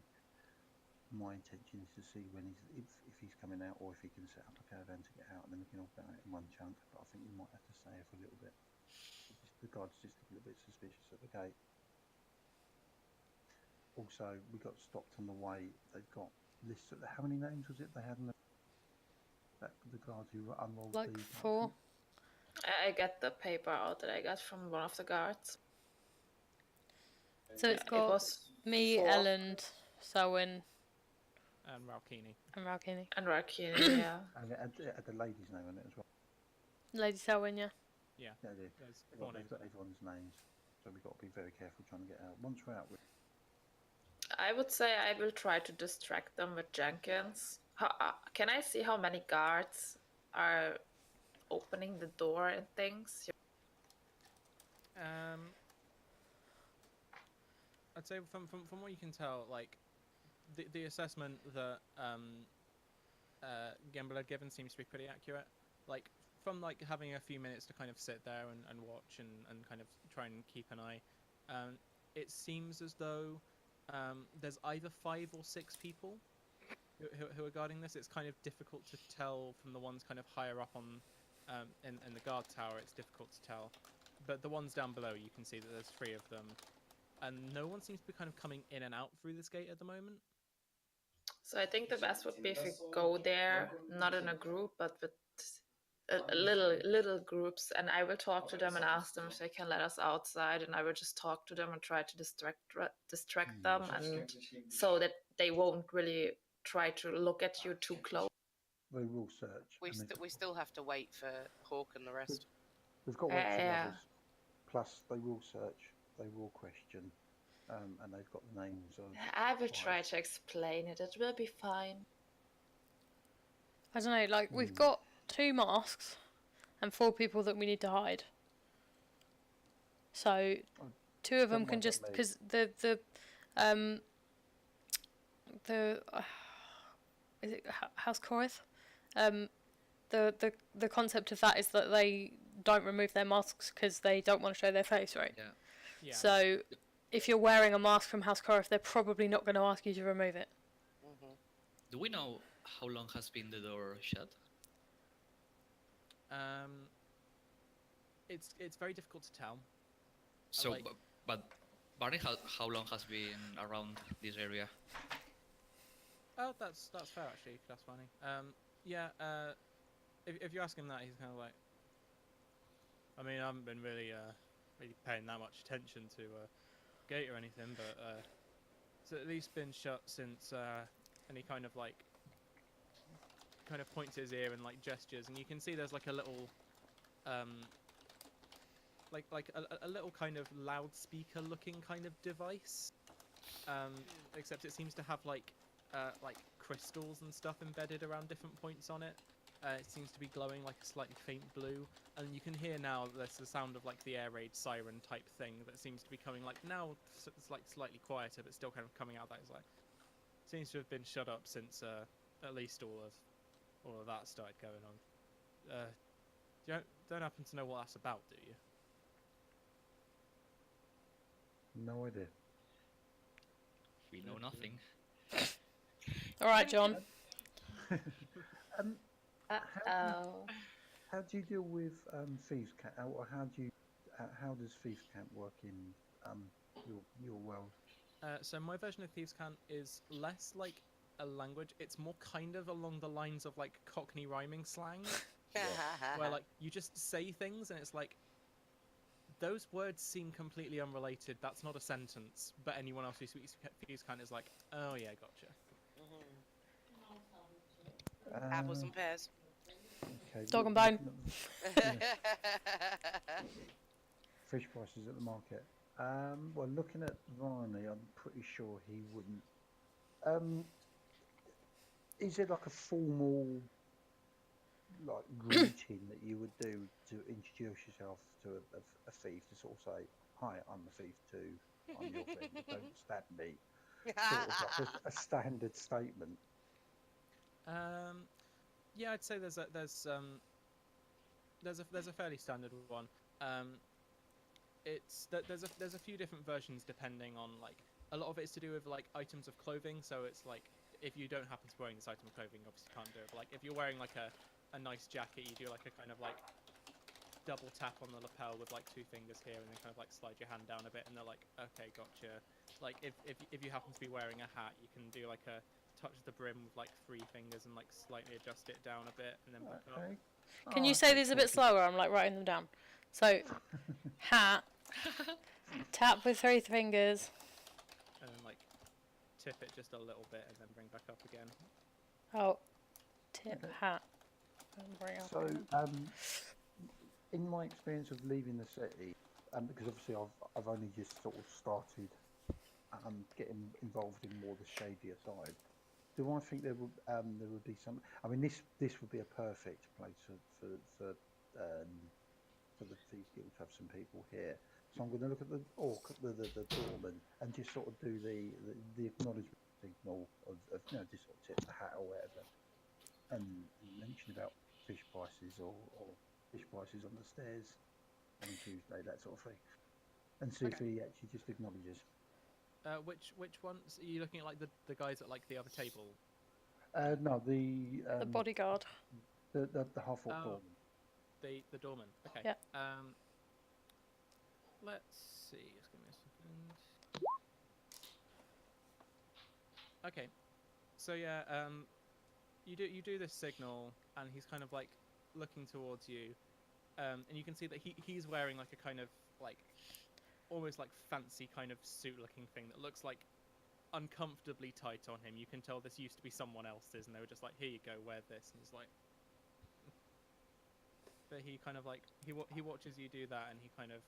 My intention is to see when if he's coming out, or if he can set up a caravan to get out, and then we can all go out in one chunk. But I think we might have to stay here for a little bit. The guards just look a little bit suspicious at the gate. Also, we got stopped on the way. They've got lists of how many names was it they had? The guards who unrolled Like the 4. I got the paper out that I got from one of the guards. So it's It got was me, 4. Ellen, Selwyn, And Ralkini. and Ralkini. And Rakini, yeah. And it had the lady's name on it as well. Lady Selwyn, yeah. Yeah. Yeah, they There's they've 4 got, names. they've got everyone's names, so we've got to be very careful trying to get out. Once we're out, I would say I will try to distract them with Jenkins. Can I see how many guards are opening the door and things? I'd say from what you can tell, like the assessment that Gimble had given seems to be pretty accurate. Like from like having a few minutes to kind of sit there and watch and kind of try and keep an eye, it seems as though there's either 5 or 6 people who are guarding this. It's kind of difficult to tell from the ones kind of higher up on in the guard tower. It's difficult to tell, but the ones down below, you can see that there's 3 of them, and no one seems to be kind of coming in and out through this gate at the moment. So I think the best would be if we go there, not in a group, but with little groups, and I will talk to them and ask them if they can let us outside, and I will just talk to them and try to distract them, and so that they won't really try to look at you too close. they will search. We still have to wait for Hawk and the rest. We've got lots of Yeah. others. Plus, they will search, they will question, and they've got the names of. I will try to explain it. It will be fine. I don't know, like, we've got 2 masks and 4 people that we need to hide. So, 2 of them Someone can just, got me. because is it House Corith? The concept of that is that they don't remove their masks because they don't want to show their face, right? Yeah. Yeah. So, if you're wearing a mask from House Corif, they're probably not going to ask you to remove it. Mhm. Do we know how long has been the door shut? It's very difficult to tell. So, like- but Barney, how long has been around this area? Oh, that's fair actually. You could ask Barney. Yeah. If you ask him that, he's kind of like. I mean, I haven't been really paying that much attention to gate or anything, but it's at least been shut since. And he kind of points his ear and like gestures, and you can see there's like a little like a little kind of loudspeaker looking kind of device, except it seems to have like crystals and stuff embedded around different points on it. It seems to be glowing like a slightly faint blue, and you can hear now there's the sound of like the air raid siren type thing that seems to be coming like now. It's like slightly quieter, but still kind of coming out. That is like seems to have been shut up since at least all of that started going on. You don't happen to know what that's about, do you? No idea. We know nothing. All right, John. Uh-oh. How do you deal with thieves' camp? How does thieves' camp work in your world? So my version of Thieves' Cant is less like a language. It's more kind of along the lines of like Cockney rhyming slang, where like you just say things and it's like those words seem completely unrelated. That's not a sentence. But anyone else who speaks Thieves' Cant is like, oh yeah, gotcha. Apples and pears. Okay, Dog and bone. Fish prices at the market. Well, looking at Varney, I'm pretty sure he wouldn't. Is it like a formal like greeting that you would do to introduce yourself to a thief, to sort of say, "Hi, I'm a thief too. I'm your friend. Don't stab me." Sort of like a standard statement. Yeah, I'd say there's a fairly standard one. There's a few different versions depending on like a lot of it is to do with like items of clothing. So it's like if you don't happen to be wearing this item of clothing, you obviously can't do it. But like if you're wearing like a nice jacket, you do like a kind of like double tap on the lapel with like 2 fingers here, and then kind of like slide your hand down a bit, and they're like, okay, gotcha. Like if you happen to be wearing a hat, you can do like a touch the brim with like 3 fingers and like slightly adjust it down a bit, and then back up. Okay. Can you say these a bit slower? I'm like writing them down. So, hat, tap with 3 fingers. And then like tip it just a little bit, and then bring back up again. Oh, tip hat. And bring up So, again. in my experience of leaving the city, because obviously I've only just sort of started getting involved in more the shadier side. Do I think there would be some? I mean, this would be a perfect place for the Thieves Guild to have some people here. So I'm going to look at the doorman and just sort of do the acknowledgement signal of just sort of tip the hat or whatever, and mention about fish prices or fish prices on the stairs on Tuesday, that sort of thing, and see if he actually just acknowledges. Which ones are you looking at? Like the guys at like the other table? No, the bodyguard. the half-orc doorman. The doorman. Okay. Yeah. Let's see. Just give me a second. Okay. So yeah, you do this signal, and he's kind of like looking towards you, and you can see that he's wearing like a kind of like almost like fancy kind of suit looking thing that looks like uncomfortably tight on him. You can tell this used to be someone else's, and they were just like, here you go, wear this, and he's like, but he kind of like he watches you do that, and he kind of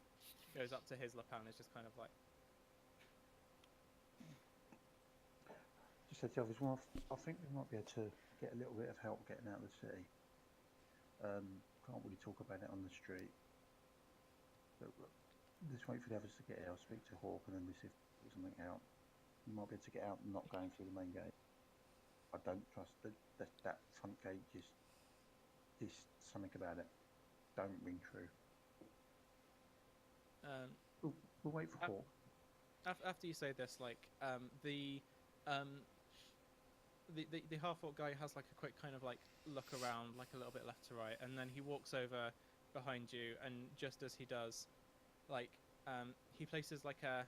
goes up to his lapel and is just kind of like, Just said to the others, well, I think we might be able to get a little bit of help getting out of the city. Can't really talk about it on the street. But just wait for the others to get here. I'll speak to Hawk, and then we see if we get something out. You might be able to get out and not going through the main gate. I don't trust that front gate. Just something about it. Don't ring true. We'll wait for Hawk. after you say this, like the half orc guy has like a quick kind of like look around, like a little bit left to right, and then he walks over behind you, and just as he does, like he places like a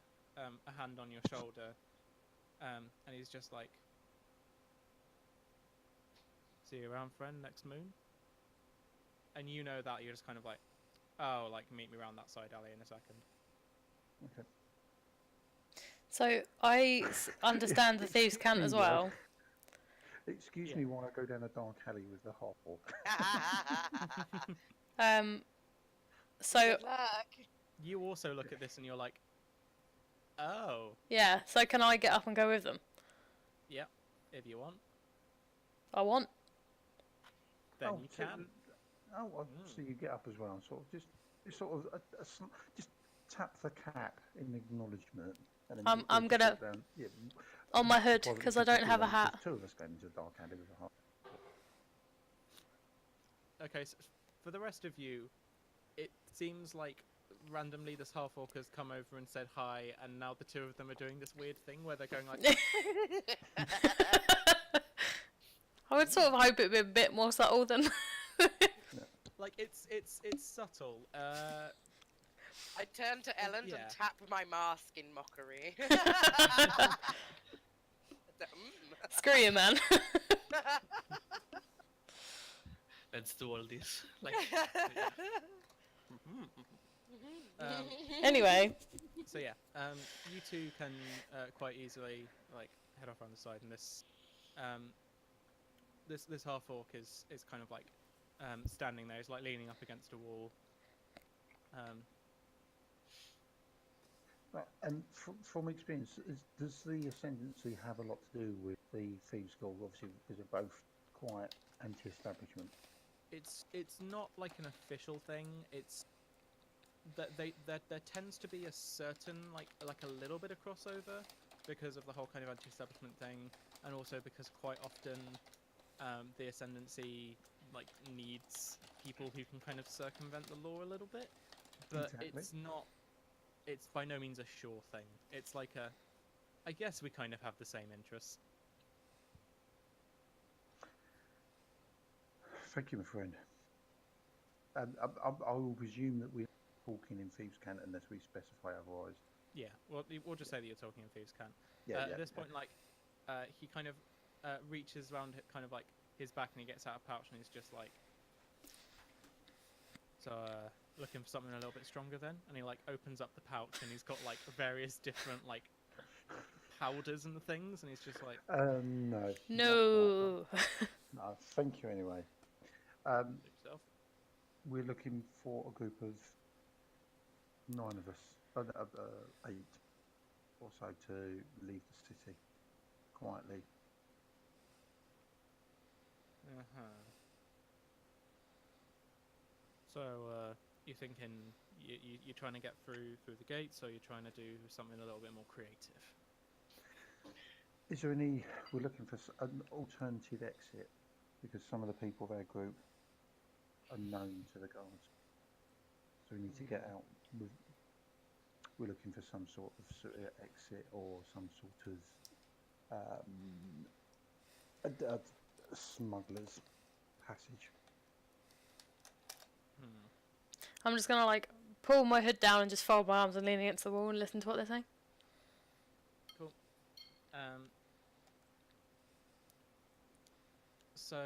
hand on your shoulder, and he's just like, "See you around, friend, next moon." And you know that you're just kind of like, "Oh, like meet me around that side alley in a second." Okay. So understand the thieves' cant as well. Excuse Yeah. me while I go down a dark alley with the half orc. So Good luck. You also look at this and you're like, "Oh, yeah. So can I get up and go with them? yeah, if you want, I want. then Oh, you so- can." So you get up as well, and sort of just sort of just tap the cap in acknowledgement. And then I'm you gonna- sit down, yeah, On my hood, well, because I don't have a there's hat. two of us going into a dark alley with a half. Okay, so for the rest of you, it seems like randomly this half orc has come over and said hi, and now the two of them are doing this weird thing where they're going like, I would sort of hope it'd be a bit more subtle than. like it's subtle. I turn to Ellen Yeah. and tap my mask in mockery. Screw you, man. Let's do all this. Like, Anyway, So yeah, you two can quite easily like head off around the side, and this half orc is kind of like standing there. He's like leaning up against a wall. Right, and from experience, does the ascendancy have a lot to do with the Thieves' Guild? Obviously, because they're both quite anti-establishment. It's not like an official thing. It's that there tends to be a certain like a little bit of crossover because of the whole kind of anti-establishment thing, and also because quite often the ascendancy like needs people who can kind of circumvent the law a little bit, but Exactly. it's by no means a sure thing. It's like I guess we kind of have the same interests. Thank you, my friend. And I will presume that we're talking in Thieves' Cant unless we specify otherwise. Yeah, well, we'll just say that you're talking in Thieves' Cant. Yeah, At this point, like, he kind of reaches around kind of like his back and he gets out a pouch and he's just like, so looking for something a little bit stronger then, and he like opens up the pouch and he's got like various different like powders and things, and he's just like, No. no. No, thank you anyway. yourself. We're looking for a group of 9 of us, 8 or so, to leave the city quietly. So you thinking you're trying to get through the gates, or you're trying to do something a little bit more creative? Is there any? We're looking for an alternative exit because some of the people of our group are known to the guards. So we need to get out. We're looking for some sort of exit or some sort of a smuggler's passage. I'm just gonna like pull my hood down and just fold my arms and lean against the wall and listen to what they're saying. Cool. So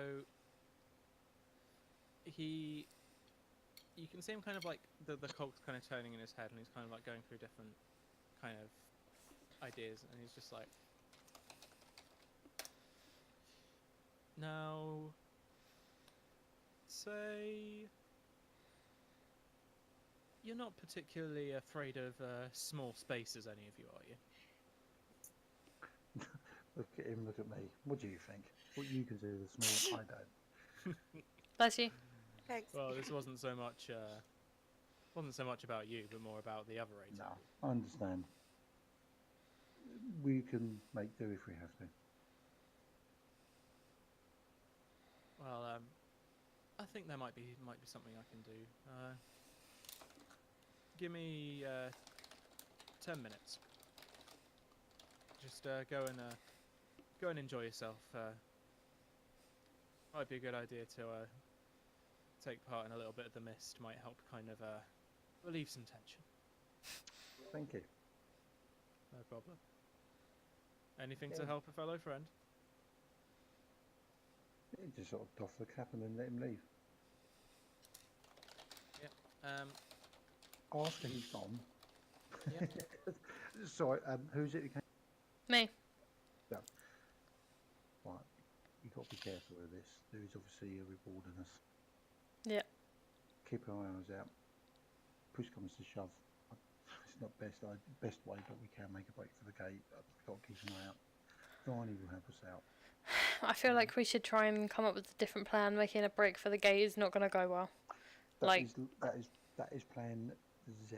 you can see him kind of like the cog's kind of turning in his head, and he's kind of like going through different kind of ideas, and he's just like, now say you're not particularly afraid of small spaces, any of you, are you? Look at him, look at me. What do you think? What you consider the small, I don't. Bless you. Thanks. Well, this wasn't so much about you, but more about the other 8 No, of you. I understand. We can make do if we have to. Well, I think there might be something I can do. Give me 10 minutes. Just go and enjoy yourself. Might be a good idea to take part in a little bit of the mist. Might help kind of relieve some tension. Thank you. No problem. Anything Yeah. to help a fellow friend? Yeah, just sort of doff the cap and then let him leave. After he's gone. Yeah. Sorry, who's it who came? Me. Right, you've got to be careful with this. There is obviously a reward in us. Yeah. Keep our eyes out. Push comes to shove. It's not best way, but we can make a break for the gate. We've got to keep an eye out. Varney will help us out. I feel like we should try and come up with a different plan. Making a break for the gate is not going to go well. That is plan Z.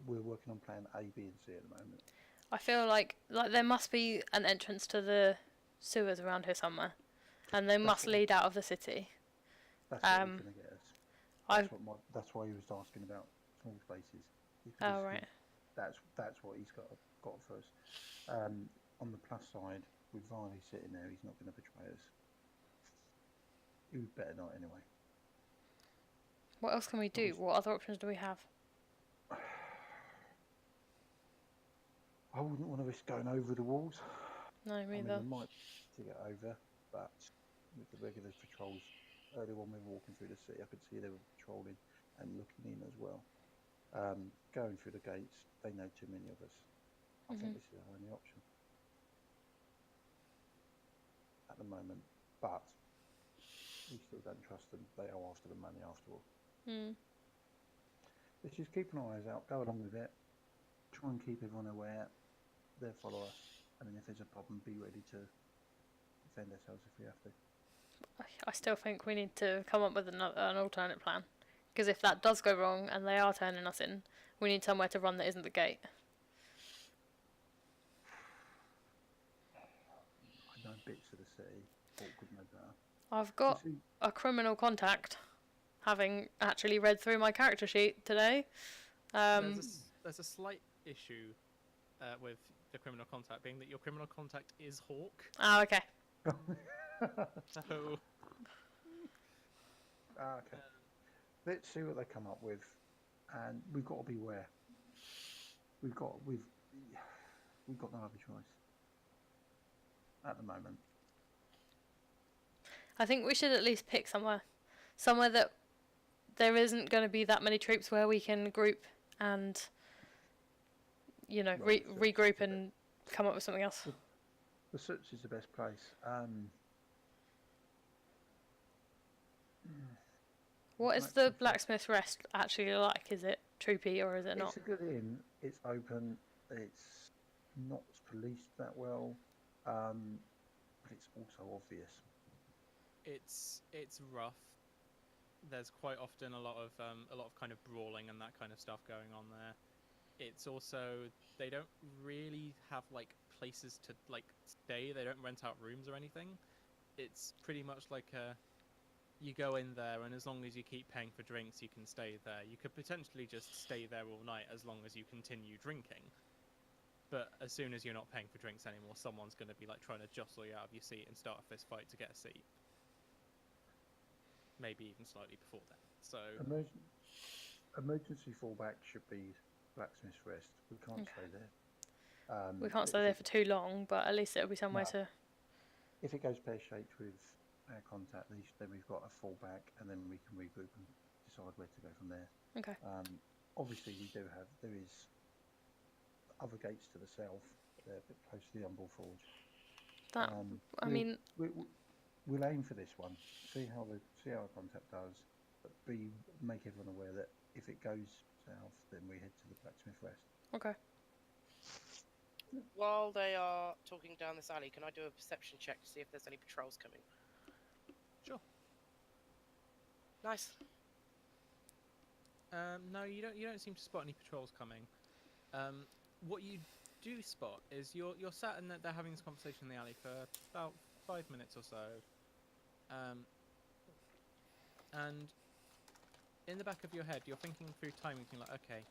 We're working on plan A, B, and C at the moment. I feel like there must be an entrance to the sewers around here somewhere, and they must lead out of the city. That's what he's going to get us. That's why he was asking about small spaces. Oh right. That's what he's got for us. On the plus side, with Varney sitting there, he's not going to betray us. He would better not anyway. What else can we do? What other options do we have? I wouldn't want to risk going over the walls. No, me either. I mean, we might to get over, but with the regular patrols, earlier when we were walking through the city, I could see they were patrolling and looking in as well. Going through the gates, they know too many of us. I think this is our only option at the moment, but we still don't trust them. They are after the money after all. Let's just keep an eye out, go along with it, try and keep everyone aware. They'll follow us, and then if there's a problem, be ready to defend ourselves if we have to. I still think we need to come up with an alternate plan, because if that does go wrong and they are turning us in, we need somewhere to run that isn't the gate. I know bits of the city. What could know better? I've got a criminal contact, having actually read through my character sheet today. There's a slight issue with the criminal contact being that your criminal contact is Hawk. Oh, okay. So. Okay. Let's see what they come up with, and we've got to beware. We've got no other choice at the moment. I think we should at least pick somewhere that there isn't going to be that many troops, where we can group and, you know, regroup and come up with something else. The Suits is the best place. What is the Blacksmith's Rest actually like? Is it troopy or is it not? It's a good inn. It's open. It's not policed that well, but it's also obvious. It's rough. There's quite often a lot of kind of brawling and that kind of stuff going on there. It's also, they don't really have like places to like stay. They don't rent out rooms or anything. It's pretty much like you go in there, and as long as you keep paying for drinks, you can stay there. You could potentially just stay there all night as long as you continue drinking. But as soon as you're not paying for drinks anymore, someone's going to be like trying to jostle you out of your seat and start a fist fight to get a seat. Maybe even slightly before then. So emergency fallback should be Blacksmith's Rest. We can't stay there. We can't stay there for too long, but at least it'll be somewhere to. If it goes pear-shaped with our contact, then we've got a fallback, and then we can regroup and decide where to go from there. Okay. Obviously, there is other gates to the south. They're a bit close to the Umbral Forge. We'll aim for this one. See how our contact does, but make everyone aware that if it goes south, then we head to the Blacksmith Rest. Okay. While they are talking down this alley, can I do a perception check to see if there's any patrols coming? Sure. Nice. No, you don't seem to spot any patrols coming. What you do spot is you're sat and they're having this conversation in the alley for about 5 minutes or so. And in the back of your head, you're thinking through time, thinking like, okay,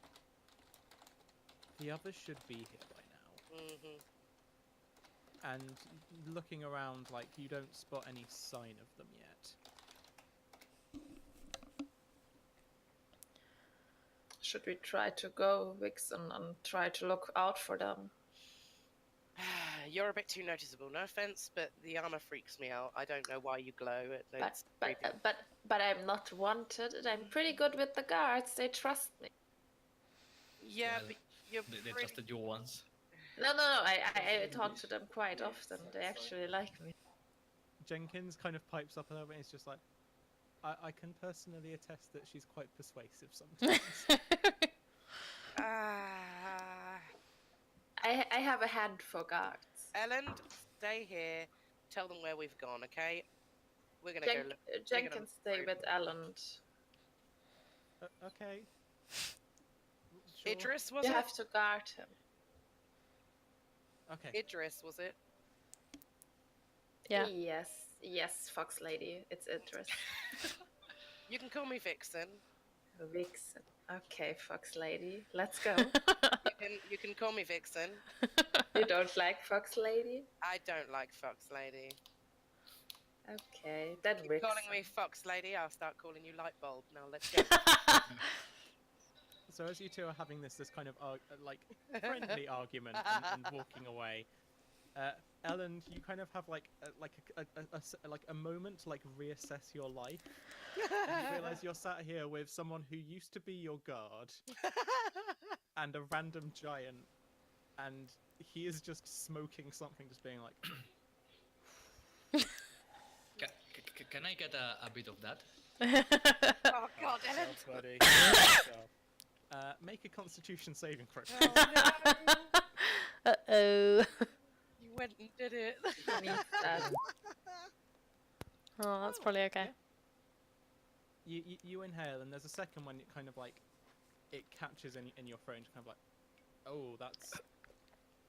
the others should be here by now. and looking around, like, you don't spot any sign of them yet. Should we try to go, Vixen, and try to look out for them? You're a bit too noticeable. No offense, but the armor freaks me out. I don't know why you glow. But It's creepy. but I'm not wanted, and I'm pretty good with the guards. They trust me. Yeah, Well, but you're They pretty... trusted you once. No. I talk to them quite often. They actually like me. Jenkins kind of pipes up a little bit. And he's just like, I can personally attest that she's quite persuasive sometimes. I have a hand for guards. Elland, stay here. Tell them where we've gone, okay? We're gonna go look. Jen can stay with Elland. Okay. Sure. Idris, was You it? have to guard him. Okay. Idris, was it? Yeah. Yes, Fox Lady. It's interesting. You can call me Vixen. Vixen. Okay, Fox Lady. Let's go. You can call me Vixen. You don't like Fox Lady? I don't like Fox Lady. Okay, then Keep Vixen. calling me Fox Lady, I'll start calling you Lightbulb. Now let's go. So as you two are having this kind of like friendly argument and walking away, Ellen, you kind of have like a moment to like reassess your life. And you realise you're sat here with someone who used to be your guard and a random giant, and he is just smoking something, just being like. Can I get a bit of that? Oh God, Ellen! Buddy. Make a Constitution saving throw. Oh no! Uh-oh. You went and did it. Oh, that's probably okay. You inhale, and there's a second one. It kind of like it catches in your throat, and kind of like, oh, that's.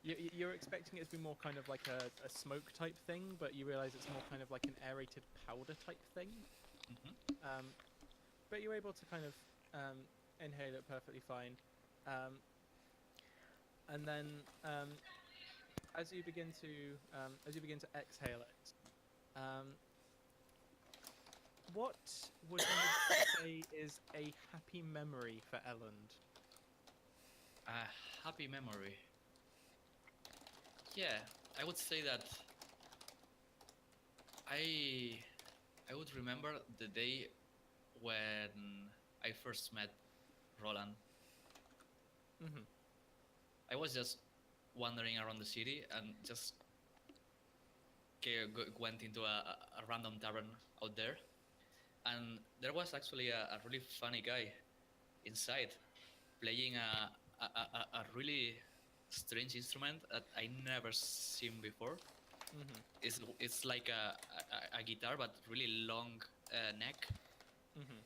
You're expecting it to be more kind of like a smoke type thing, but you realise it's more kind of like an aerated powder type thing. Mm-hmm. But you're able to kind of inhale it perfectly fine, and then as you begin to exhale it, what would you say is a happy memory for Elland? A happy memory. Yeah, I would say that I would remember the day when I first met Roland. Mm-hmm. I was just wandering around the city and just went into a random tavern out there, and there was actually a really funny guy inside playing a really strange instrument that I never seen before. Mm-hmm. It's like a guitar but really long neck. Mm-hmm.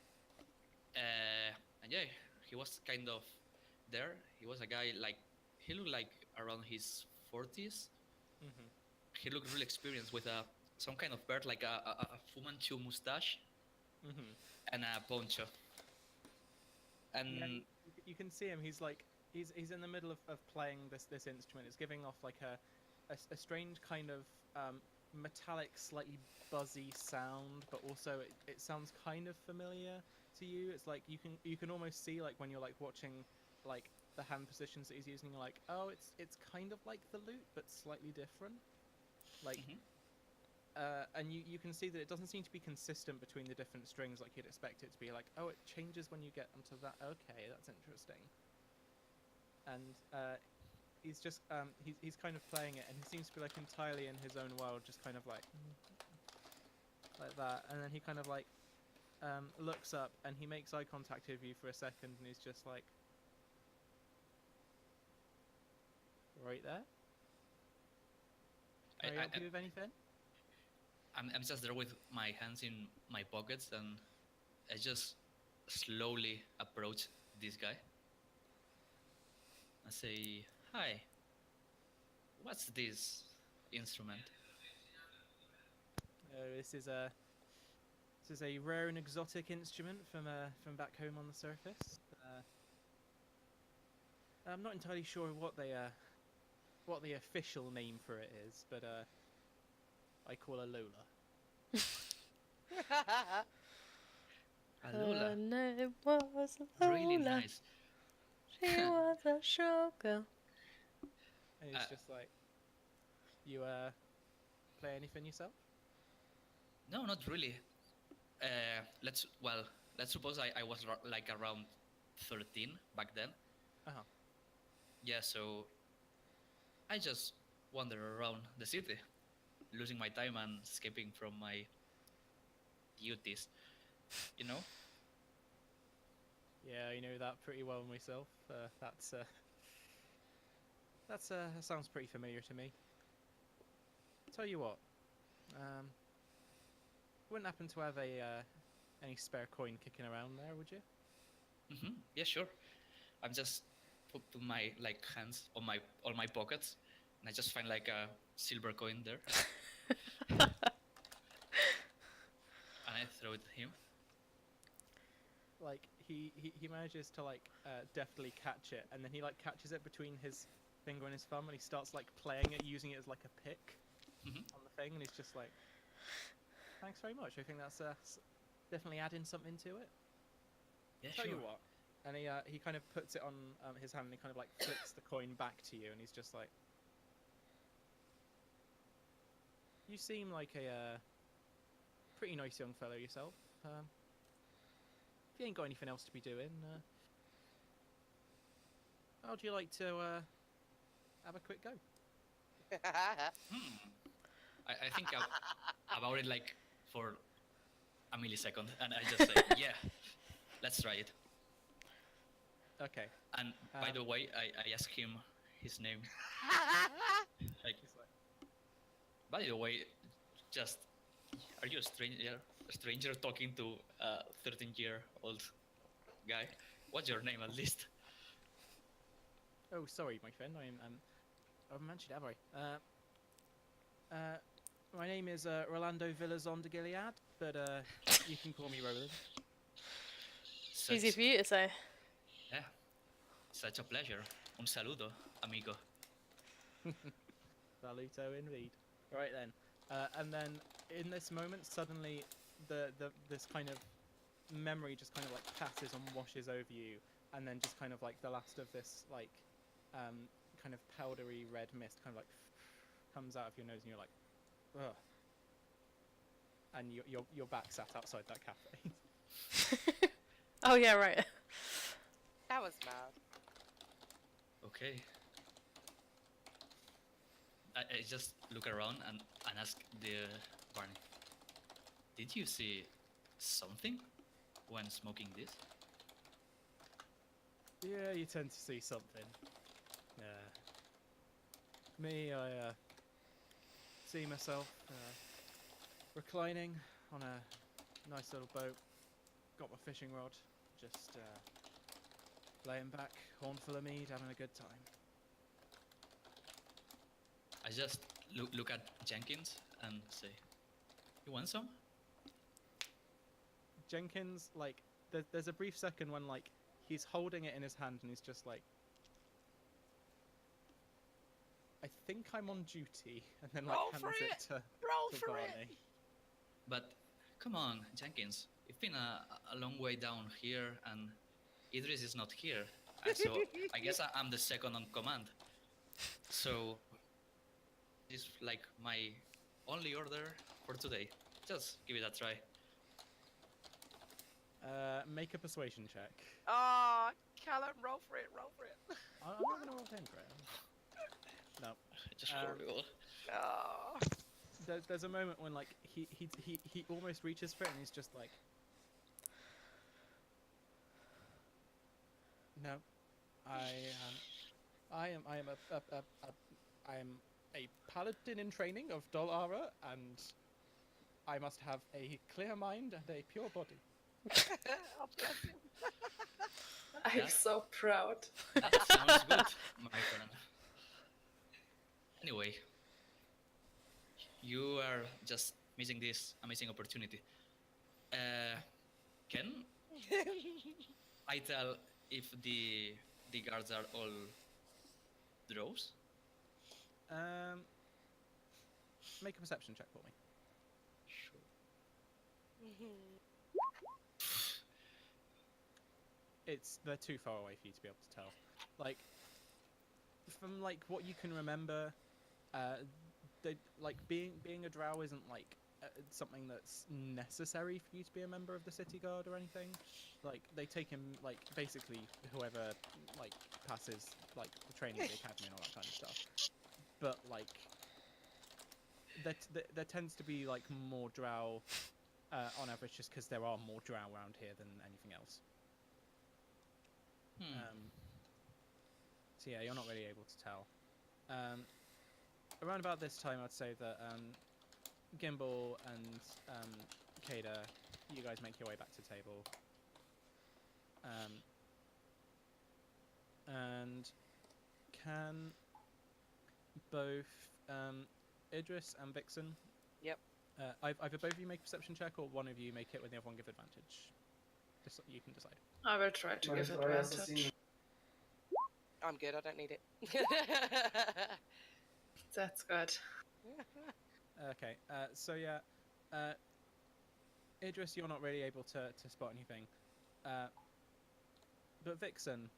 And yeah, he was kind of there. He was a guy like, he looked like around his 40s. Mm-hmm. He looked really experienced with some kind of beard, like a Fu Manchu mustache. Mm-hmm. And a poncho. And yeah, you can see him. He's like he's in the middle of playing this instrument. It's giving off like a strange kind of metallic, slightly buzzy sound, but also it sounds kind of familiar to you. It's like you can almost see, like, when you're like watching like the hand positions that he's using, you're like, oh, it's kind of like the lute but slightly different, like. Mhm. And you can see that it doesn't seem to be consistent between the different strings like you'd expect it to be. Like, oh, it changes when you get onto that. Okay, that's interesting. And he's just he's kind of playing it, and he seems to be like entirely in his own world, just kind of like that. And then he kind of like looks up, and he makes eye contact with you for a second, and he's just like, right there. Can I help you with anything? I'm just there with my hands in my pockets, and I just slowly approach this guy. I say, hi, what's this instrument? This is a rare and exotic instrument from back home on the surface. I'm not entirely sure what they what the official name for it is, but I call her Lola. Lola. Her name was Lola. Really nice. She was a showgirl. And it's just like, you play anything yourself? No, not really. Let's suppose I was like around 13 back then. Uh-huh. Yeah, so I just wander around the city, losing my time and escaping from my duties. You know? Yeah, I know that pretty well myself. That sounds pretty familiar to me. Tell you what, wouldn't happen to have any spare coin kicking around there, would you? Yeah, sure. I'm just put my like hands on all my pockets, and I just find like a silver coin there, and I throw it at him. Like he manages to like deftly catch it, and then he like catches it between his finger and his thumb, and he starts like playing it, using it as like a pick on the thing, and he's just like, "Thanks very much. I think that's definitely adding something to it." Yeah, Tell sure. you what, and he kind of puts it on his hand, and he kind of like flicks the coin back to you, and he's just like, "You seem like a pretty nice young fellow yourself. If you ain't got anything else to be doing, how'd you like to have a quick go?" I think about it like for a millisecond, and I just say, "Yeah, let's try it." Okay. And by the way, I ask him his name. Like, He's like, by the way, just are you a stranger? A stranger talking to a 13-year-old guy? What's your name, at least? "Oh, sorry, my friend. I haven't mentioned it, have I? My name is Rolando Villazon de Gilead, but you can call me Roland." Easy for you to say. Yeah, such a pleasure. Un saludo, amigo. Saluto indeed. Right then, and then in this moment, suddenly this kind of memory just kind of like passes and washes over you, and then just kind of like the last of this like kind of powdery red mist kind of like comes out of your nose, and you're like, ugh. And you're back sat outside that cafe. Oh yeah, right. That was mad. Okay. I just look around and ask the Barney, did you see something when smoking this? Yeah, you tend to see something. Me, I see myself reclining on a nice little boat, got my fishing rod, just laying back, horn full of mead, having a good time. I just look at Jenkins and say, you want some? Jenkins, like, there's a brief second when, like, he's holding it in his hand and he's just like, "I think I'm on duty," and then, like, Roll hands for it it! to Roll for Barney. it! But come on, Jenkins, we've been a long way down here and Idris is not here. So I guess I'm the second on command. So this is like my only order for today. Just give it a try. Make a persuasion check. Oh, Callum, roll for it, roll for it. I'm not gonna roll 10 for it. No. Just horrible. Oh. There's a moment when, like, he almost reaches for it and he's just like, "No, I am a paladin in training of Dol'ara, and I must have a clear mind and a pure body." Oh, bless him. I'm Yeah. so proud. Sounds good, my friend. Anyway, you are just missing this amazing opportunity. Can I tell if the guards are all drows? Make a perception check for me. Sure. They're too far away for you to be able to tell. Like, from like what you can remember, being a drow isn't like something that's necessary for you to be a member of the city guard or anything. Like, they take him, like, basically whoever like passes like the training at the academy and all that kind of stuff. But like, there tends to be like more drow on average, just because there are more drow around here than anything else. So yeah, you're not really able to tell. Around about this time, I'd say that Gimbal and Kada, you guys make your way back to the table. And can both Idris and Vixen? Yep. Either both of you make a perception check, or one of you make it with the other one give advantage. Just you can decide. I will try to give advantage. I'm good. I don't need it. That's good. Okay. So yeah, Idris, you're not really able to spot anything. But Vixen,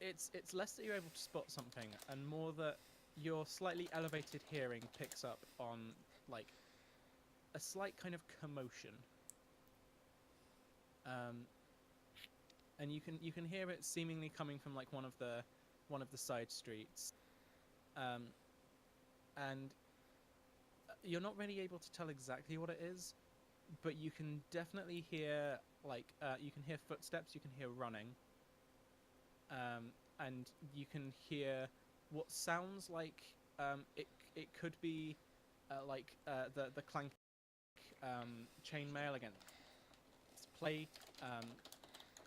it's less that you're able to spot something, and more that your slightly elevated hearing picks up on like a slight kind of commotion. And you can hear it seemingly coming from like one of the side streets. And you're not really able to tell exactly what it is, but you can definitely hear like you can hear footsteps, you can hear running, and you can hear what sounds like it could be like the clank chainmail against plate,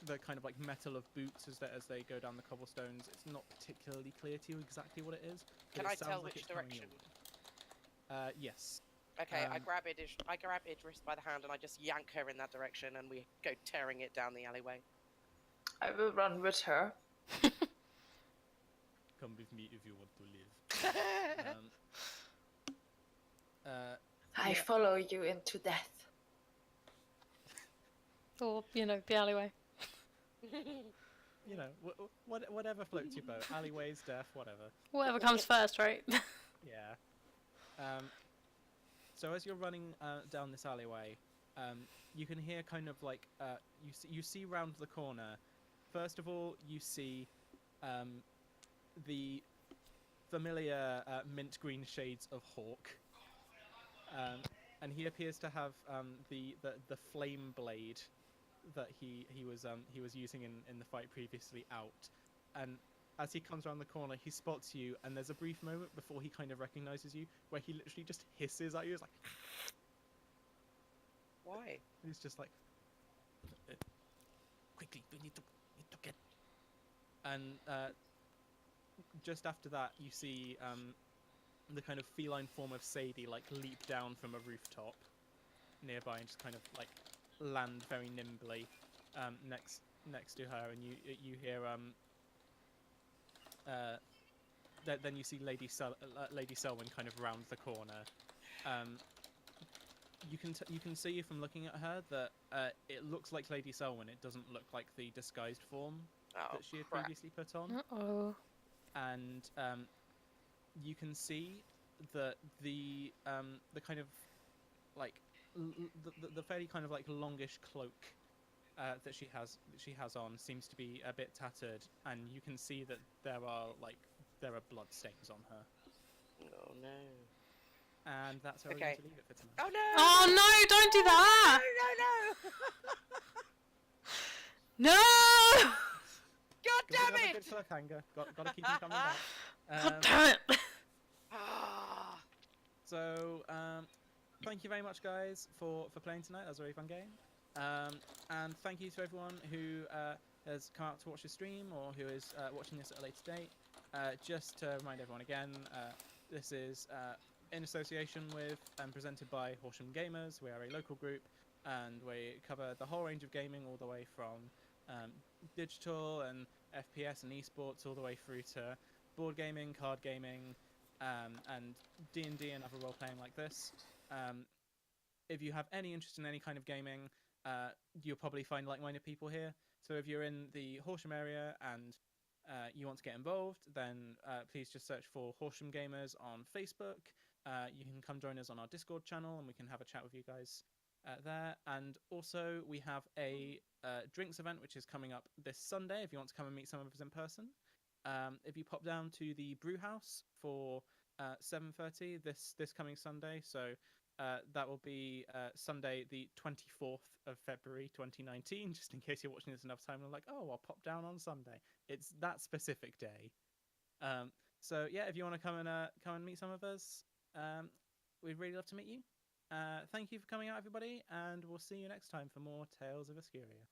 the kind of like metal of boots as they go down the cobblestones. It's not particularly clear to you exactly what it is. Can I tell which direction? Yes. Okay, I grab Idris by the hand and I just yank her in that direction, and we go tearing it down the alleyway. I will run with her. Come with me if you want to live. I follow you into death. Or, the alleyway. Whatever floats your boat. Alleyways, death, whatever. Whatever comes first, right? Yeah. So as you're running down this alleyway, you can hear kind of like you see round the corner. First of all, you see the familiar mint green shades of Hawk, and he appears to have the flame blade that he was using in the fight previously out. And as he comes around the corner, he spots you, and there's a brief moment before he kind of recognizes you, where he literally just hisses at you. It's like, why? He's just like, quickly, we need to get. And just after that, you see the kind of feline form of Sadie like leap down from a rooftop nearby and just kind of like land very nimbly next to her, and you hear then you see Lady Selwyn kind of round the corner. You can see from looking at her that it looks like Lady Selwyn. It doesn't look like the disguised form that she had previously put on. Uh-oh. And you can see that the kind of like the fairly kind of like longish cloak that she has on seems to be a bit tattered, and you can see that there are blood stains on her. Oh no. And that's how we're going to leave it for tonight. Oh no! Oh no! Don't do that! No! No! God damn Good it! cliffhanger. Got to keep him coming back. God damn it! So, thank you very much, guys, for playing tonight. That was a very fun game. And thank you to everyone who has come out to watch the stream or who is watching this at a later date. Just to remind everyone again, this is in association with and presented by Horsham Gamers. We are a local group, and we cover the whole range of gaming, all the way from digital and FPS and esports, all the way through to board gaming, card gaming, and D&D and other role playing like this. If you have any interest in any kind of gaming, you'll probably find like-minded people here. So if you're in the Horsham area and you want to get involved, then please just search for Horsham Gamers on Facebook. You can come join us on our Discord channel and we can have a chat with you guys there. And also we have a drinks event which is coming up this Sunday if you want to come and meet some of us in person. If you pop down to the brew house for 7:30 this coming Sunday, so that will be Sunday the 24th of February 2019, just in case you're watching this enough time and like, oh, I'll pop down on Sunday. It's that specific day. So yeah, if you want to come and meet some of us, we'd really love to meet you. Thank you for coming out, everybody, and we'll see you next time for more Tales of Escuria.